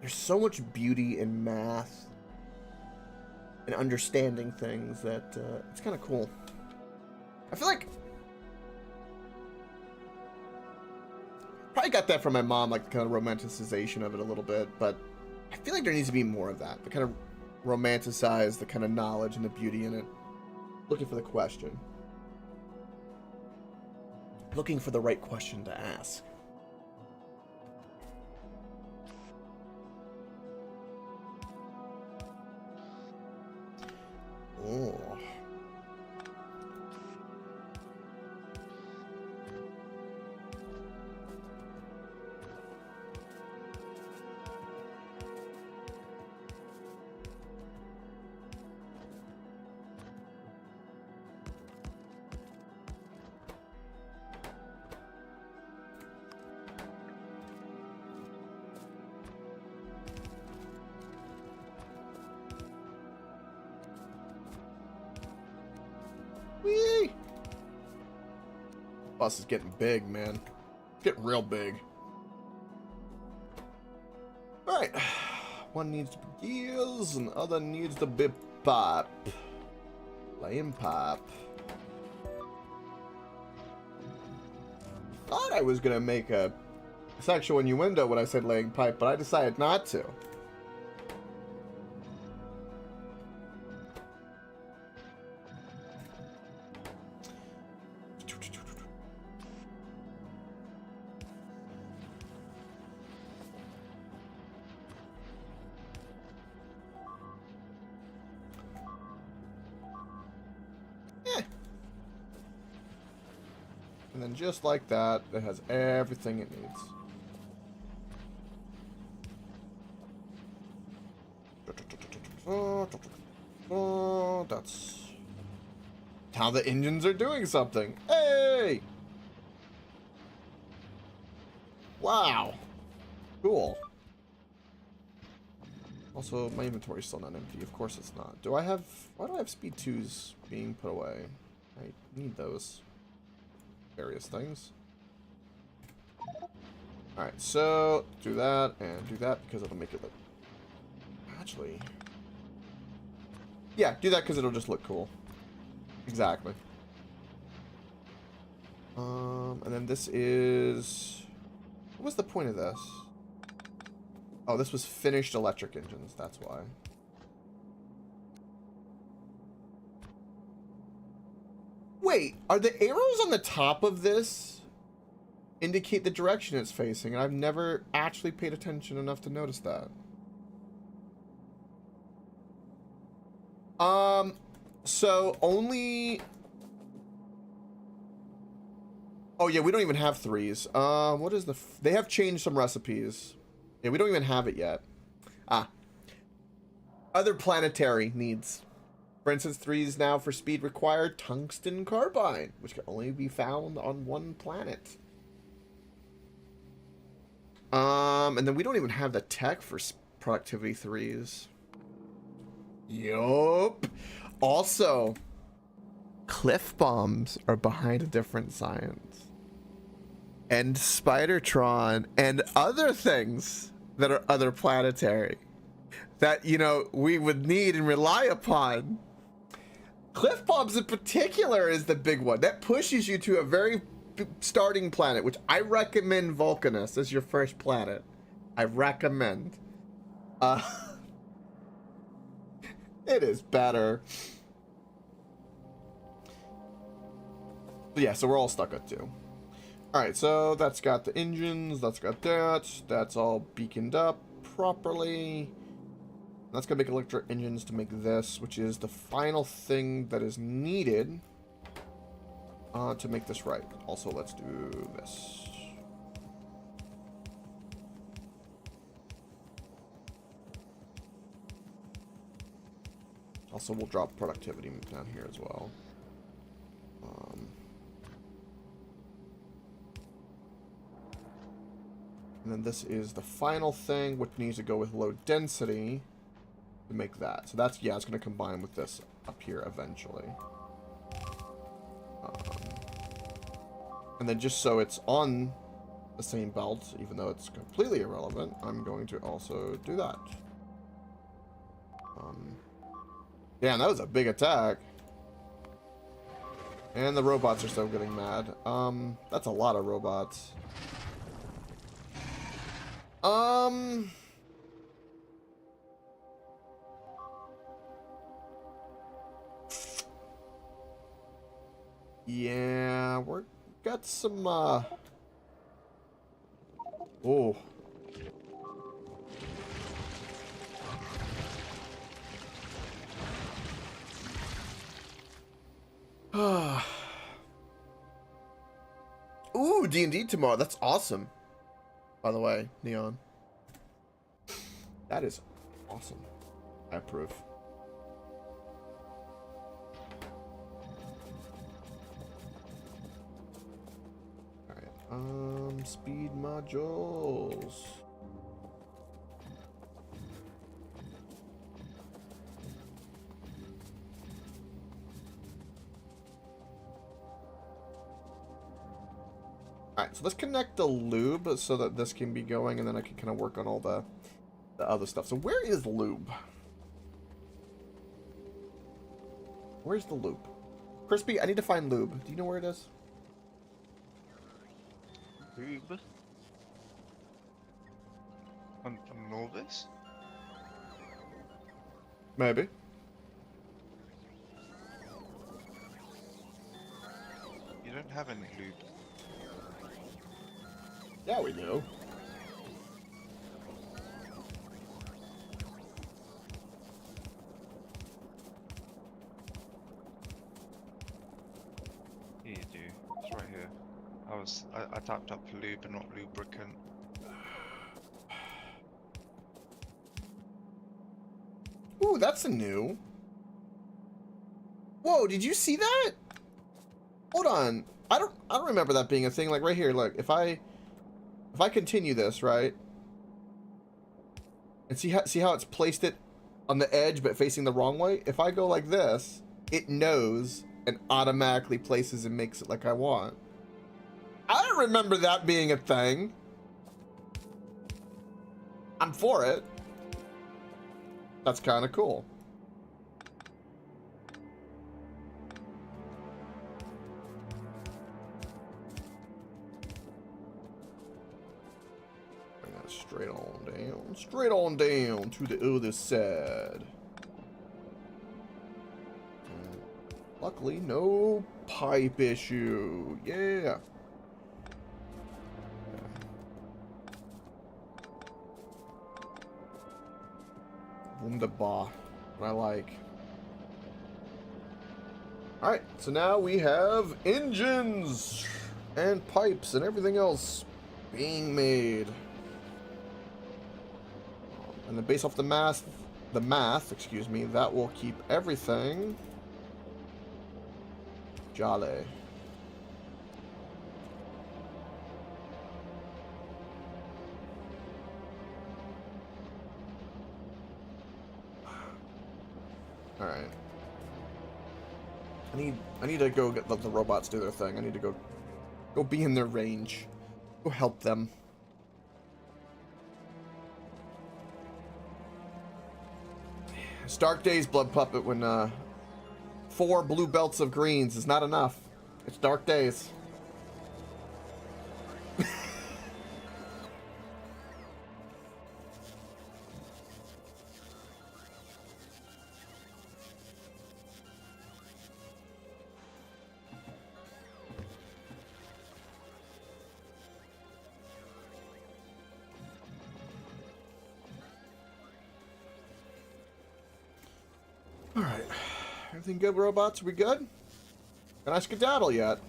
there's so much beauty in math and understanding things that it's kind of cool. I feel like probably got that from my mom, like the kind of romanticization of it a little bit, but I feel like there needs to be more of that. The kind of romanticize the kind of knowledge and the beauty in it. Looking for the question. Looking for the right question to ask. Oh. Whee! Bus is getting big, man. It's getting real big. Alright. One needs to be gears and the other needs to be pop. Laying pop. Thought I was gonna make a sexual innuendo when I said laying pipe, but I decided not to. And then just like that, it has everything it needs. That's how the engines are doing something. Hey! Wow. Cool. Also, my inventory's still not empty. Of course it's not. Do I have... Why do I have speed 2s being put away? I need those. Various things. Alright, so do that and do that because it'll make it look... Actually... Yeah, do that because it'll just look cool. Exactly. And then this is... What was the point of this? Oh, this was finished electric engines, that's why. Wait, are the arrows on the top of this indicate the direction it's facing? And I've never actually paid attention enough to notice that. So only... Oh yeah, we don't even have 3s. What is the... They have changed some recipes. Yeah, we don't even have it yet. Ah. Other planetary needs. For instance, 3s now for speed require tungsten carbide, which can only be found on one planet. And then we don't even have the tech for productivity 3s. Yup. Also, cliff bombs are behind a different science. And Spidertron and other things that are other planetary that, you know, we would need and rely upon. Cliff bombs in particular is the big one. That pushes you to a very starting planet, which I recommend Vulcanus as your first planet. I recommend. It is better. But yeah, so we're all stuck at 2. Alright, so that's got the engines, that's got that. That's all beaconed up properly. That's gonna make electric engines to make this, which is the final thing that is needed to make this right. Also, let's do this. Also, we'll drop productivity down here as well. And then this is the final thing, which needs to go with low density to make that. So that's, yeah, it's going to combine with this up here eventually. And then just so it's on the same belt, even though it's completely irrelevant, I'm going to also do that. Damn, that was a big attack. And the robots are still getting mad. That's a lot of robots. Yeah, we're got some, oh. Ooh, D&D tomorrow. That's awesome. By the way, Neon. That is awesome. I approve. Alright, speed modules. Alright, so let's connect the lube so that this can be going, and then I can kind of work on all the other stuff. So where is lube? Where's the loop? Crispy, I need to find lube. Do you know where it is? Lube? On Norvis? Maybe. You don't have any lube. Yeah, we do. Here you do. It's right here. I typed up lube and not lubricant. Ooh, that's a new. Whoa, did you see that? Hold on. I don't remember that being a thing. Like right here, look, if I continue this, right? And see how it's placed it on the edge but facing the wrong way? If I go like this, it knows and automatically places and makes it like I want. I don't remember that being a thing. I'm for it. That's kind of cool. Bring that straight on down to the other side. And luckily, no pipe issue. Yeah. Wunderbar. What I like. Alright, so now we have engines and pipes and everything else being made. And then based off the math, excuse me, that will keep everything jolly. Alright. I need to go let the robots do their thing. I need to go be in their range. Go help them. It's dark days, Blood Puppet, when 4 blue belts of greens is not enough. It's dark days. Alright. Everything good, robots? We good? Can I skedaddle yet?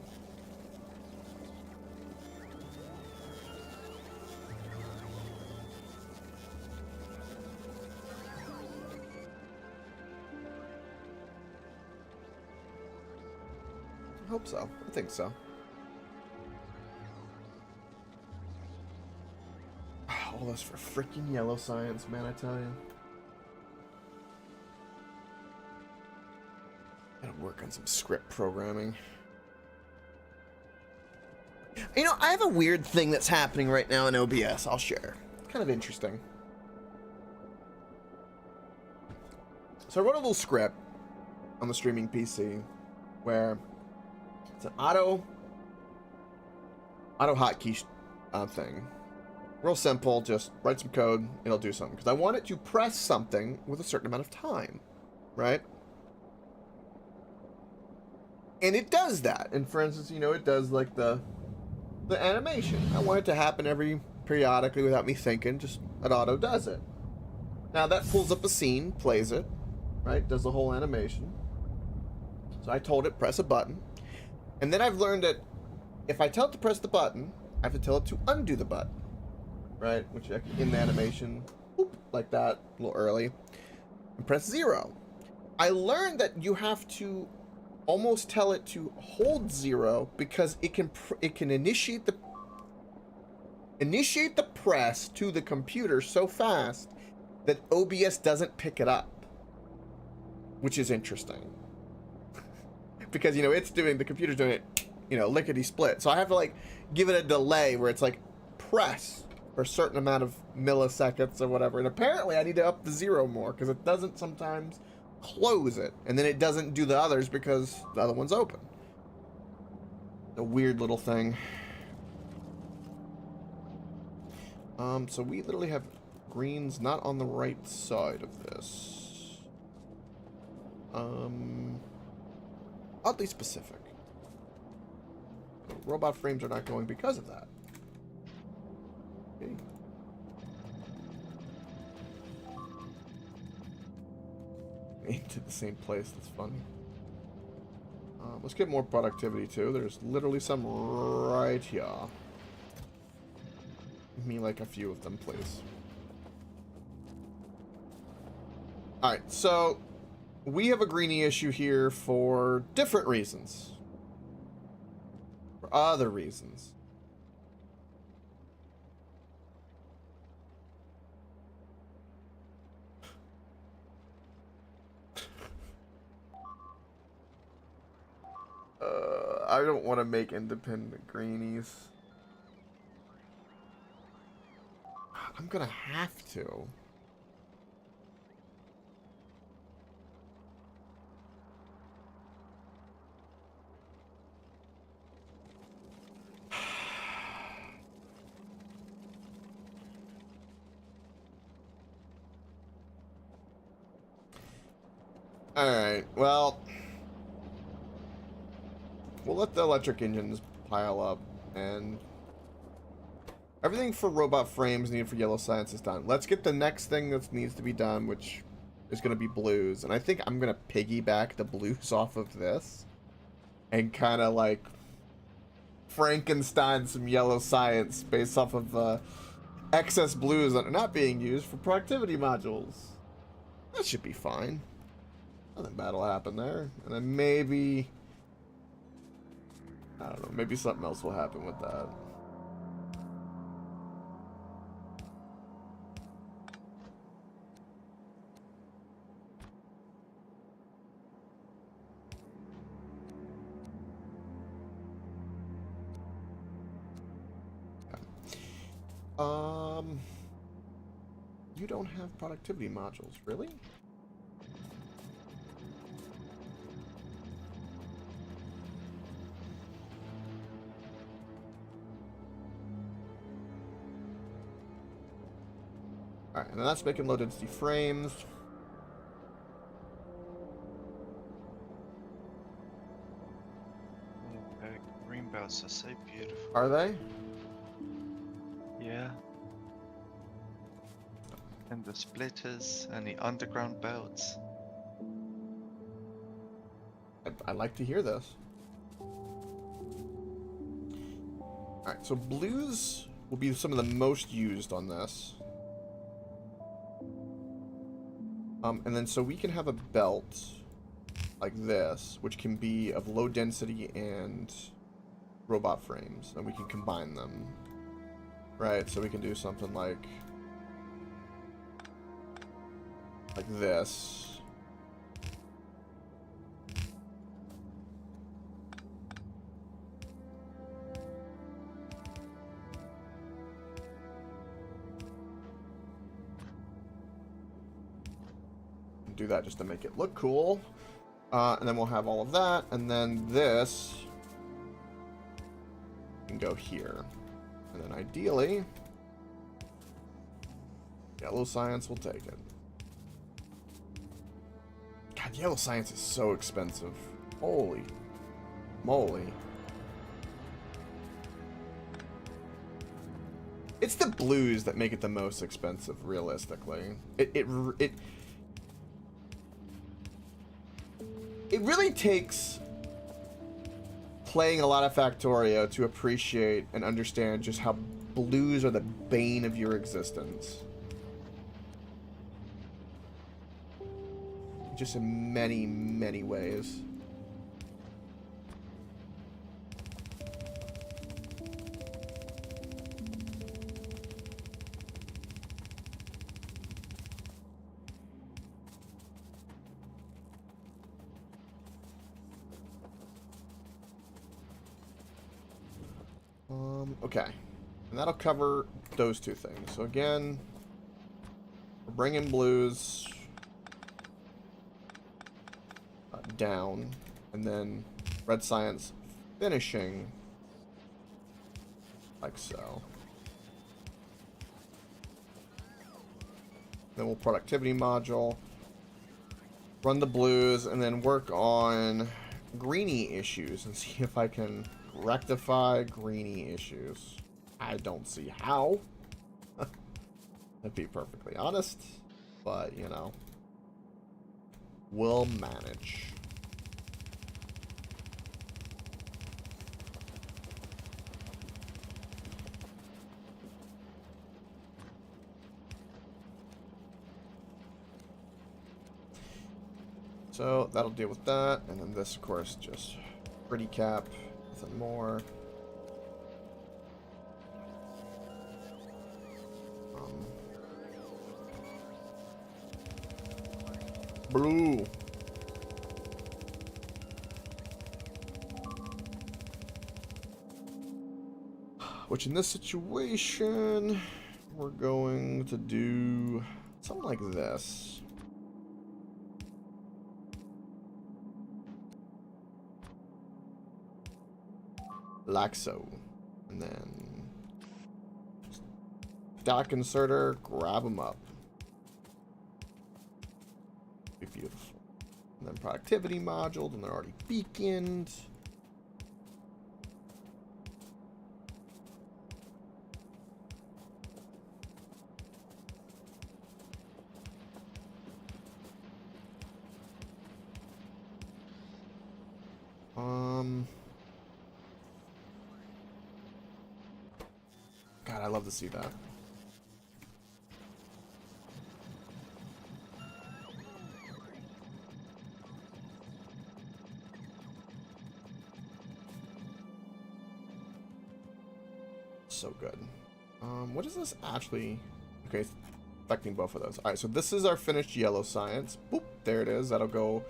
I hope so. I think so. All this for freaking yellow science, man, I tell you. Gotta work on some script programming. You know, I have a weird thing that's happening right now in OBS. I'll share. Kind of interesting. So I wrote a little script on the streaming PC where it's an auto hotkey thing. Real simple. Just write some code. It'll do something. Because I want it to press something with a certain amount of time, right? And it does that. And for instance, you know, it does like the animation. I want it to happen every periodically without me thinking. Just it auto does it. Now that pulls up a scene, plays it, right? Does the whole animation. So I told it press a button. And then I've learned that if I tell it to press the button, I have to tell it to undo the button, right? Which in the animation, whoop, like that, a little early, and press 0. I learned that you have to almost tell it to hold 0 because it can initiate the press to the computer so fast that OBS doesn't pick it up, which is interesting. Because, you know, the computer's doing it, you know, lickety split. So I have to like give it a delay where it's like press for a certain amount of milliseconds or whatever. And apparently I need to up the 0 more because it doesn't sometimes close it, and then it doesn't do the others because the other one's open. A weird little thing. So we literally have greens not on the right side of this. Oddly specific. Robot frames are not going because of that. Okay. Into the same place, that's funny. Let's get more productivity too. There's literally some right here. Give me like a few of them, please. Alright, so we have a greenie issue here for different reasons. For other reasons. I don't want to make independent greenies. I'm gonna have to. Alright, well, we'll let the electric engines pile up, and everything for robot frames needed for yellow science is done. Let's get the next thing that needs to be done, which is going to be blues, and I think I'm going to piggyback the blues off of this, and kind of like Frankenstein some yellow science based off of excess blues that are not being used for productivity modules. That should be fine. Nothing bad will happen there. And then maybe, I don't know, maybe something else will happen with that. You don't have productivity modules, really? Alright, and that's making low density frames. Green belts are so beautiful. Are they? Yeah. And the splitters and the underground belts. I like to hear this. Alright, so blues will be some of the most used on this. And then so we can have a belt like this, which can be of low density and robot frames, and we can combine them. Right, so we can do something like this. Do that just to make it look cool. And then we'll have all of that, and then this can go here. And then ideally, yellow science will take it. God, yellow science is so expensive. Holy moly. It's the blues that make it the most expensive, realistically. It really takes playing a lot of Factorio to appreciate and understand just how blues are the bane of your existence. Just in many, many ways. Okay, and that'll cover those two things. So again, we're bringing blues. down, and then red science finishing like so. Then we'll productivity module, run the blues, and then work on greeny issues and see if I can rectify greeny issues. I don't see how, to be perfectly honest, but you know, we'll manage. So that'll deal with that, and then this, of course, just pretty cap, nothing more. Blue. Which in this situation, we're going to do something like this. Like so. And then dock inserter, grab them up. Be beautiful. And then productivity module, and they're already beaconed. God, I love to see that. So good. What is this actually? Okay, it's affecting both of those. All right, so this is our finished yellow science. Boop, there it is. That'll go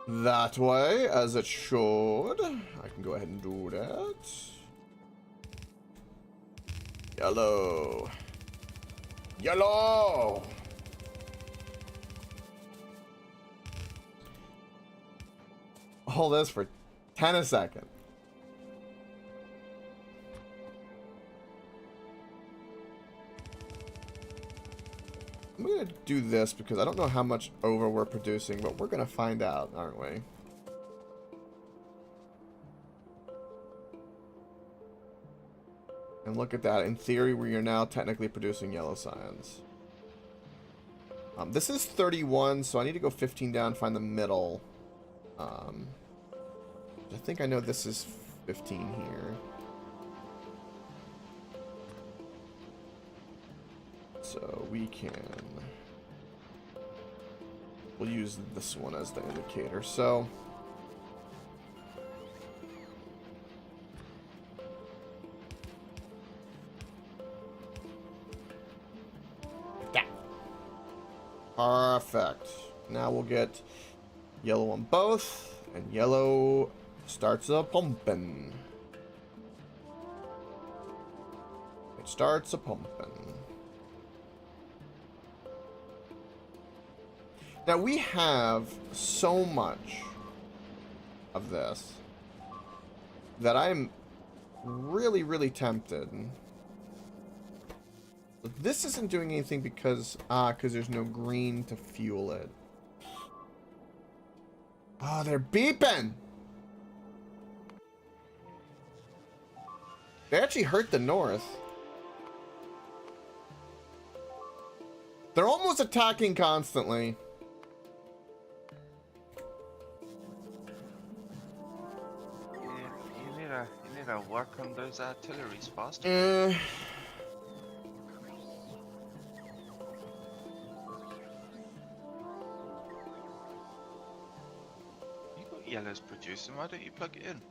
that way, as it should. I can go ahead and do that. Yellow. Yellow! All this for 10 a second. I'm gonna do this because I don't know how much over we're producing, but we're gonna find out, aren't we? And look at that. In theory, we are now technically producing yellow science. This is 31, so I need to go 15 down, find the middle. I think I know this is 15 here. So we can... we'll use this one as the indicator. So... perfect. Now we'll get yellow on both, and yellow starts a pumping. It starts a pumping. Now we have so much of this that I'm really, really tempted. This isn't doing anything because there's no green to fuel it. Oh, they're beeping! They actually hurt the north. They're almost attacking constantly. You need to work on those artilleries faster. Yellow's producing, why don't you plug it in?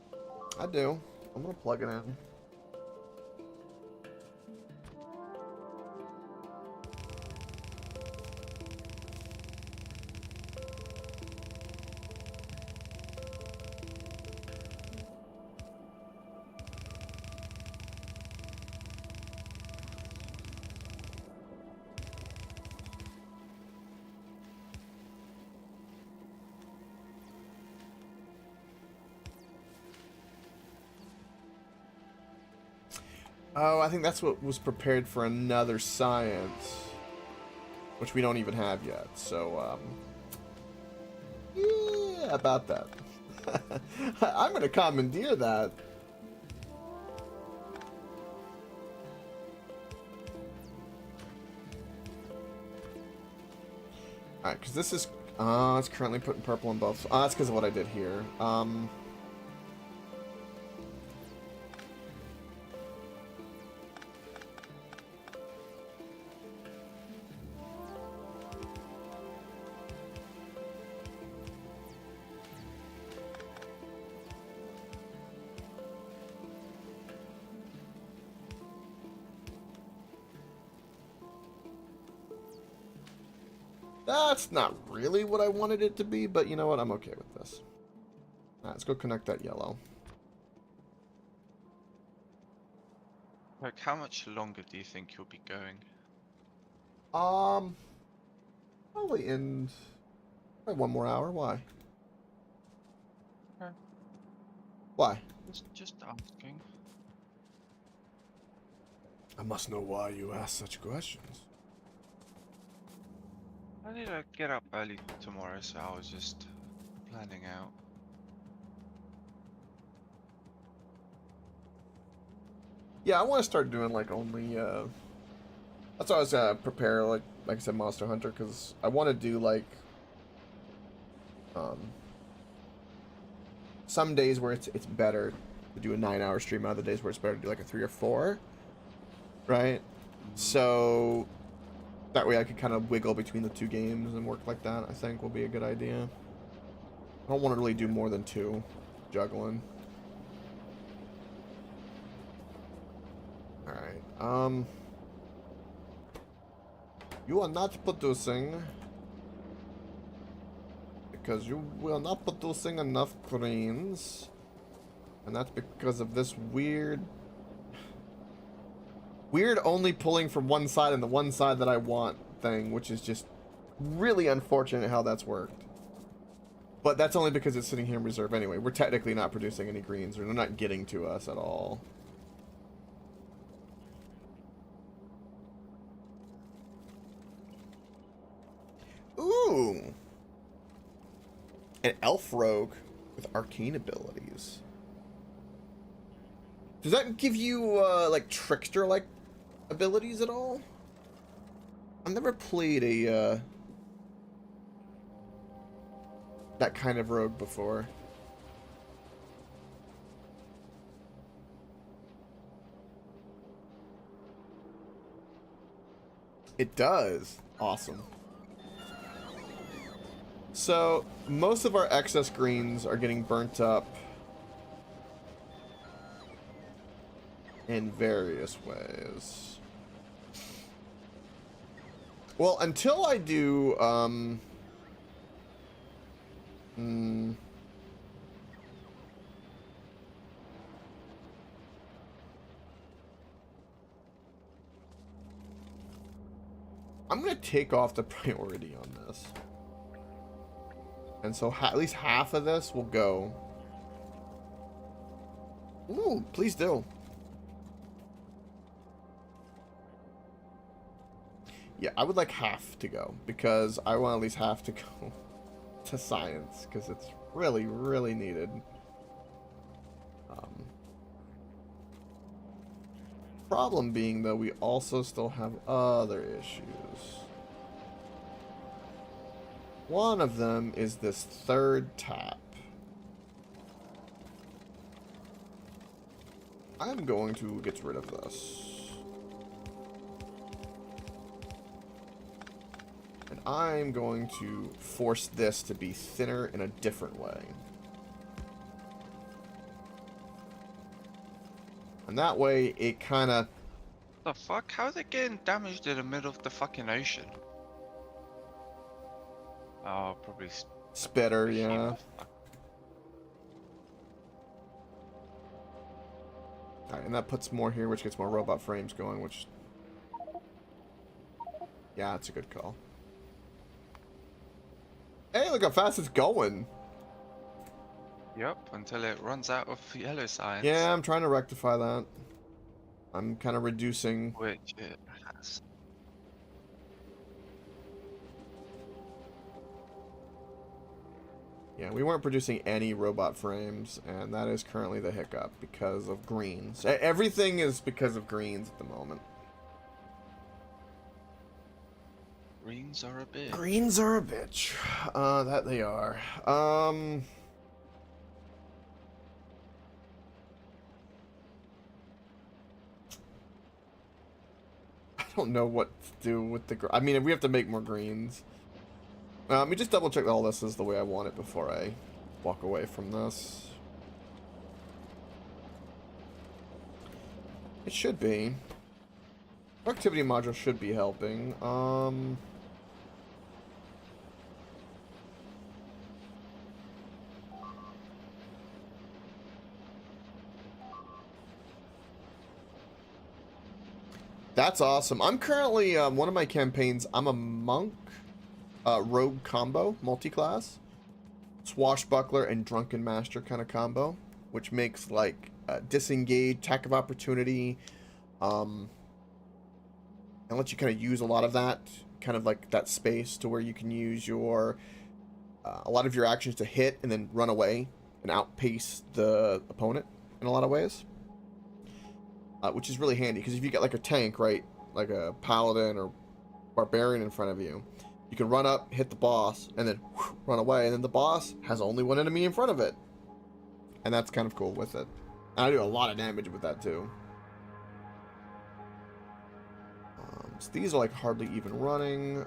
I do. I'm gonna plug it in. Oh, I think that's what was prepared for another science, which we don't even have yet. So, yeah, about that. I'm gonna commandeer that. Alright, because this is... it's currently putting purple in both. That's because of what I did here. That's not really what I wanted it to be, but you know what? I'm okay with this. Alright, let's go connect that yellow. Like, how much longer do you think you'll be going? Probably in... Probably 1 more hour. Why? Okay. Why? Just asking. I must know why you ask such questions. I need to get up early tomorrow, so I was just planning out. Yeah, I want to start doing like only that's why I was gonna prepare like I said Monster Hunter, because I want to do like some days where it's better to do a 9-hour stream, other days where it's better to do like a 3 or 4, right? So that way I could kind of wiggle between the 2 games and work like that. I think will be a good idea. I don't want to really do more than 2 juggling. Alright, you are not producing because you will not producing enough greens, and that's because of this weird only pulling from one side and the one side that I want thing, which is just really unfortunate how that's worked. But that's only because it's sitting here in reserve anyway. We're technically not producing any greens, or they're not getting to us at all. Ooh! An elf rogue with arcane abilities. Does that give you, like, trickster-like abilities at all? I've never played a, that kind of rogue before. It does. Awesome. So, most of our excess greens are getting burnt up in various ways. Well, until I do, I'm gonna take off the priority on this. And so at least half of this will go. Ooh, please do. Yeah, I would like half to go, because I want at least half to go to science, because it's really, really needed. Problem being, though, we also still have other issues. One of them is this third tap. I'm going to get rid of this. And I'm going to force this to be thinner in a different way. And that way, it kind of... The fuck? How are they getting damaged in the middle of the fucking ocean? Oh, probably Spitter, yeah. Alright, and that puts more here, which gets more robot frames going, which... Yeah, that's a good call. Hey, look how fast it's going! Yep, until it runs out of yellow science. Yeah, I'm trying to rectify that. I'm kind of reducing. Which it has. Yeah, we weren't producing any robot frames, and that is currently the hiccup because of greens. Everything is because of greens at the moment. Greens are a bitch. Greens are a bitch. That they are. I don't know what to do with the. I mean, we have to make more greens. Let me just double check all this is the way I want it before I walk away from this. It should be. Productivity module should be helping. That's awesome. I'm currently, one of my campaigns, I'm a monk, rogue combo, multi-class. Swashbuckler and Drunken Master kind of combo, which makes, like, disengage, attack of opportunity, and lets you kind of use a lot of that, kind of like that space to where you can use your, a lot of your actions to hit and then run away and outpace the opponent in a lot of ways. Which is really handy, because if you get like a tank, right, like a paladin or barbarian in front of you, you can run up, hit the boss, and then run away, and then the boss has only one enemy in front of it. And that's kind of cool with it. And I do a lot of damage with that too. So these are like hardly even running.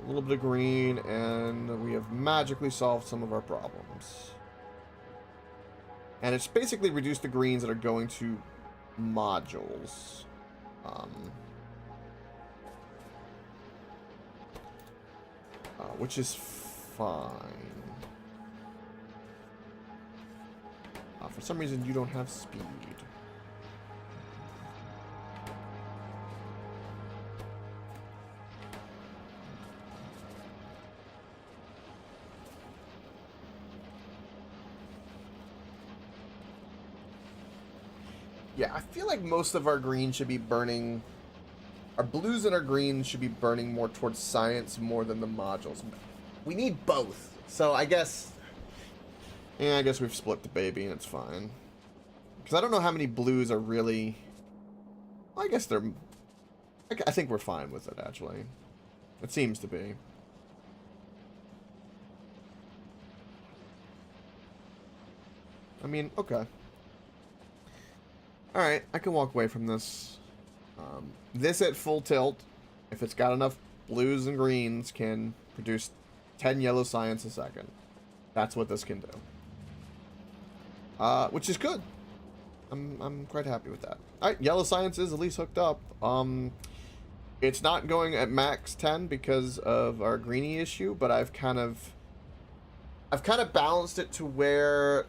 A little bit of green, and we have magically solved some of our problems. And it's basically reduced the greens that are going to modules. Which is fine. For some reason, you don't have speed. Yeah, I feel like most of our greens should be burning. Our blues and our greens should be burning more towards science more than the modules. We need both. So I guess... Yeah, I guess we've split the baby and it's fine. Because I don't know how many blues are really... I guess they're... I think we're fine with it, actually. It seems to be. I mean, okay. Alright, I can walk away from this. This at full tilt, if it's got enough blues and greens, can produce 10 yellow science a second. That's what this can do. Which is good. I'm quite happy with that. Alright, yellow science is at least hooked up. It's not going at max 10 because of our greenie issue, but I've kind of balanced it to where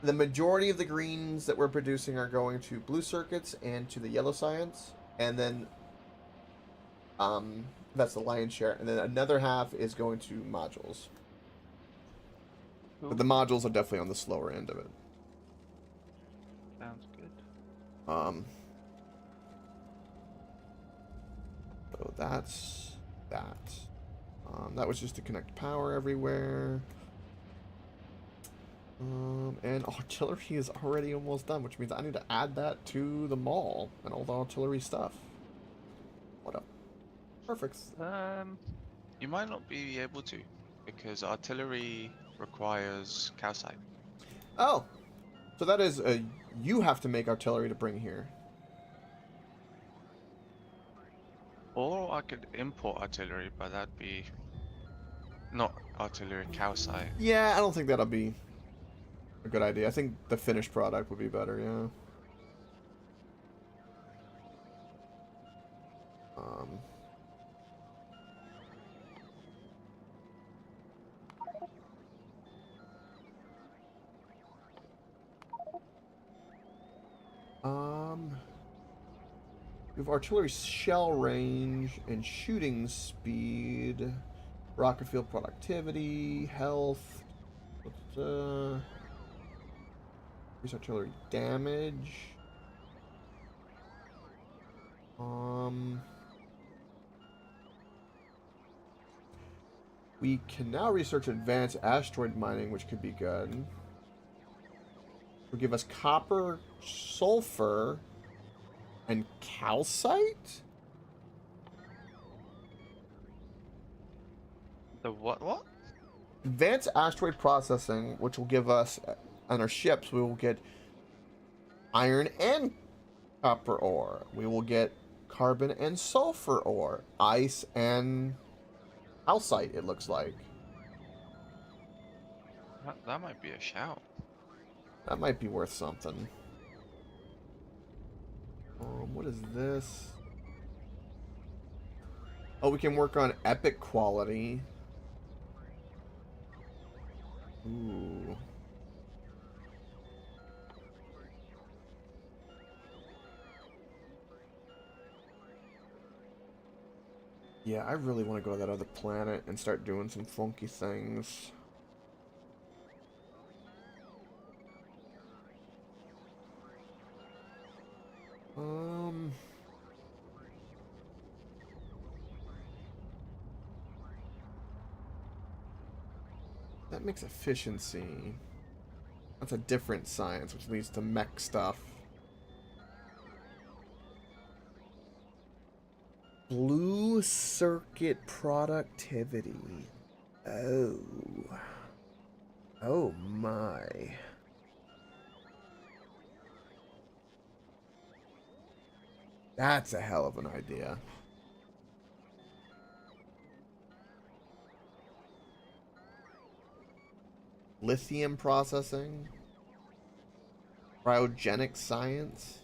the majority of the greens that we're producing are going to blue circuits and to the yellow science, and then that's the lion's share, and then another half is going to modules. Cool. But the modules are definitely on the slower end of it. Sounds good. So that's that. That was just to connect power everywhere. And artillery is already almost done, which means I need to add that to the mall and all the artillery stuff. What up? Perfect. You might not be able to, because artillery requires calcite. Oh, so that is you have to make artillery to bring here. Or I could import artillery, but that'd be not artillery, calcite. Yeah, I don't think that'll be a good idea. I think the finished product would be better, yeah. We have artillery shell range and shooting speed. Rocket field productivity, health, increase artillery damage. We can now research advanced asteroid mining, which could be good. Will give us copper, sulfur, and calcite? The what? Advanced asteroid processing, which will give us, on our ships, we will get iron and copper ore. We will get carbon and sulfur ore. Ice and calcite, it looks like. That might be a shout. That might be worth something. What is this? Oh, we can work on epic quality. Ooh. Yeah, I really want to go to that other planet and start doing some funky things. That makes efficiency. That's a different science, which leads to mech stuff. Blue circuit productivity. Oh. Oh my. That's a hell of an idea. Lithium processing. Cryogenic science.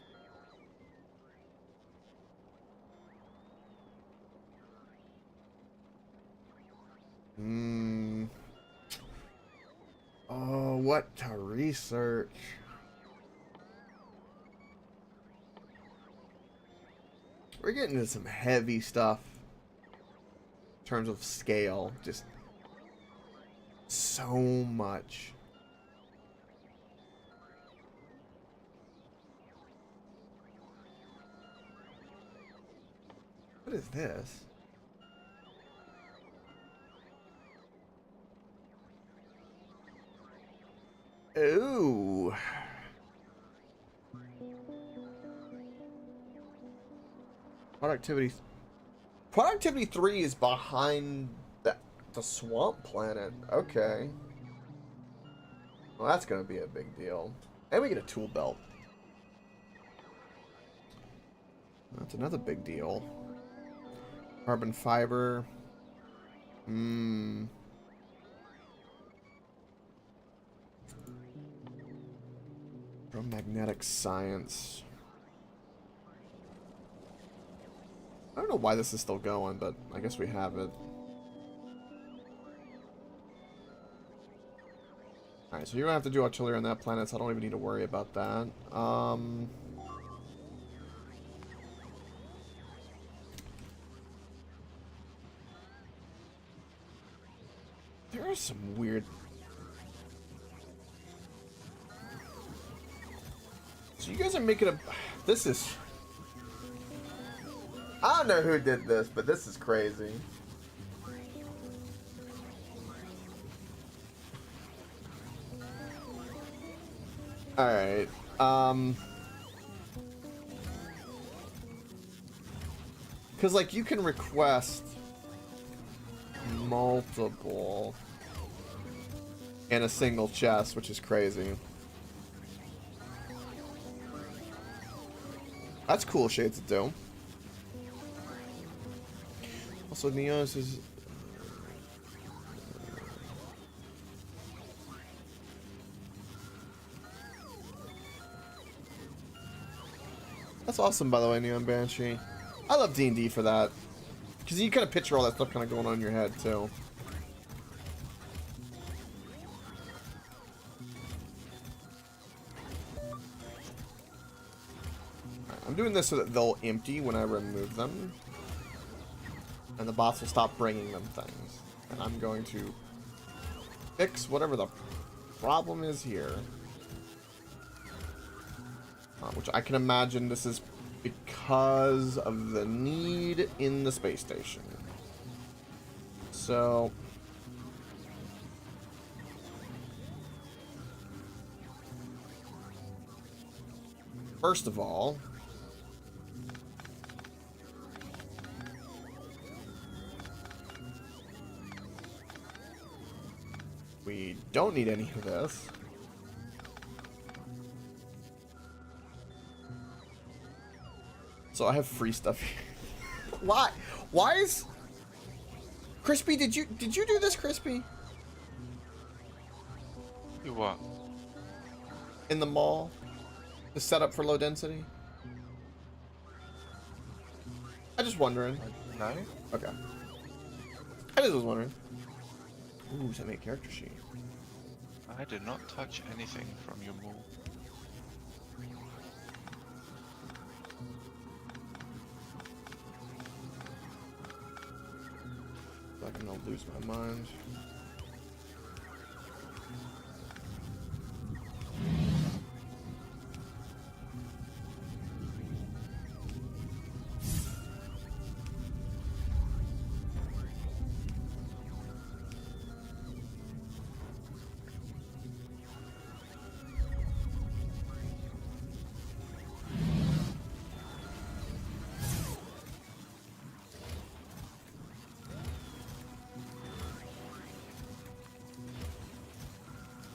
Oh, what to research? We're getting into some heavy stuff in terms of scale. Just so much. What is this? Ooh. Productivity. Productivity 3 is behind the swamp planet. Okay. Well, that's gonna be a big deal. And we get a tool belt. That's another big deal. Carbon fiber. Magnetic science. I don't know why this is still going, but I guess we have it. Alright, so you're gonna have to do artillery on that planet, so I don't even need to worry about that. There are some weird... So you guys are making a... This is... I don't know who did this, but this is crazy. Alright, because, like, you can request multiple in a single chest, which is crazy. That's cool shades to do. Also, Neos is... That's awesome, by the way, Neon Banshee. I love D&D for that. Because you kind of picture all that stuff kind of going on in your head, too. Right, I'm doing this so that they'll empty when I remove them. And the bots will stop bringing them things. And I'm going to fix whatever the problem is here. Which I can imagine this is because of the need in the space station. So... first of all... we don't need any of this. So I have free stuff here. Why? Why is... Crispy, did you do this, Crispy? You what? In the mall? The setup for low density? I just wondering. No? Okay. I just was wondering. Ooh, send me a character sheet. I did not touch anything from your mall. I'm gonna lose my mind.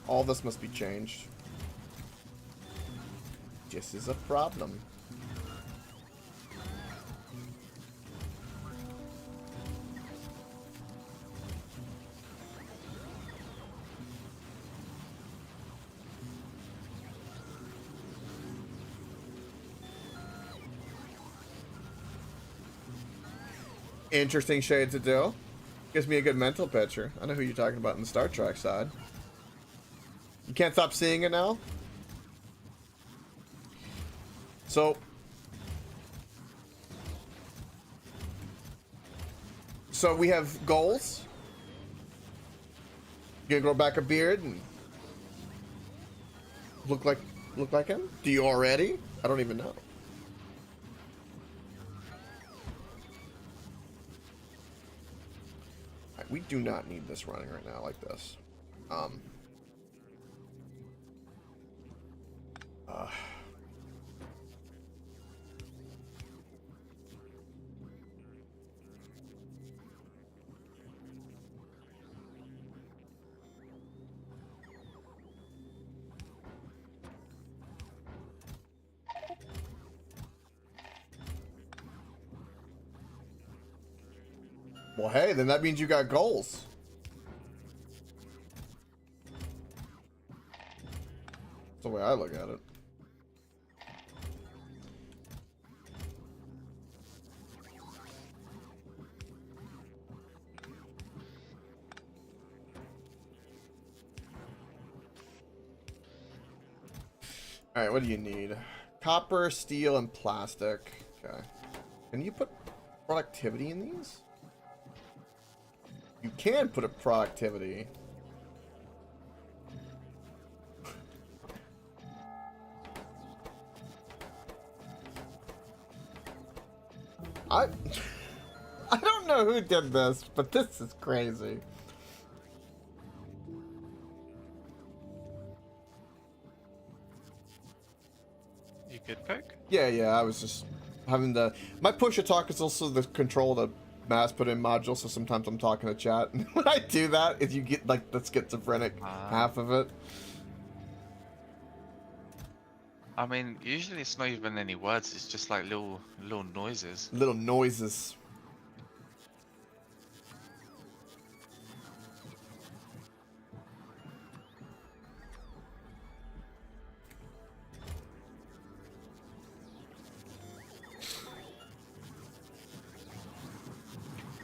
All this must be changed. This is a problem. Interesting shade to do. Gives me a good mental picture. I know who you're talking about in the Star Trek side. You can't stop seeing it now? So we have goals. You gonna grow back a beard and look like him? Do you already? I don't even know. Alright, we do not need this running right now like this. Well, hey, then that means you got goals. That's the way I look at it. Alright, what do you need? Copper, steel, and plastic. Okay. Can you put productivity in these? You can put a productivity. I don't know who did this, but this is crazy. You good, Coke? Yeah, I was just having the... My push-to-talk is also the control the mass put in module, so sometimes I'm talking to chat. And when I do that, if you get, like, the schizophrenic half of it. I mean, usually it's not even any words, it's just like little noises. Little noises.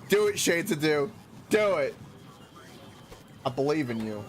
Do it, Shades of Do. Do it. I believe in you.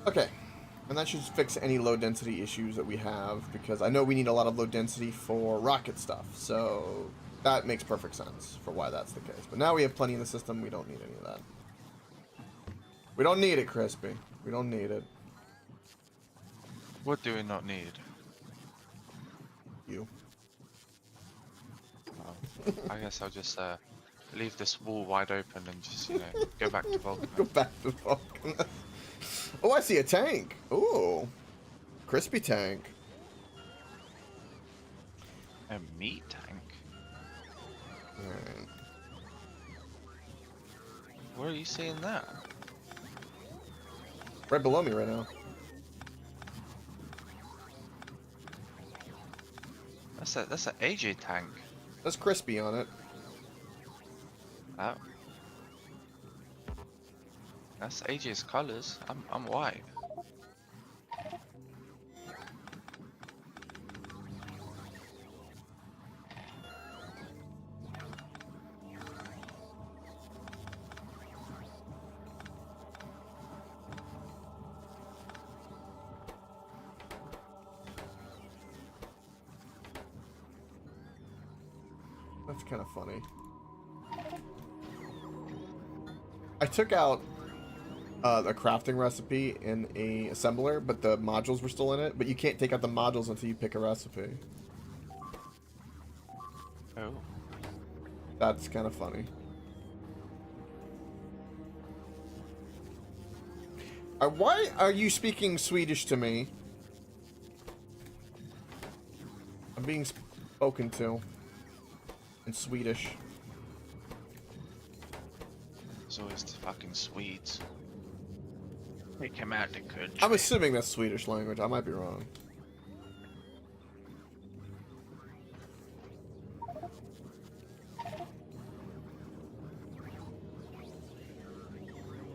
Okay. And that should fix any low density issues that we have, because I know we need a lot of low density for rocket stuff, so that makes perfect sense for why that's the case. But now we have plenty in the system, we don't need any of that. We don't need it, Crispy. We don't need it. What do we not need? You. I guess I'll just leave this wall wide open and just, you know, go back to Vulcan. Go back to Vulcan. Oh, I see a tank. Ooh. Crispy tank. A meat tank? Alright. Where are you seeing that? Right below me right now. That's a AJ tank. There's Crispy on it. Oh. That's AJ's colors. I'm white. That's kind of funny. I took out a crafting recipe in a assembler, but the modules were still in it. But you can't take out the modules until you pick a recipe. Oh. That's kind of funny. Why are you speaking Swedish to me? I'm being spoken to in Swedish. It's always the fucking Swedes. They came out the country. I'm assuming that's Swedish language. I might be wrong.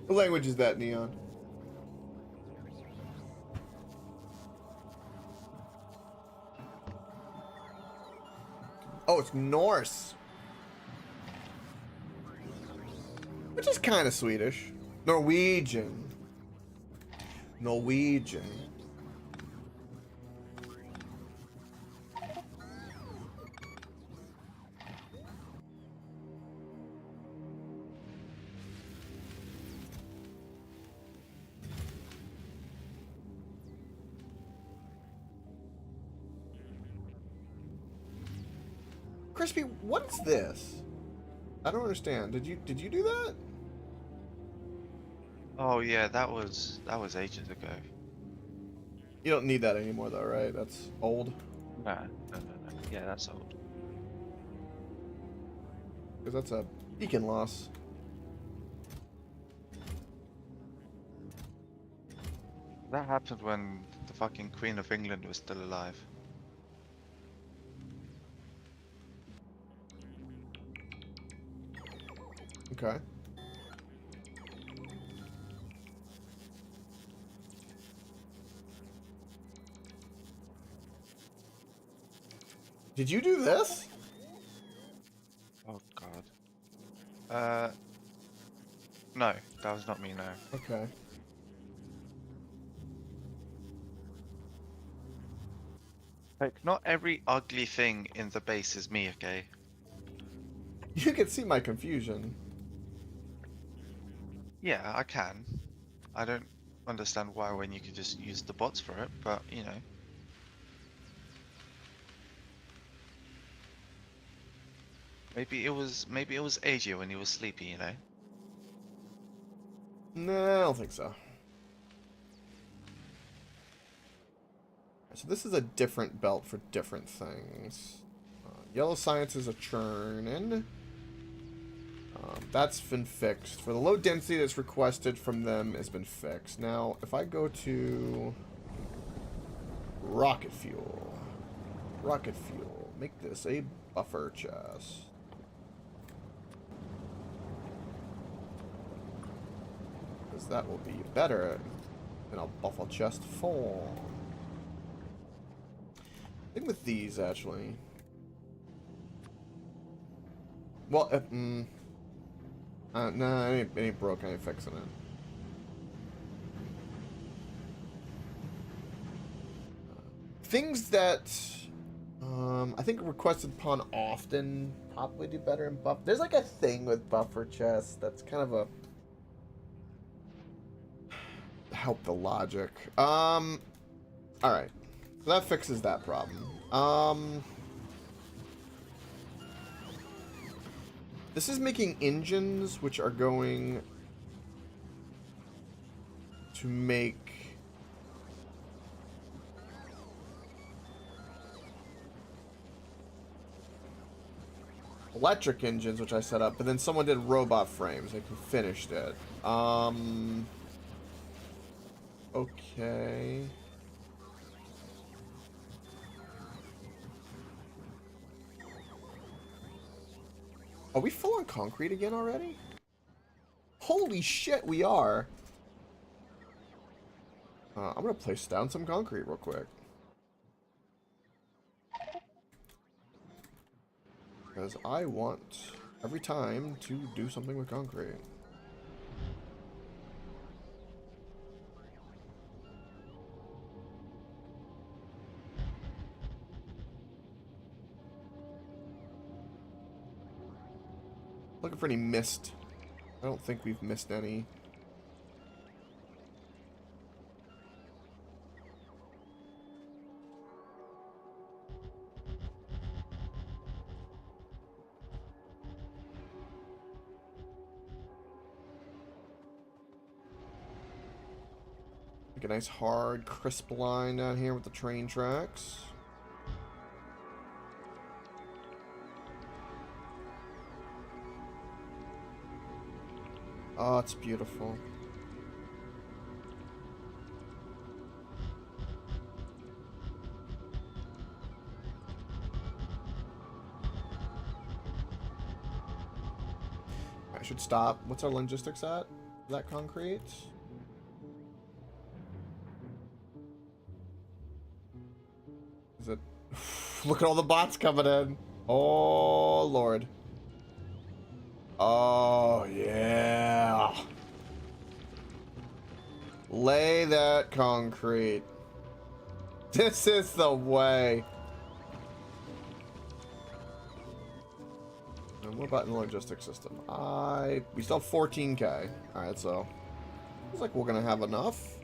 What language is that, Neon? Oh, it's Norse. Which is kind of Swedish. Norwegian. Norwegian. Crispy, what's this? I don't understand. Did you do that? Oh yeah, that was ages ago. You don't need that anymore though, right? That's old. No. Yeah, that's old. Because that's a beacon loss. That happened when the fucking Queen of England was still alive. Okay. Did you do this? Oh god. No, that was not me, no. Okay. Like, not every ugly thing in the base is me, okay? You can see my confusion. Yeah, I can. I don't understand why when you could just use the bots for it, but, you know. Maybe it was AJ when he was sleepy, you know? No, I don't think so. So this is a different belt for different things. Yellow science is a churn-in. That's been fixed. For the low density that's requested from them has been fixed. Now, if I go to rocket fuel, make this a buffer chest. Because that will be better in a buffer chest form. Thing with these, actually. Well, nah, it ain't broke. I ain't fixing it. things that I think requested upon often probably do better in buff. There's like a thing with buffer chests that's kind of a help the logic. All right, so that fixes that problem. This is making engines which are going to make electric engines, which I set up, but then someone did robot frames, like who finished it. Okay. Are we full on concrete again already? Holy shit, we are. I'm gonna place down some concrete real quick. Because I want every time to do something with concrete. Looking for any missed. I don't think we've missed any. Like a nice hard, crisp line down here with the train tracks. Oh, it's beautiful. I should stop. What's our logistics at? Is that concrete? Is it? Look at all the bots coming in. Oh, Lord. Oh, yeah. Lay that concrete. This is the way. And what about in the logistics system? We still have 14k. Alright, so looks like we're gonna have enough.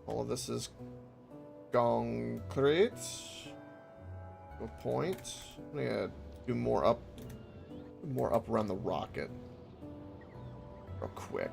All of this is concrete. Good point. I'm gonna do more up around the rocket real quick.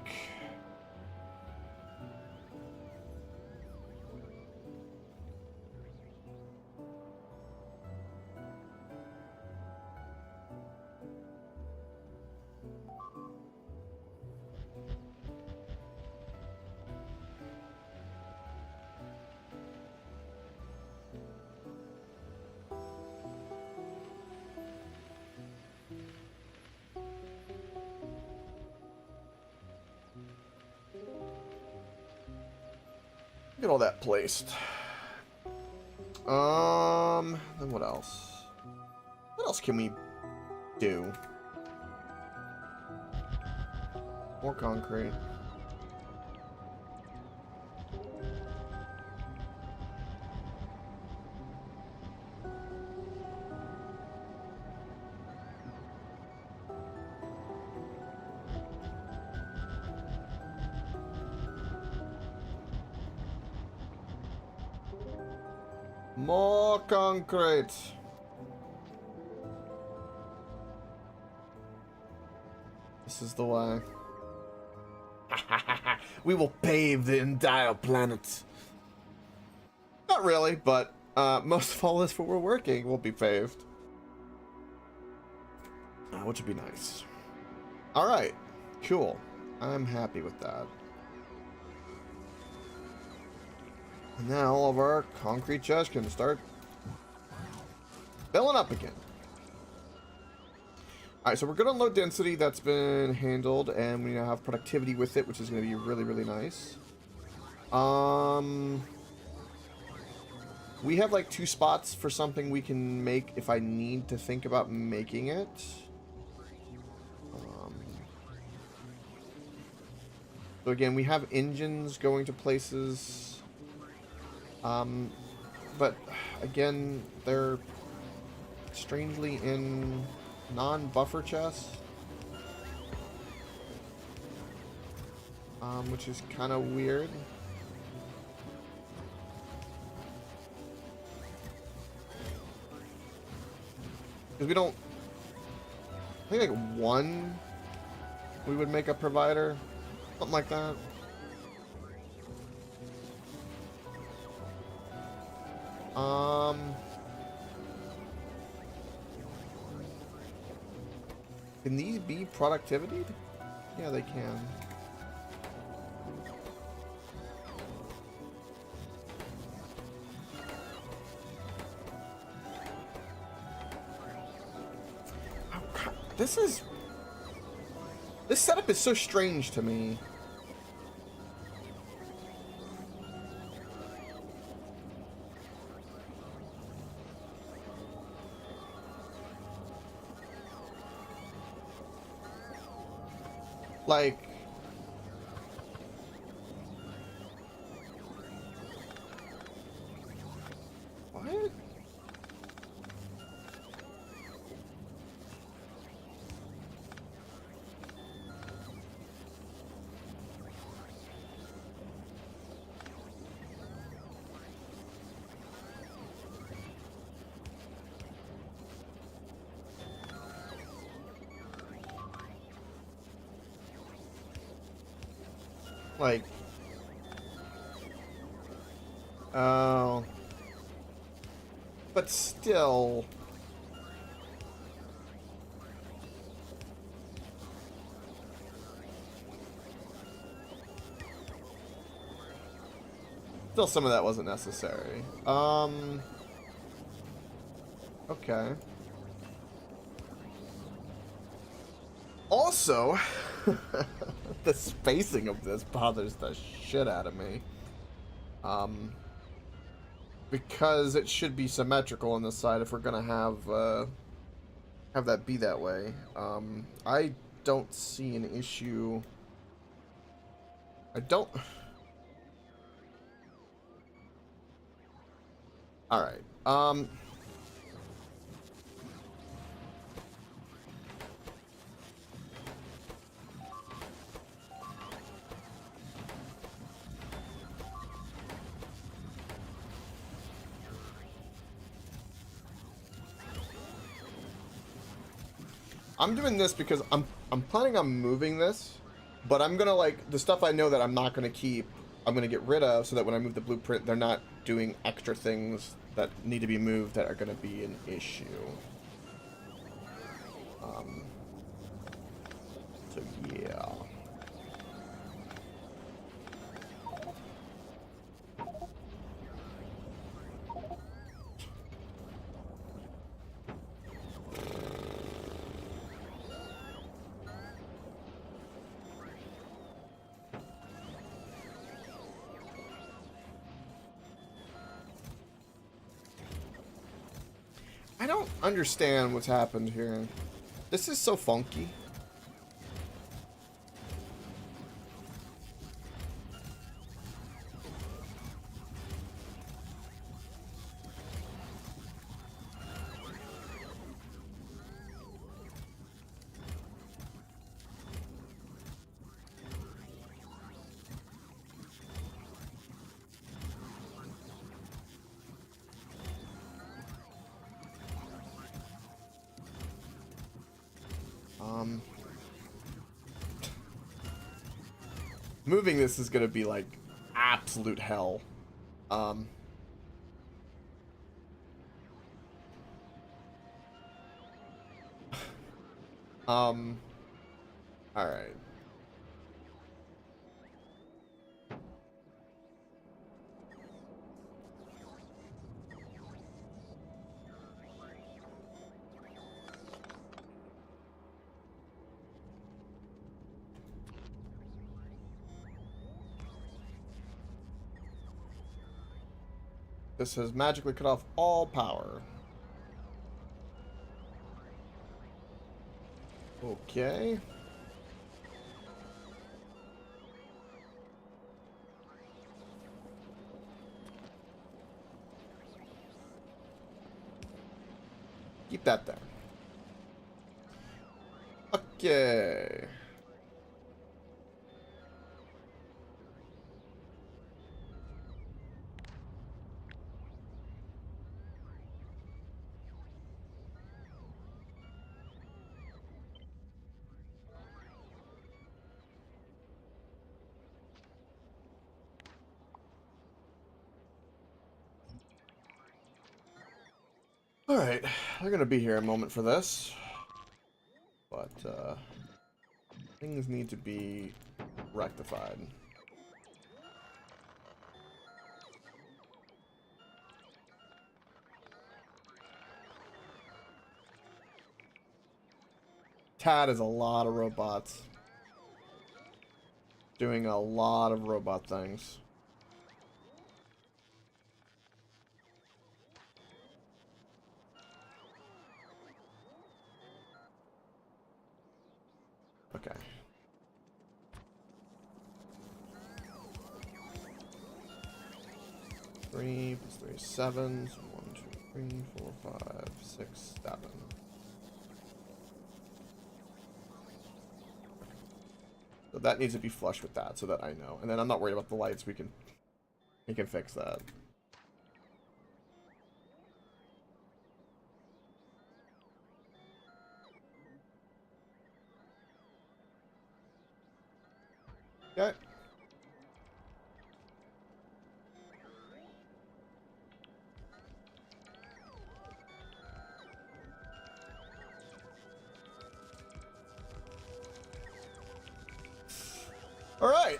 Get all that placed. Then what else? What else can we do? More concrete. More concrete. This is the way. We will pave the entire planet. Not really, but most of all this where we're working will be paved. Which would be nice. Alright, cool. I'm happy with that. And now all of our concrete chests can start filling up again. Alright, so we're good on low density. That's been handled. And we now have productivity with it, which is going to be really, really nice. We have like 2 spots for something we can make if I need to think about making it. So again, we have engines going to places. But again, they're strangely in non-buffer chests, which is kind of weird. Because we don't... I think like one we would make a provider. Something like that. Can these be productivity? Yeah, they can. This setup is so strange to me. Like, what? Like, oh, but still, some of that wasn't necessary. Okay. Also, the spacing of this bothers the shit out of me. Because it should be symmetrical on this side if we're gonna have that be that way. I don't see an issue. I don't. All right. I'm doing this because I'm planning on moving this, but I'm gonna, like, the stuff I know that I'm not gonna keep, I'm gonna get rid of so that when I move the blueprint, they're not doing extra things that need to be moved that are gonna be an issue. So yeah. I don't understand what's happened here. This is so funky. Moving this is gonna be like absolute hell. All right. This has magically cut off all power. Okay. Keep that there. Okay. Alright, they're gonna be here a moment for this. But, things need to be rectified. Tad is a lot of robots. Doing a lot of robot things. Okay. Three plus 3 is 7. So 1, 2, 3, 4, 5, 6, 7. So that needs to be flush with that so that I know. And then I'm not worried about the lights. We can fix that. Okay. All right.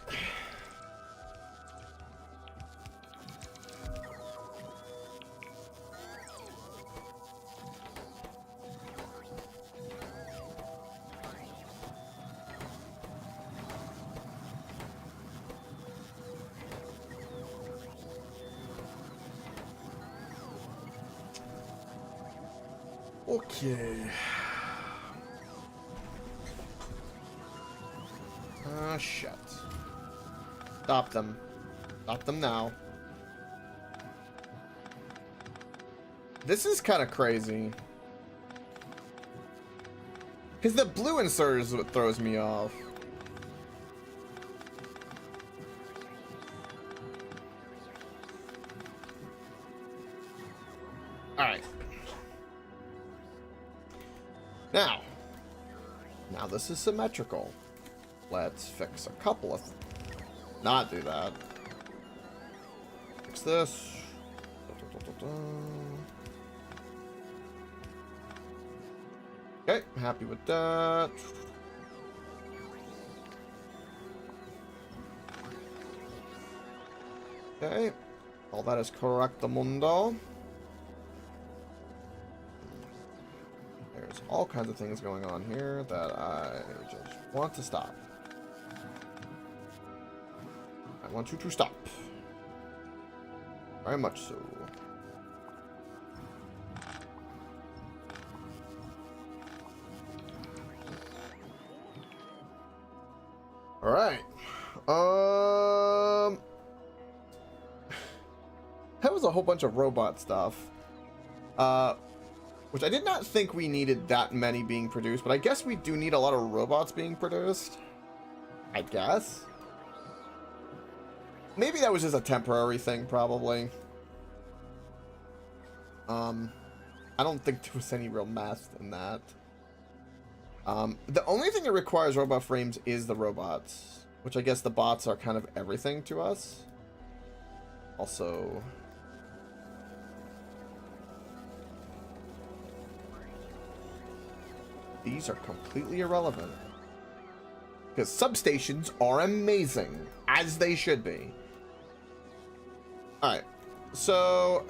Okay. Ah, shit. Stop them. Stop them now. This is kind of crazy. Because the blue insert is what throws me off. Alright. Now this is symmetrical. Let's fix a couple of... Not do that. Fix this. Okay, happy with that. Okay, all that is correctamundo. There's all kinds of things going on here that I just want to stop. I want you to stop. Very much so. All right. That was a whole bunch of robot stuff. Which I did not think we needed that many being produced, but I guess we do need a lot of robots being produced. I guess. Maybe that was just a temporary thing, probably. I don't think there was any real math in that. The only thing that requires robot frames is the robots, which I guess the bots are kind of everything to us. Also... These are completely irrelevant. Because substations are amazing, as they should be. Alright, so...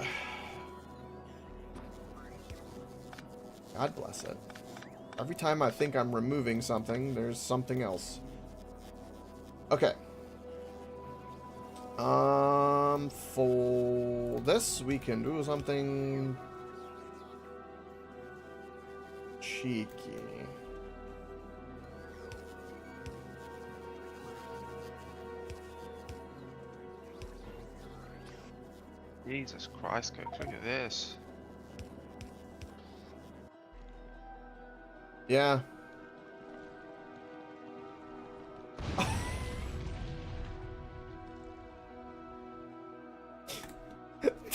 God bless it. Every time I think I'm removing something, there's something else. Okay. For this, we can do something... cheeky. Jesus Christ, Coke, look at this. Yeah.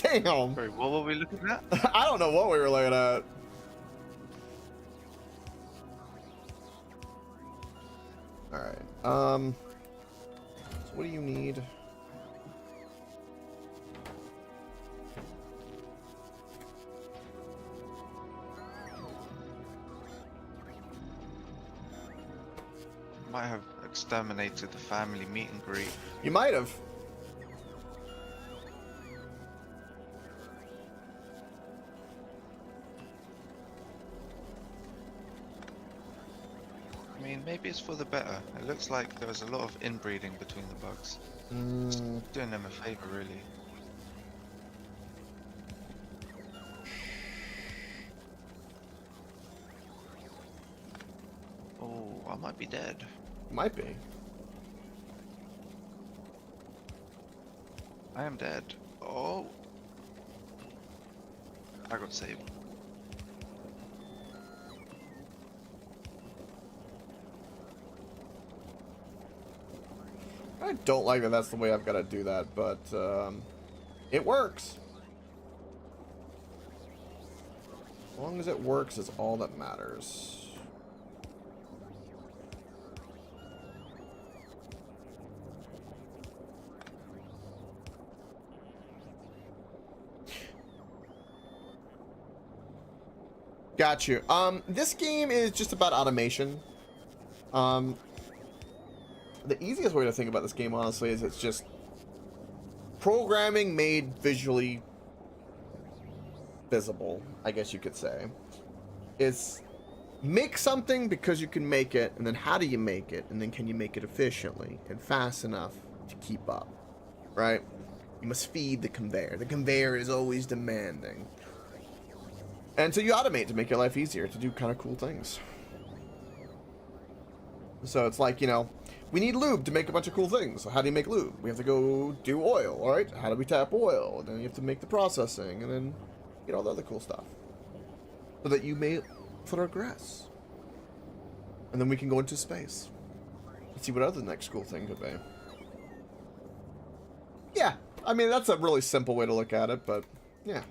Damn. Sorry, what were we looking at? I don't know what we were looking at. Alright. So what do you need? Might have exterminated the family meet and greet. You might have. I mean, maybe it's for the better. It looks like there was a lot of inbreeding between the bugs. Doing them a favor, really. Oh, I might be dead. Might be. I am dead. Oh. I got saved. I don't like that that's the way I've got to do that, but it works. As long as it works is all that matters. Got you. This game is just about automation. The easiest way to think about this game, honestly, is it's just programming made visually visible, I guess you could say. It's make something because you can make it, and then how do you make it, and then can you make it efficiently and fast enough to keep up, right? You must feed the conveyor. The conveyor is always demanding. And so you automate to make your life easier, to do kind of cool things. So it's like, you know, we need lube to make a bunch of cool things. So how do you make lube? We have to go do oil, all right? How do we tap oil? And then you have to make the processing, and then get all the other cool stuff. So that you may progress. And then we can go into space. Let's see what other next cool thing could be. Yeah, I mean, that's a really simple way to look at it, but yeah.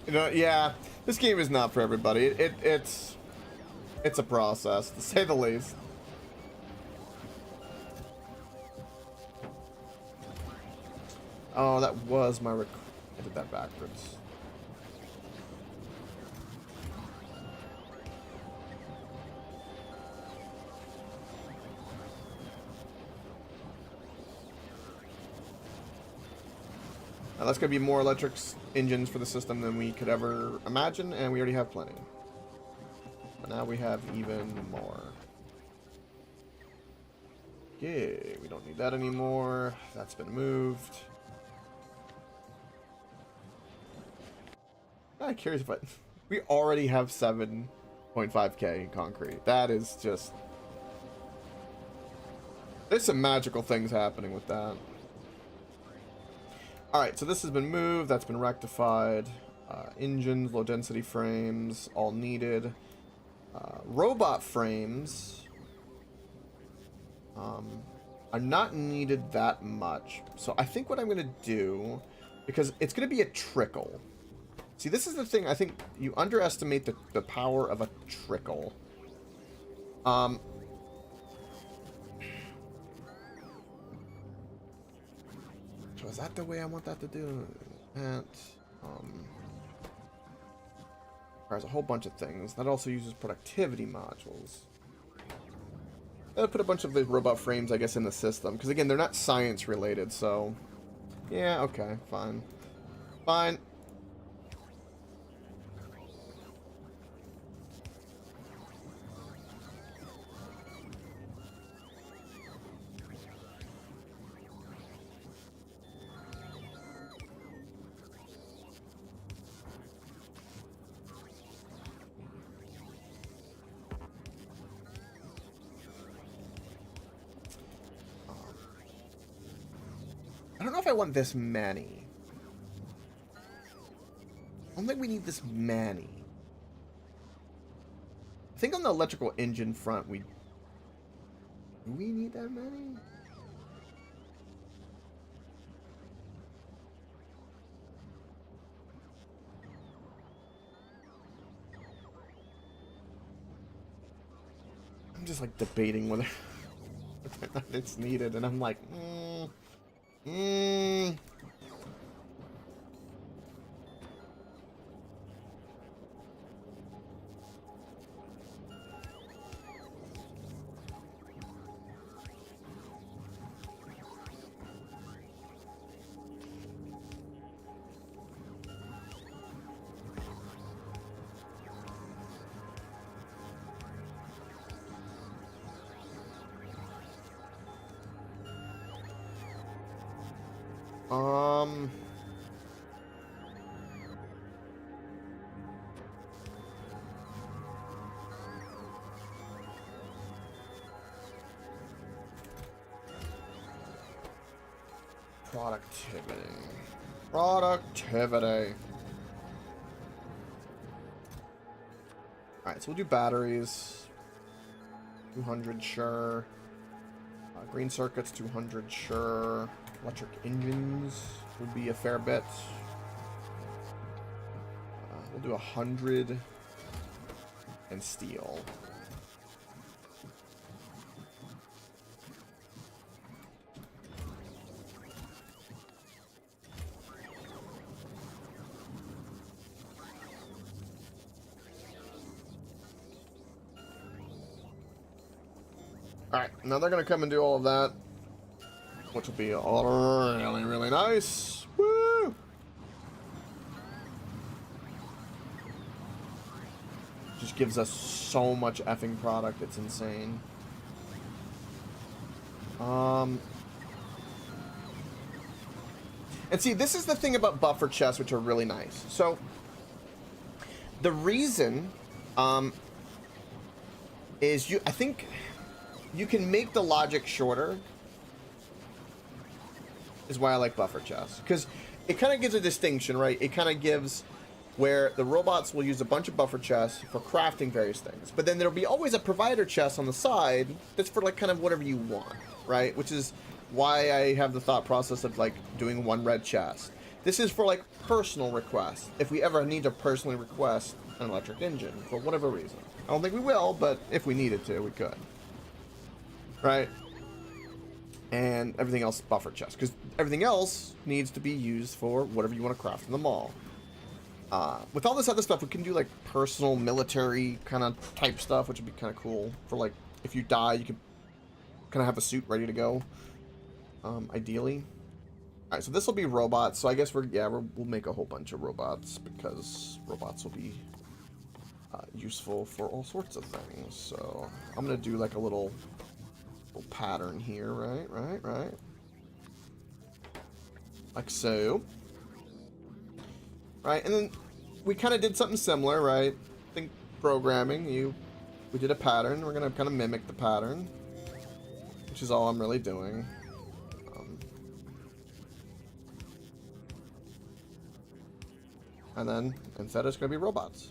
You know, yeah, this game is not for everybody. It's a process, to say the least. Oh, that was my I did that backwards. Now that's going to be more electric engines for the system than we could ever imagine, and we already have plenty. But now we have even more. Okay, we don't need that anymore. That's been moved. I'm curious, but we already have 7.5k concrete. That is just... There's some magical things happening with that. Alright, so this has been moved, that's been rectified. Engines, low density frames, all needed. Robot frames are not needed that much. So I think what I'm going to do because it's going to be a trickle. See, this is the thing. I think you underestimate the power of a trickle. So is that the way I want that to do? That requires a whole bunch of things. That also uses productivity modules. I'll put a bunch of the robot frames, I guess, in the system. Because, again, they're not science-related, so... Yeah, okay, fine. Fine. I don't know if I want this many. I don't think we need this many. I think on the electrical engine front, do we need that many? I'm just like debating whether it's needed, and I'm like, Productivity. Alright, so we'll do batteries. 200, sure. Green circuits, 200, sure. Electric engines would be a fair bit. We'll do 100. And steel. Alright, now they're going to come and do all of that, which will be all really, really nice. Woo! Just gives us so much effing product, it's insane. And see, this is the thing about buffer chests, which are really nice. So, the reason, is I think you can make the logic shorter, is why I like buffer chests. Because it kind of gives a distinction, right? It kind of gives where the robots will use a bunch of buffer chests for crafting various things. But then there'll be always a provider chest on the side that's for like kind of whatever you want, right? Which is why I have the thought process of like doing one red chest. This is for like personal requests. If we ever need to personally request an electric engine for whatever reason. I don't think we will, but if we needed to, we could. Right? And everything else buffer chest, because everything else needs to be used for whatever you want to craft in the mall. With all this other stuff, we can do like personal military kind of type stuff, which would be kind of cool. For like, if you die, you can kind of have a suit ready to go. Ideally. Alright, so this will be robots. So I guess we'll make a whole bunch of robots, because robots will be useful for all sorts of things. So I'm going to do like a little pattern here, right? Like so. Right, and then we kind of did something similar, right? I think programming, we did a pattern. We're going to kind of mimic the pattern, which is all I'm really doing. And then instead it's going to be robots.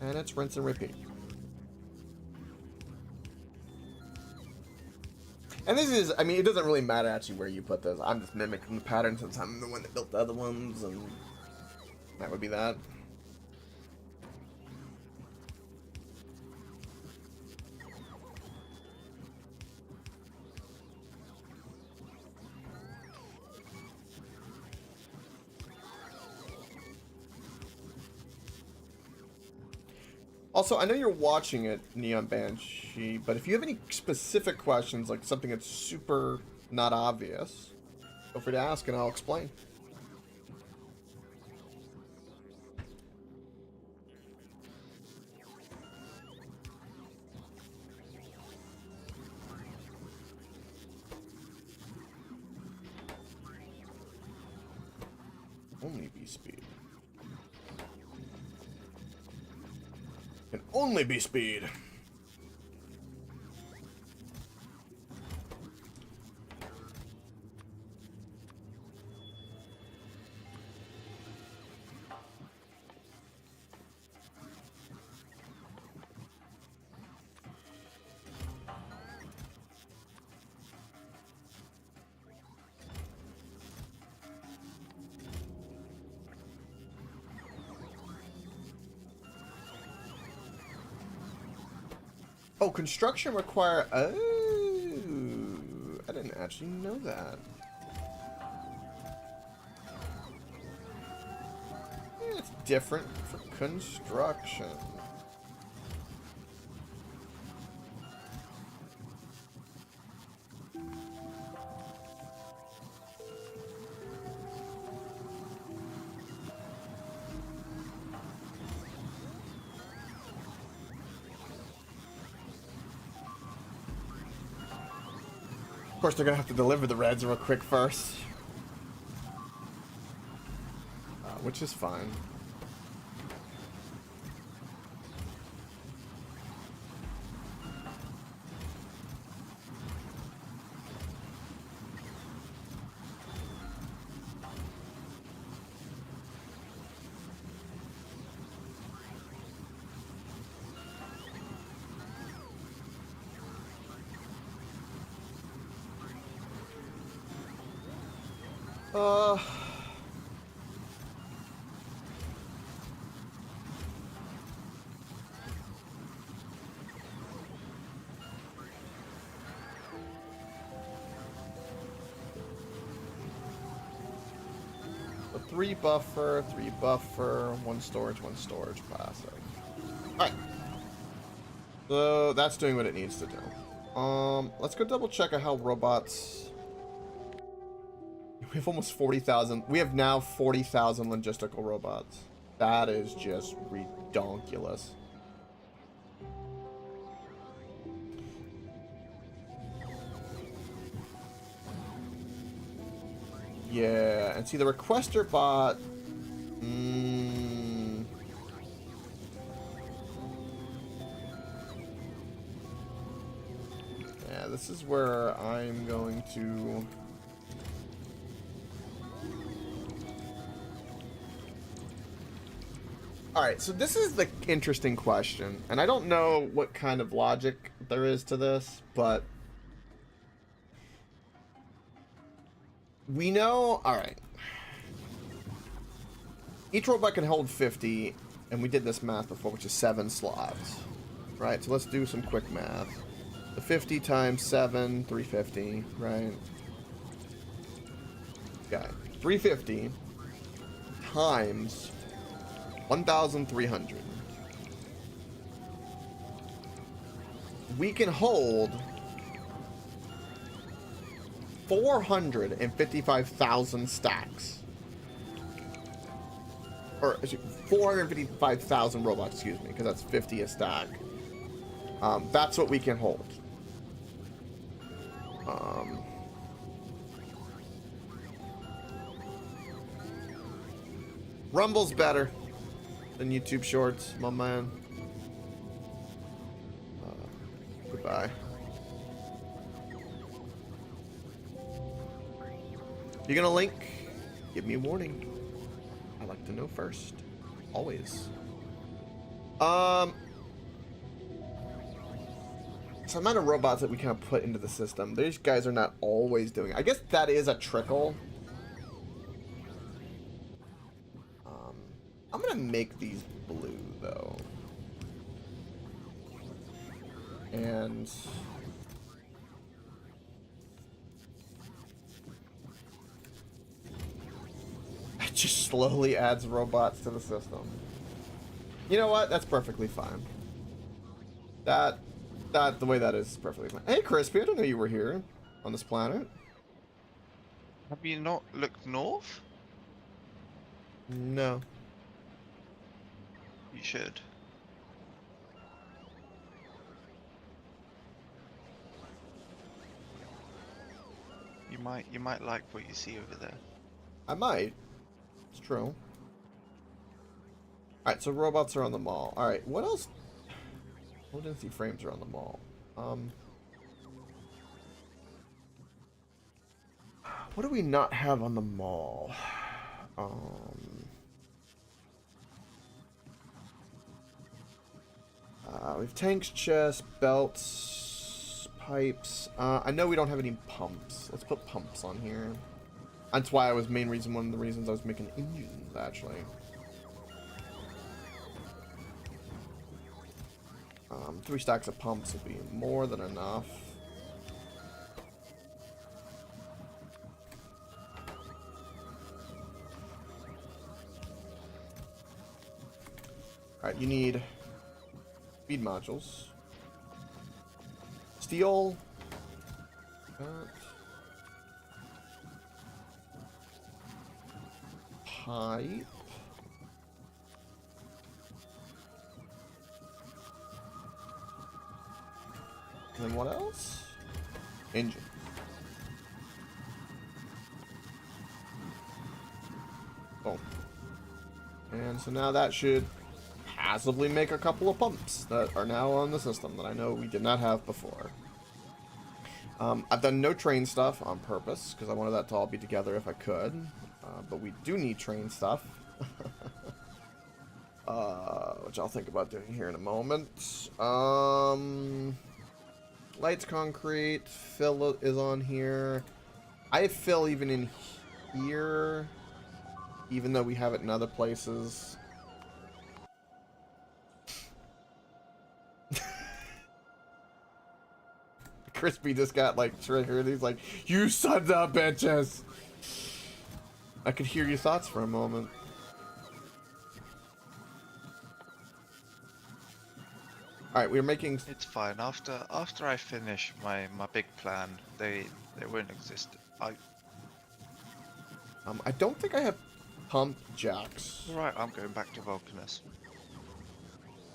And it's rinse and repeat. And this is, I mean, it doesn't really matter actually where you put this. I'm just mimicking the pattern since I'm the one that built the other ones, and that would be that. Also, I know you're watching it, Neon Banshee, but if you have any specific questions, like something that's super not obvious, feel free to ask and I'll explain. Only be speed. Can only be speed. Oh, construction require. Oh, I didn't actually know that. Yeah, it's different for construction. Of course, they're gonna have to deliver the reds real quick first, which is fine. Uh. So 3 buffer, 3 buffer, 1 storage, 1 storage, classic. Alright. So that's doing what it needs to do. Let's go double check how robots. We have almost 40,000. We have now 40,000 logistical robots. That is just redonkulous. Yeah, and see the requester bot. Yeah, this is where I'm going to. Alright, so this is the interesting question, and I don't know what kind of logic there is to this, but we know, alright, each robot can hold 50, and we did this math before, which is 7 slots, right? So let's do some quick math. The 50 times 7, 350, right? Okay, 350 times 1,300. We can hold 455,000 stacks. Or 455,000 robots, excuse me, because that's 50 a stack. That's what we can hold. Rumble's better than YouTube Shorts, my man. Goodbye. You're gonna link? Give me a warning. I like to know first. Always. So the amount of robots that we kind of put into the system, these guys are not always doing it. I guess that is a trickle. I'm gonna make these blue though. And it just slowly adds robots to the system. You know what? That's perfectly fine. The way that is perfectly fine. Hey, Crispy, I don't know you were here on this planet. Have you not looked north? No. You should. You might like what you see over there. I might. It's true. Alright, so robots are on the mall. Alright, what else? Low density frames are on the mall. What do we not have on the mall? We have tanks, chests, belts, pipes. I know we don't have any pumps. Let's put pumps on here. That's why one of the reasons I was making engines, actually. 3 stacks of pumps would be more than enough. Alright, you need feed modules. Steel. Pipe. And then what else? Engine. Oh. And so now that should passively make a couple of pumps that are now on the system that I know we did not have before. I've done no train stuff on purpose because I wanted that to all be together if I could. But we do need train stuff. Which I'll think about doing here in a moment. Lights, concrete, fill is on here. I have fill even in here, even though we have it in other places. Crispy just got like triggered. He's like, "You sons of bitches!" I could hear your thoughts for a moment. All right, we're making. It's fine. After I finish my big plan, they won't exist. I don't think I have pump jacks. Right, I'm going back to Vulcanus.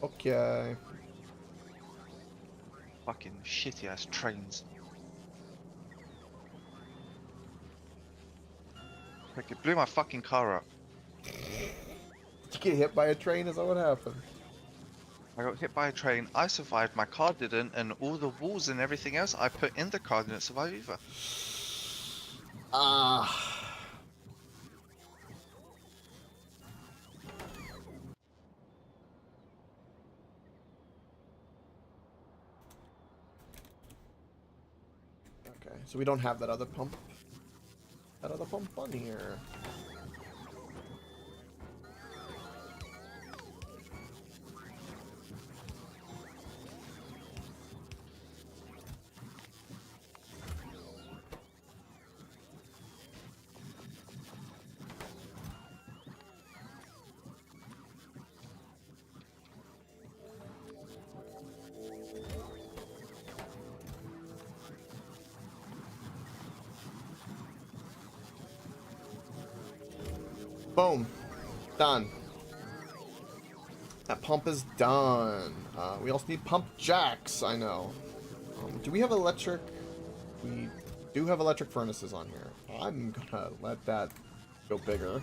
Okay. Fucking shitty ass trains. Like it blew my fucking car up. Did you get hit by a train? Is that what happened? I got hit by a train, I survived, my car didn't, and all the walls and everything else I put in the car didn't survive either. Okay, so we don't have that other pump. That other pump on here. Boom. Done. That pump is done. We also need pump jacks, I know. Do we have electric? We do have electric furnaces on here. I'm gonna let that go bigger.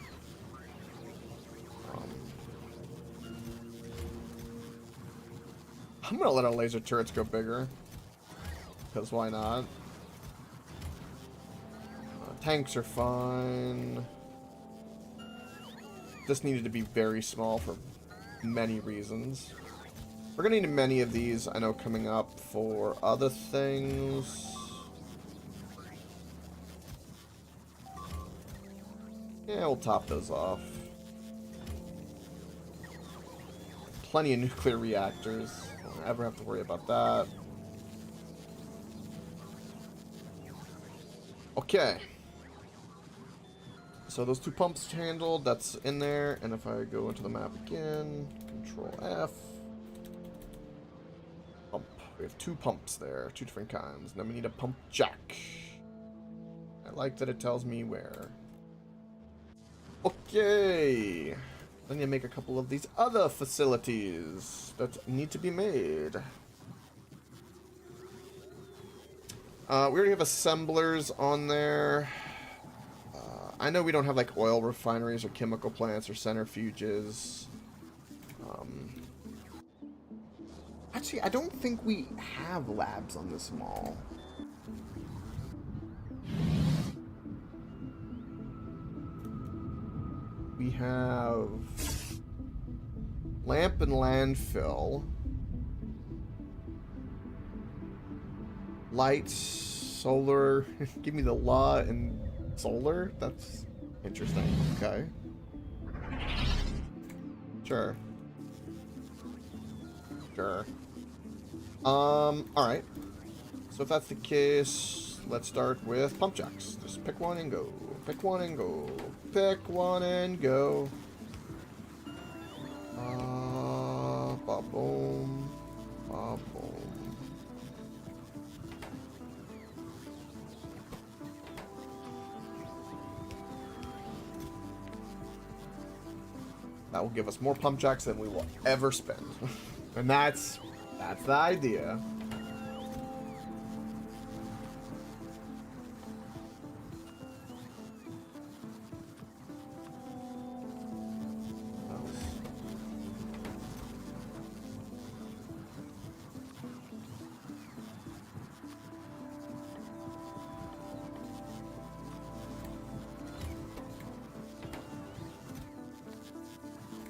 I'm gonna let our laser turrets go bigger. Because why not? Tanks are fine. This needed to be very small for many reasons. We're gonna need many of these, I know, coming up for other things. Yeah, we'll top those off. Plenty of nuclear reactors. Don't ever have to worry about that. Okay. So those 2 pumps handled, that's in there. And if I go into the map again, Control F. Pump. We have 2 pumps there, 2 different kinds. Then we need a pump jack. I like that it tells me where. Okay. Then you make a couple of these other facilities that need to be made. We already have assemblers on there. I know we don't have like oil refineries or chemical plants or centrifuges. Actually, I don't think we have labs on this mall. We have lamp and landfill. Lights, solar. Give me the law and solar? That's interesting. Okay. Sure. Sure. Alright. So if that's the case, let's start with pump jacks. Just pick one and go. Pick one and go. Pick one and go. Ba-boom. Ba-boom. That will give us more pump jacks than we will ever spend. And that's the idea.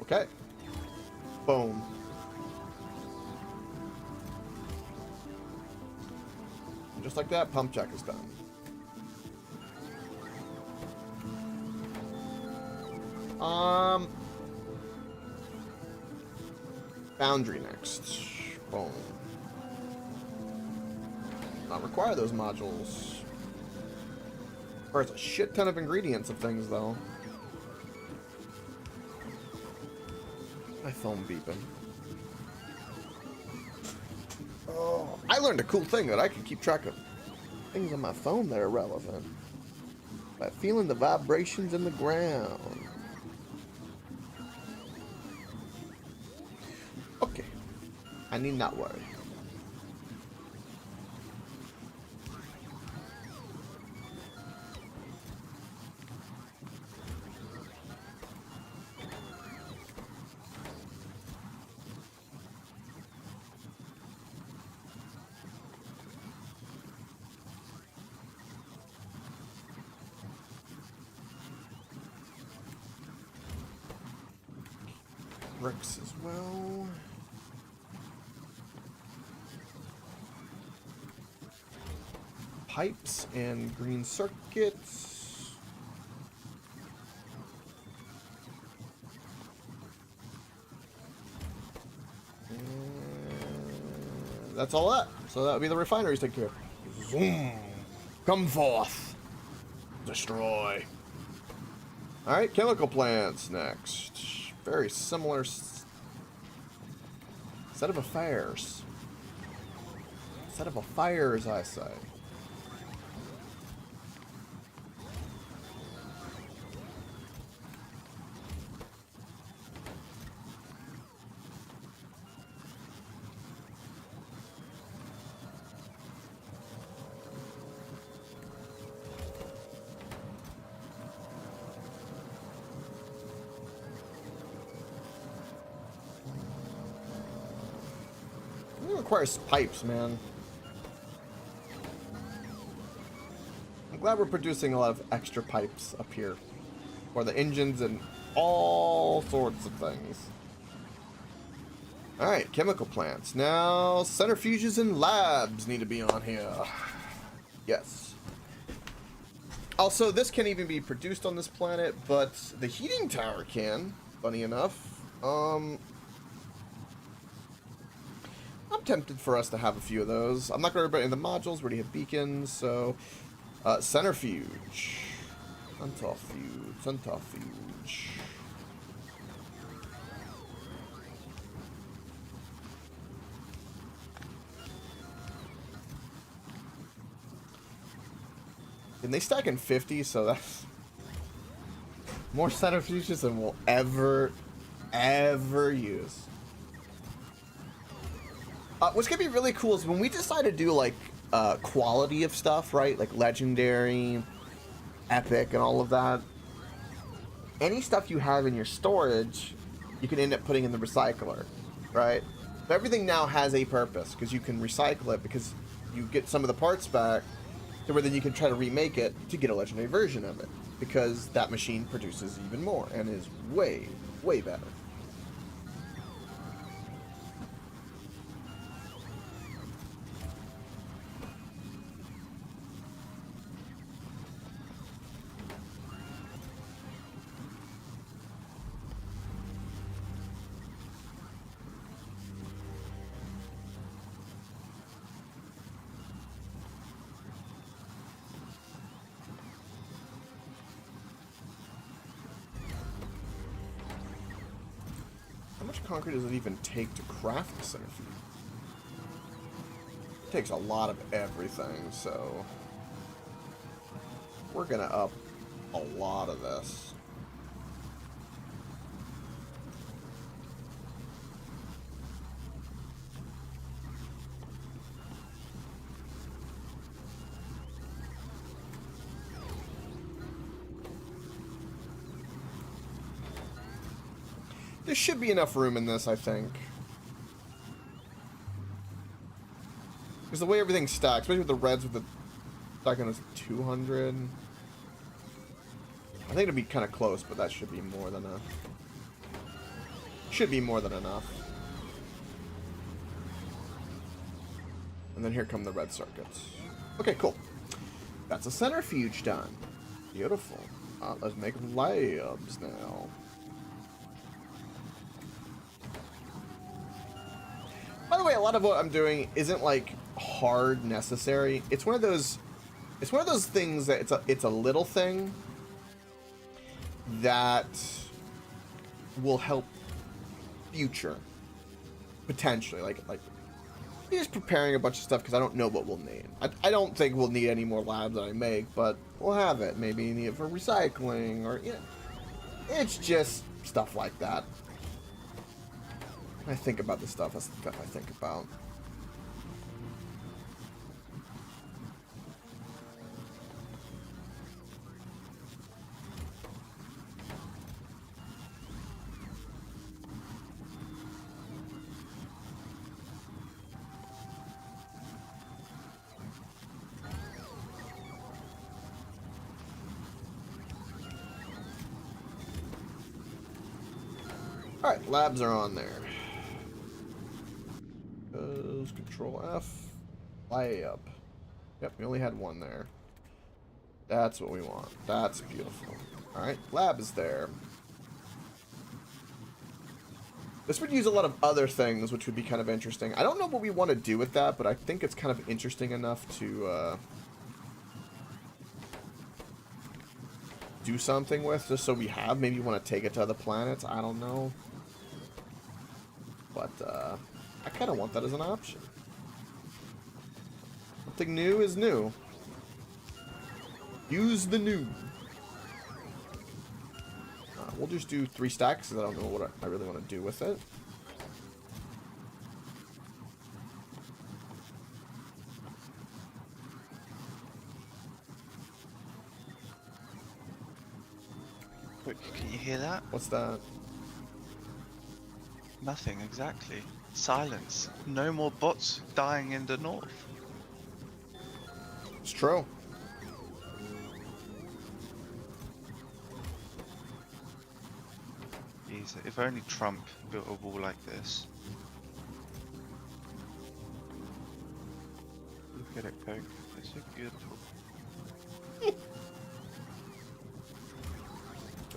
Okay. Boom. And just like that, pump jack is done. Foundry next. Boom. Not require those modules. Requires a shit ton of ingredients of things, though. My phone beeping. Oh, I learned a cool thing that I can keep track of things on my phone that are relevant by feeling the vibrations in the ground. Okay, I need not worry. Bricks as well. Pipes and green circuits. And that's all that. So that would be the refineries take care. Zoom. Come forth. Destroy. Alright, chemical plants next. Very similar set of affairs. Set of affairs, I say. It requires pipes, man. I'm glad we're producing a lot of extra pipes up here for the engines and all sorts of things. All right, chemical plants. Now, centrifuges and labs need to be on here. Yes. Also, this can't even be produced on this planet, but the heating tower can, funny enough. I'm tempted for us to have a few of those. I'm not going to worry about any of the modules. We already have beacons, so... centrifuge. Centrifuge. Centrifuge. And they stack in 50, so that's... more centrifuges than we'll ever use. What's gonna be really cool is when we decide to do like quality of stuff, right? Like legendary, epic, and all of that. Any stuff you have in your storage, you can end up putting in the recycler, right? But everything now has a purpose because you can recycle it because you get some of the parts back, to where then you can try to remake it to get a legendary version of it because that machine produces even more and is way, way better. How much concrete does it even take to craft the centrifuge? It takes a lot of everything, so we're gonna up a lot of this. There should be enough room in this, I think. Because the way everything stacks, especially with the reds with the stacking is 200. I think it'll be kind of close, but that should be more than enough. Should be more than enough. And then here come the red circuits. Okay, cool. That's a centrifuge done. Beautiful. Let's make labs now. By the way, a lot of what I'm doing isn't like hard necessary. It's one of those things that it's a little thing that will help future potentially. Like I'm just preparing a bunch of stuff because I don't know what we'll need. I don't think we'll need any more labs that I make, but we'll have it. Maybe need it for recycling or it's just stuff like that. I think about the stuff, that's the stuff I think about. Alright, labs are on there. Control F. Lab. Yep, we only had one there. That's what we want. That's beautiful. Alright, lab is there. This would use a lot of other things, which would be kind of interesting. I don't know what we want to do with that, but I think it's kind of interesting enough to do something with, just so we have. Maybe you want to take it to other planets. I don't know. But, I kind of want that as an option. Something new is new. Use the new. We'll just do 3 stacks because I don't know what I really want to do with it. Wait, can you hear that? What's that? Nothing, exactly. Silence. No more bots dying in the north. It's true. Jeez, if only Trump built a wall like this. Look at it, Coke. It's so beautiful.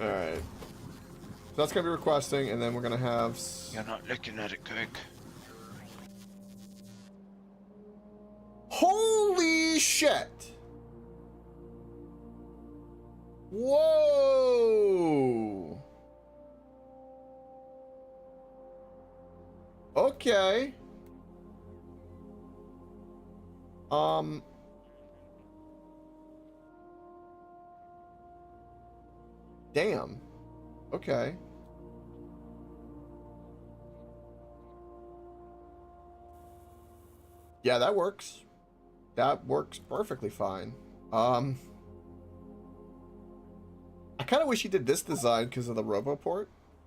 Alright. So that's gonna be requesting, and then we're gonna have... You're not looking at it, Coke. Holy shit! Whoa! Okay. Damn. Okay. Yeah, that works. That works perfectly fine. I kind of wish you did this design because of the RoboPort.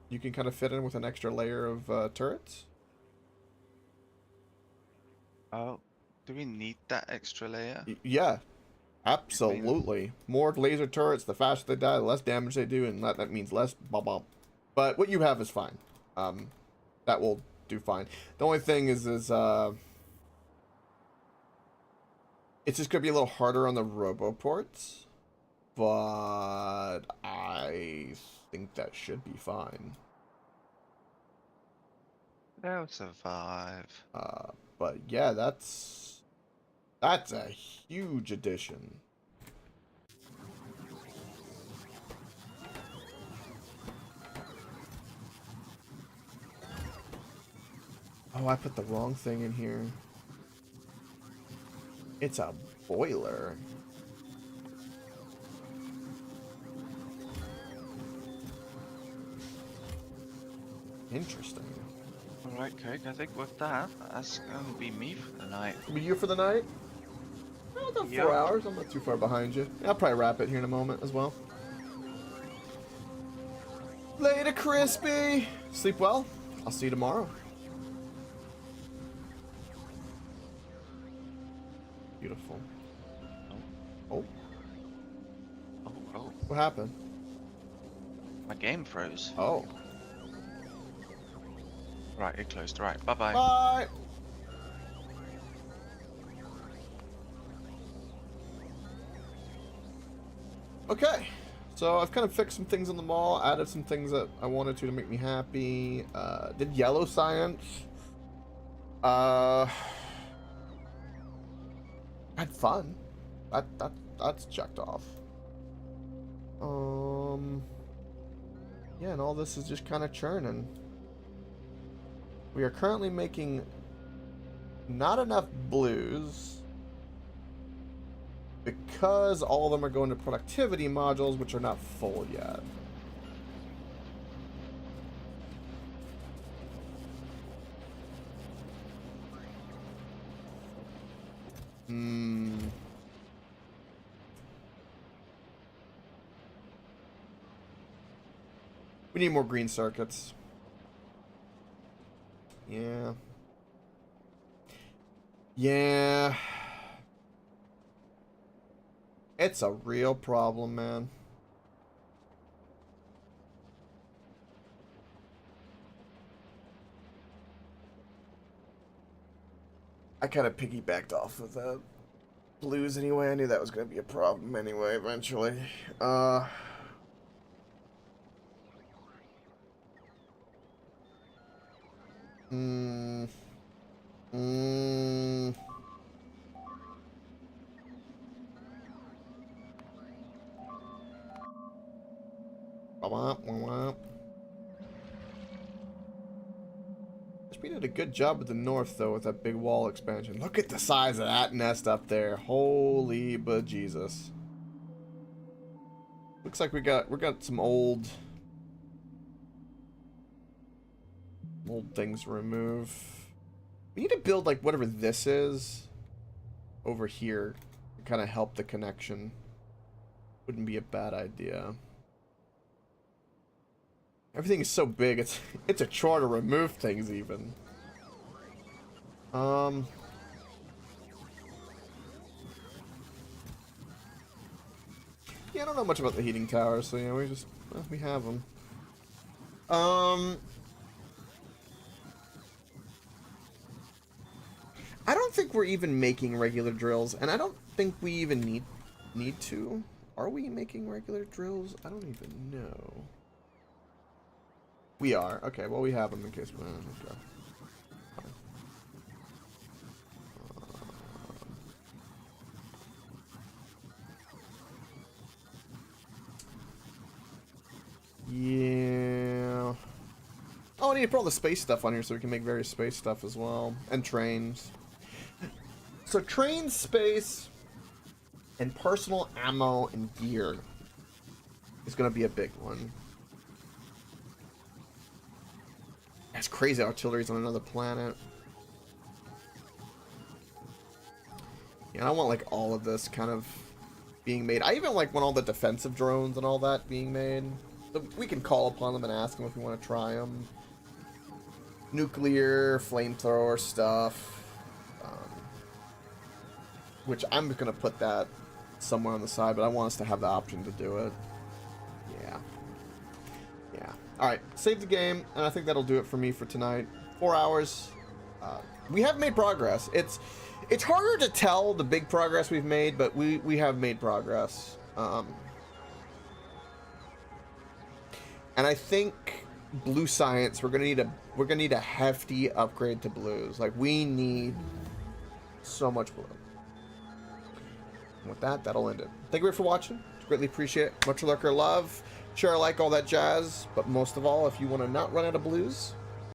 You can kind of fit in with an extra layer of turrets. Oh, do we need that extra layer? Yeah, absolutely. More laser turrets, the faster they die, the less damage they do, and that means less bump bump. But what you have is fine. That will do fine. The only thing is it's just gonna be a little harder on the RoboPorts, but I think that should be fine. They'll survive. But yeah, that's a huge addition. Oh, I put the wrong thing in here. It's a boiler. Interesting. Alright, Coke, I think with that, that's gonna be me for the night. Be you for the night? Well, about 4 Yep. hours. I'm not too far behind you. I'll probably wrap it here in a moment as well. Later, Crispy. Sleep well. I'll see you tomorrow. Beautiful. Oh. Oh, oh, What happened? my game froze. Oh. Right, it closed. Right, bye-bye. Bye. Okay. So I've kind of fixed some things on the mall, added some things that I wanted to make me happy. Did yellow science. Had fun. That's checked off. Yeah, and all this is just kind of churning. We are currently making not enough blues because all of them are going to productivity modules, which are not full yet. We need more green circuits. Yeah. Yeah. It's a real problem, man. I kind of piggybacked off of the blues anyway. I knew that was going to be a problem anyway, eventually. We did a good job with the north, though, with that big wall expansion. Look at the size of that nest up there. Holy bejesus. Looks like we got some old things to remove. We need to build like whatever this is over here to kind of help the connection. Wouldn't be a bad idea. Everything is so big, it's a chore to remove things even. Yeah, I don't know much about the heating towers, so yeah, we have them. I don't think we're even making regular drills, and I don't think we even need to. Are we making regular drills? I don't even know. We are. Okay, well, we have them in case we... Okay. Yeah. Oh, I need to put all the space stuff on here so we can make various space stuff as well. And trains. So train space and personal ammo and gear is going to be a big one. That's crazy. Artillery's on another planet. Yeah, I want like all of this kind of being made. I even like want all the defensive drones and all that being made. So we can call upon them and ask them if we want to try them. Nuclear, flamethrower stuff. Which I'm going to put that somewhere on the side, but I want us to have the option to do it. Yeah. Yeah. Alright, save the game, and I think that'll do it for me for tonight. 4 hours. We have made progress. It's harder to tell the big progress we've made, but we have made progress. And I think blue science, we're gonna need a hefty upgrade to blues. Like, we need so much blue. And with that, that'll end it. Thank you for watching. Greatly appreciate it. Much luck or love. Share, like, all that jazz. But most of all, if you want to not run out of blues,